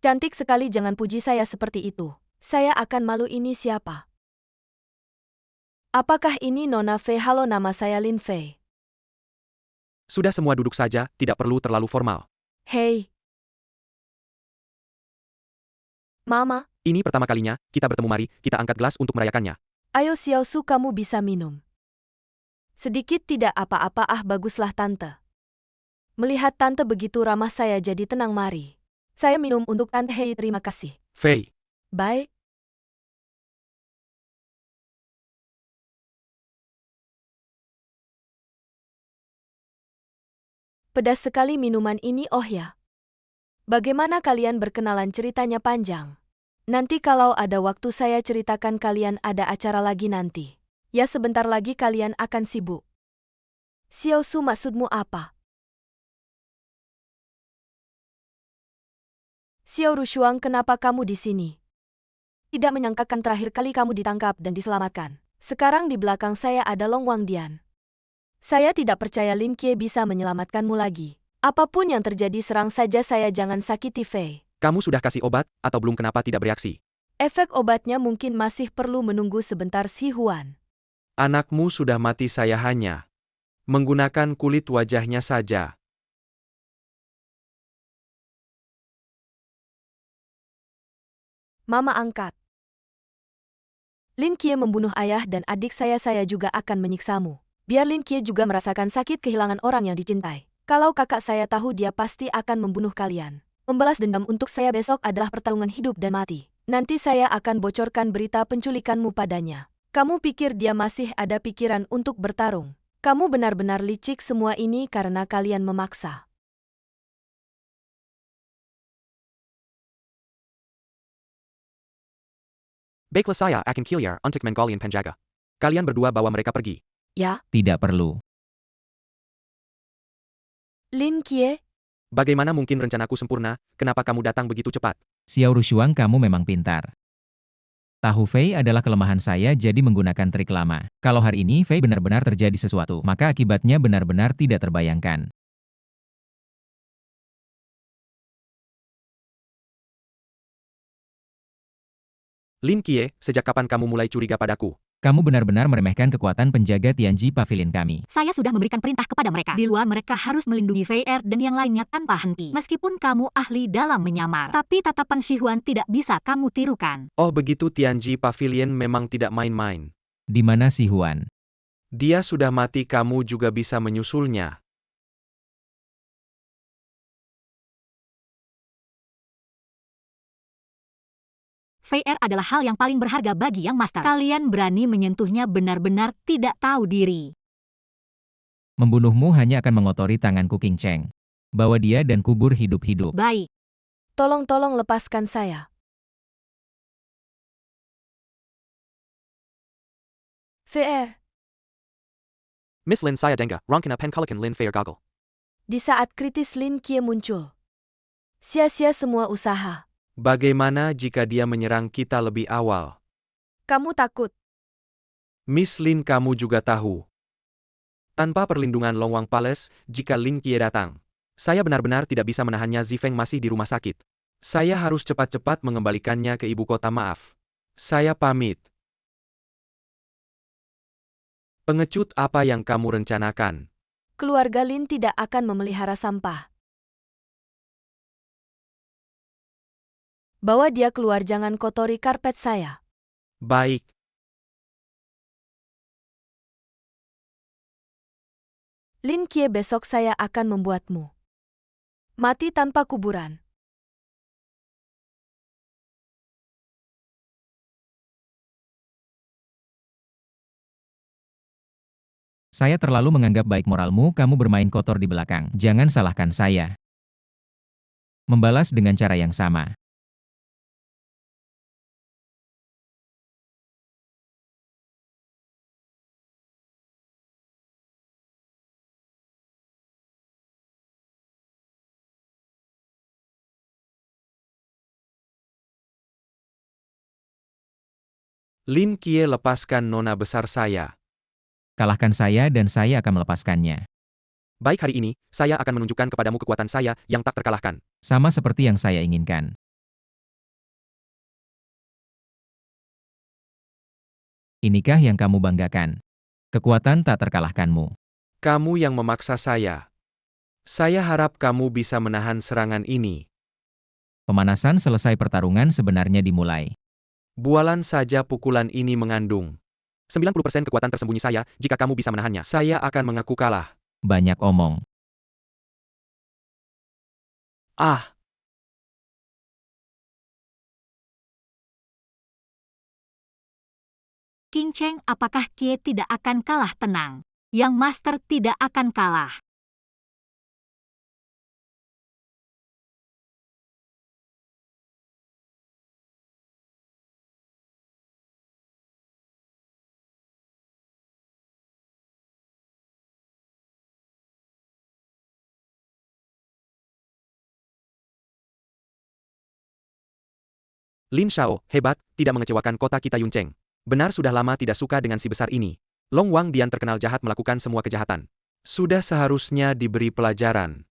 Cantik sekali, jangan puji saya seperti itu. Saya akan malu, ini siapa? Apakah ini Nona Fei? Halo, nama saya Lin Fei. Sudah, semua duduk saja, tidak perlu terlalu formal. Hei. Mama. Ini pertama kalinya kita bertemu, mari kita angkat gelas untuk merayakannya. Ayo Xiao Su, kamu bisa minum. Sedikit tidak apa-apa, ah baguslah tante. Melihat tante begitu ramah saya jadi tenang, mari. Saya minum untuk tante. Hei, terima kasih. Fei. Baik. Pedas sekali minuman ini, oh ya. Bagaimana kalian berkenalan? Ceritanya panjang. Nanti kalau ada waktu saya ceritakan, kalian ada acara lagi nanti. Ya, sebentar lagi kalian akan sibuk. Xiao Su, maksudmu apa? Xiao Rushuang, kenapa kamu di sini? Tidak menyangkakan terakhir kali kamu ditangkap dan diselamatkan. Sekarang di belakang saya ada Long Wangdian. Saya tidak percaya Lin Qian bisa menyelamatkanmu lagi. Apapun yang terjadi, serang saja saya, jangan sakiti Fei. Kamu sudah kasih obat, atau belum? Kenapa tidak bereaksi? Efek obatnya mungkin masih perlu menunggu sebentar, Si Huan. Anakmu sudah mati, saya hanya menggunakan kulit wajahnya saja. Mama angkat. Lin Qian membunuh ayah dan adik saya juga akan menyiksamu. Biar Lin Qian juga merasakan sakit kehilangan orang yang dicintai. Kalau kakak saya tahu, dia pasti akan membunuh kalian. Membalas dendam untuk saya besok adalah pertarungan hidup dan mati. Nanti saya akan bocorkan berita penculikanmu padanya. Kamu pikir dia masih ada pikiran untuk bertarung? Kamu benar-benar licik, semua ini karena kalian memaksa. Baiklah, saya akan kill untuk menggalian penjaga. Kalian berdua bawa mereka pergi. Ya, Tidak perlu. Lin Qian? Bagaimana mungkin rencanaku sempurna, kenapa kamu datang begitu cepat? Xiao Rushuang, kamu memang pintar. Tahu Fei adalah kelemahan saya, jadi menggunakan trik lama. Kalau hari ini Fei benar-benar terjadi sesuatu, maka akibatnya benar-benar tidak terbayangkan. Lin Qiye, sejak kapan kamu mulai curiga padaku? Kamu benar-benar meremehkan kekuatan penjaga Tianji Pavilion kami. Saya sudah memberikan perintah kepada mereka. Di luar mereka harus melindungi Fei Er dan yang lainnya tanpa henti. Meskipun kamu ahli dalam menyamar, tapi tatapan Shihuan tidak bisa kamu tirukan. Oh begitu, Tianji Pavilion memang tidak main-main. Di mana si Huan? Dia sudah mati, kamu juga bisa menyusulnya. Fei Er adalah hal yang paling berharga bagi Yang Master. Kalian berani menyentuhnya benar-benar tidak tahu diri. Membunuhmu hanya akan mengotori tanganku, King Cheng. Bawa dia dan kubur hidup-hidup. Baik. Tolong lepaskan saya. Fei Er, Miss Lin saya dengar, Rongkina Penkalikan Lin Fei gagal. di saat kritis Lin Qiye muncul. Sia-sia semua usaha. Bagaimana jika dia menyerang kita lebih awal? Kamu takut? Miss Lin, kamu juga tahu. Tanpa perlindungan Long Wang Palace, jika Lin Qiye datang, saya benar-benar tidak bisa menahannya. Zifeng masih di rumah sakit. Saya harus cepat-cepat mengembalikannya ke ibu kota. Maaf. Saya pamit. Pengecut, apa yang kamu rencanakan? Keluarga Lin tidak akan memelihara sampah. Bawa dia keluar, jangan kotori karpet saya. Baik. Lin Qiye, besok saya akan membuatmu mati tanpa kuburan. Saya terlalu menganggap baik moralmu, kamu bermain kotor di belakang. Jangan salahkan saya. Membalas dengan cara yang sama. Lin Qiye, lepaskan nona besar saya. Kalahkan saya dan saya akan melepaskannya. Baik, hari ini, saya akan menunjukkan kepadamu kekuatan saya yang tak terkalahkan. Sama seperti yang saya inginkan. Inikah yang kamu banggakan? Kekuatan tak terkalahkanmu. Kamu yang memaksa saya. Saya harap kamu bisa menahan serangan ini. Pemanasan selesai, pertarungan sebenarnya dimulai. Bualan saja pukulan ini mengandung 90% kekuatan tersembunyi saya. Jika kamu bisa menahannya, saya akan mengaku kalah. Banyak omong. Ah! King Cheng, apakah Qiye tidak akan kalah? Tenang. Yang Master tidak akan kalah. Lin Shao, hebat, tidak mengecewakan kota kita. Yun Cheng benar sudah lama tidak suka dengan si besar ini. Long Wang Dian terkenal jahat, melakukan semua kejahatan. Sudah seharusnya diberi pelajaran.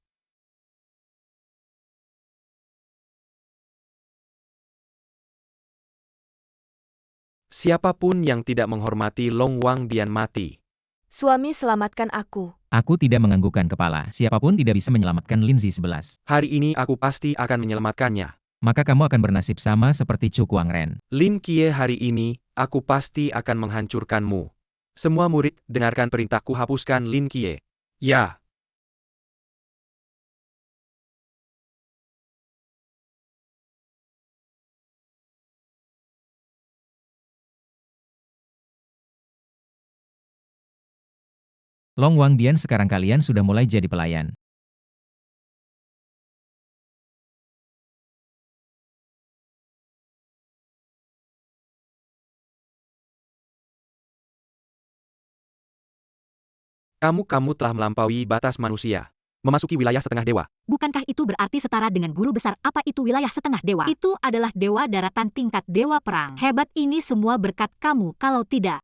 Siapapun yang tidak menghormati Long Wang Dian mati. Suami, selamatkan aku. Aku tidak menganggukkan kepala. Siapapun tidak bisa menyelamatkan Lin Zi 11. Hari ini aku pasti akan menyelamatkannya. Maka kamu akan bernasib sama seperti Chu Kuangren. Lin Qiye, hari ini, aku pasti akan menghancurkanmu. Semua murid, dengarkan perintahku, hapuskan Lin Qiye. Ya. Long Wang Dian, sekarang kalian sudah mulai jadi pelayan. Kamu telah melampaui batas manusia. Memasuki wilayah setengah dewa. Bukankah itu berarti setara dengan guru besar? Apa itu wilayah setengah dewa? Itu adalah dewa daratan tingkat dewa perang. Hebat, ini semua berkat kamu. Kalau tidak,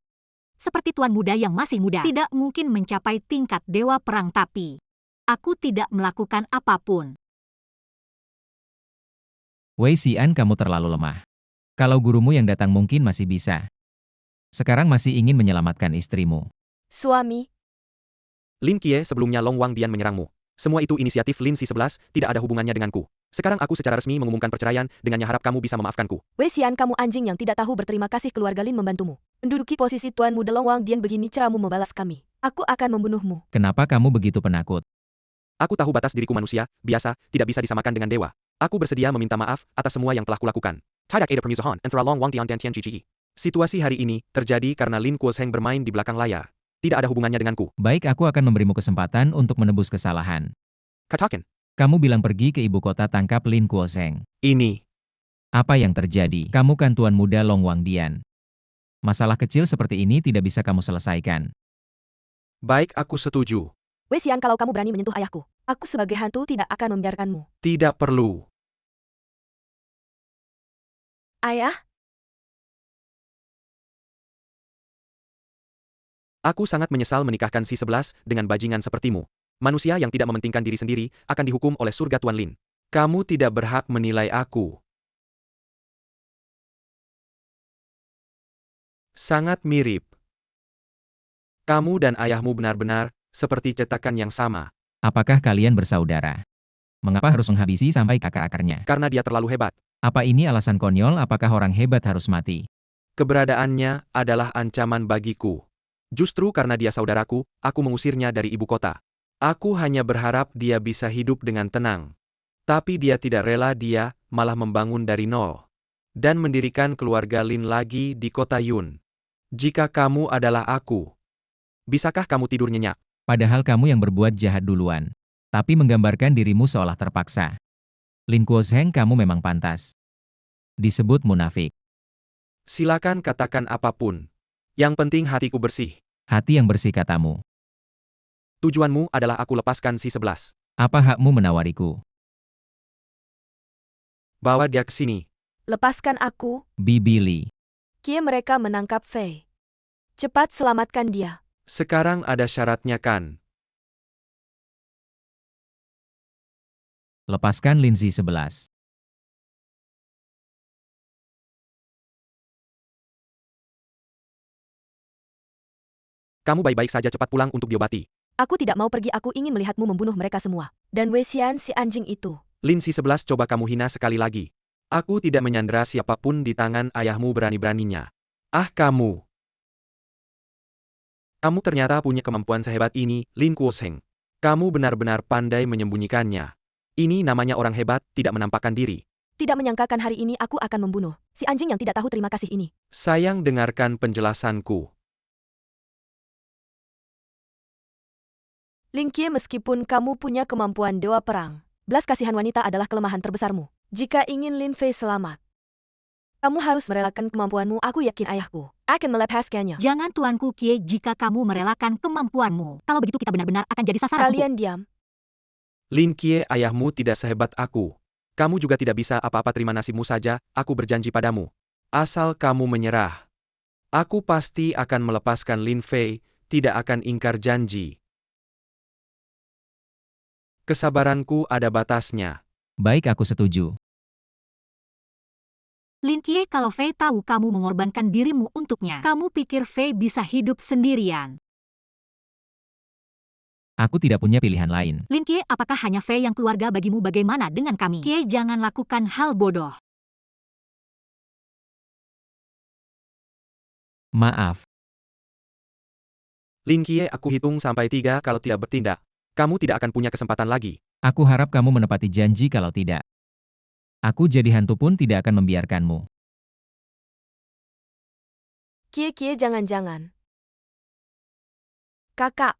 seperti tuan muda yang masih muda, tidak mungkin mencapai tingkat dewa perang. Tapi, aku tidak melakukan apapun. Wei Xian, kamu terlalu lemah. Kalau gurumu yang datang mungkin masih bisa. Sekarang masih ingin menyelamatkan istrimu. Suami, Lin Kie, sebelumnya Long Wang Dian menyerangmu. Semua itu inisiatif Lin Si-11, tidak ada hubungannya denganku. Sekarang aku secara resmi mengumumkan perceraian, dengannya harap kamu bisa memaafkanku. Wei Xian, kamu anjing yang tidak tahu berterima kasih, keluarga Lin membantumu. Menduduki posisi Tuan Muda Long Wang Dian, begini caramu membalas kami. Aku akan membunuhmu. Kenapa kamu begitu penakut? Aku tahu batas diriku manusia, biasa, tidak bisa disamakan dengan dewa. Aku bersedia meminta maaf atas semua yang telah kulakukan. Tidak ada permusuhan antara Long Wang Dian dan Tian Qiqi. Situasi hari ini terjadi karena Lin Kuosheng bermain di belakang layar. Tidak ada hubungannya denganku. Baik, aku akan memberimu kesempatan untuk menebus kesalahan. Katakan, Kamu bilang pergi ke ibu kota tangkap Lin Kuosheng. ini. Apa yang terjadi? Kamu kan Tuan Muda Long Wang Dian. Masalah kecil seperti ini tidak bisa kamu selesaikan. Baik, aku setuju. Wei Xian, kalau kamu berani menyentuh ayahku, aku sebagai hantu tidak akan membiarkanmu. Tidak perlu. Ayah? Aku sangat menyesal menikahkan Si-11 dengan bajingan sepertimu. Manusia yang tidak mementingkan diri sendiri akan dihukum oleh surga Tuan Lin. Kamu tidak berhak menilai aku. Sangat mirip. Kamu dan ayahmu benar-benar seperti cetakan yang sama. Apakah kalian bersaudara? Mengapa harus menghabisi sampai akar-akarnya? Karena dia terlalu hebat. Apa ini alasan konyol? Apakah orang hebat harus mati? Keberadaannya adalah ancaman bagiku. Justru karena dia saudaraku, aku mengusirnya dari ibu kota. Aku hanya berharap dia bisa hidup dengan tenang. Tapi dia tidak rela, dia malah membangun dari nol. Dan mendirikan keluarga Lin lagi di kota Yun. Jika kamu adalah aku, bisakah kamu tidur nyenyak? Padahal kamu yang berbuat jahat duluan. Tapi menggambarkan dirimu seolah terpaksa. Lin Kuosheng, kamu memang pantas disebut munafik. Silakan katakan apapun. Yang penting hatiku bersih. Hati yang bersih katamu. Tujuanmu adalah aku lepaskan Si-11. Apa hakmu menawariku? Bawa dia ke sini. Lepaskan aku. Bibi Li. Kie, mereka menangkap Fei. Cepat selamatkan dia. Sekarang ada syaratnya kan? Lepaskan Lin Si-11. Kamu baik-baik saja, cepat pulang untuk diobati. Aku tidak mau pergi, aku ingin melihatmu membunuh mereka semua. Dan Wei Xian, si anjing itu. Lin Si-11, coba kamu hina sekali lagi. Aku tidak menyandera siapapun di tangan ayahmu berani-beraninya. Ah, kamu. Kamu ternyata punya kemampuan sehebat ini, Lin Kuosheng. Kamu benar-benar pandai menyembunyikannya. Ini namanya orang hebat, tidak menampakkan diri. Tidak menyangkakan hari ini aku akan membunuh si anjing yang tidak tahu terima kasih ini. Sayang, dengarkan penjelasanku. Lin Kie, meskipun kamu punya kemampuan dewa perang, belas kasihan wanita adalah kelemahan terbesarmu. Jika ingin Lin Fei selamat, kamu harus merelakan kemampuanmu. Aku yakin ayahku akan melepaskannya. Jangan Tuanku Kie, jika kamu merelakan kemampuanmu. Kalau begitu kita benar-benar akan jadi sasaran empuk. Kalian diam. Lin Kie, ayahmu tidak sehebat aku. Kamu juga tidak bisa apa-apa, terima nasibmu saja, aku berjanji padamu. Asal kamu menyerah, aku pasti akan melepaskan Lin Fei, tidak akan ingkar janji. Kesabaranku ada batasnya. Baik, aku setuju. Lin Kie, kalau Fei tahu kamu mengorbankan dirimu untuknya, kamu pikir Fei bisa hidup sendirian? Aku tidak punya pilihan lain. Lin Kie, apakah hanya Fei yang keluarga bagimu? Bagaimana dengan kami? Kie, jangan lakukan hal bodoh. Maaf. Lin Kie, aku hitung sampai 3, kalau tidak bertindak, kamu tidak akan punya kesempatan lagi. Aku harap kamu menepati janji, kalau tidak, aku jadi hantu pun tidak akan membiarkanmu. Kie, jangan-jangan. Kakak.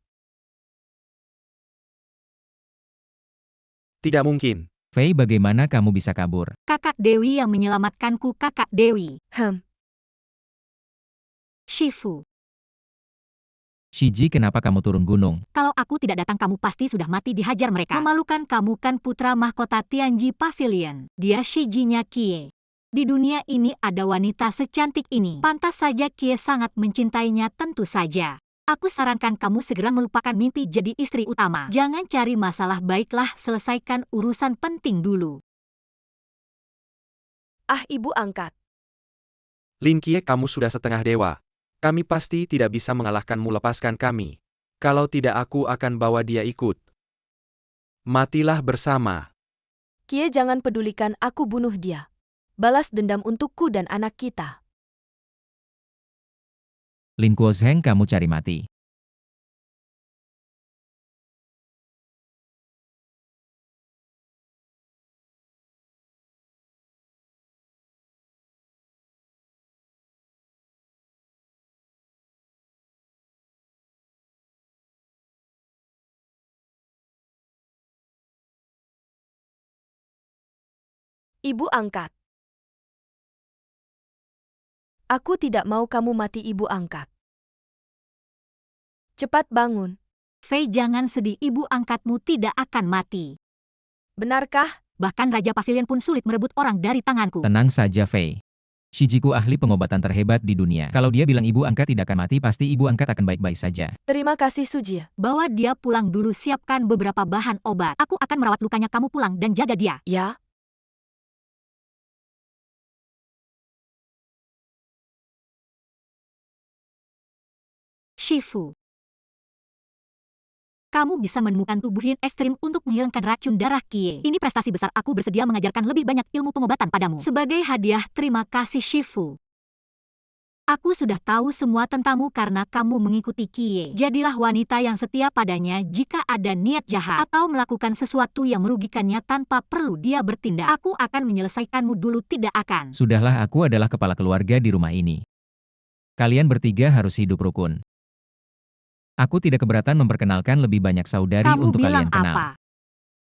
Tidak mungkin. Fei, bagaimana kamu bisa kabur? Kakak Dewi yang menyelamatkanku, Kakak Dewi. Shifu. Shiji, kenapa kamu turun gunung? Kalau aku tidak datang kamu pasti sudah mati dihajar mereka. Memalukan, kamu kan putra mahkota Tianji Pavilion. Dia Shijinya Kie. Di dunia ini ada wanita secantik ini. Pantas saja Kie sangat mencintainya, tentu saja. Aku sarankan kamu segera melupakan mimpi jadi istri utama. Jangan cari masalah, baiklah selesaikan urusan penting dulu. Ah, ibu angkat. Lin Kie, kamu sudah setengah dewa. Kami pasti tidak bisa mengalahkanmu, lepaskan kami. Kalau tidak aku akan bawa dia ikut. Matilah bersama. Kie, jangan pedulikan, aku bunuh dia. Balas dendam untukku dan anak kita. Lin Kuozheng, kamu cari mati. Ibu angkat. Aku tidak mau kamu mati, ibu angkat. Cepat bangun. Fei, jangan sedih, ibu angkatmu tidak akan mati. Benarkah? Bahkan Raja Pavilion pun sulit merebut orang dari tanganku. Tenang saja, Fei. Shijiku ahli pengobatan terhebat di dunia. Kalau dia bilang ibu angkat tidak akan mati, pasti ibu angkat akan baik-baik saja. Terima kasih, Suji. Bawa dia pulang dulu, siapkan beberapa bahan obat. Aku akan merawat lukanya, kamu pulang dan jaga dia. Ya? Shifu. Kamu bisa menemukan tubuh Yin ekstrim untuk menghilangkan racun darah Kie. Ini prestasi besar, aku bersedia mengajarkan lebih banyak ilmu pengobatan padamu. Sebagai hadiah, terima kasih Shifu. Aku sudah tahu semua tentangmu karena kamu mengikuti Kie. Jadilah wanita yang setia padanya jika ada niat jahat atau melakukan sesuatu yang merugikannya tanpa perlu dia bertindak. Aku akan menyelesaikanmu dulu, tidak akan. Sudahlah, aku adalah kepala keluarga di rumah ini. Kalian bertiga harus hidup rukun. Aku tidak keberatan memperkenalkan lebih banyak saudari Kamu untuk bilang kalian kenal. apa?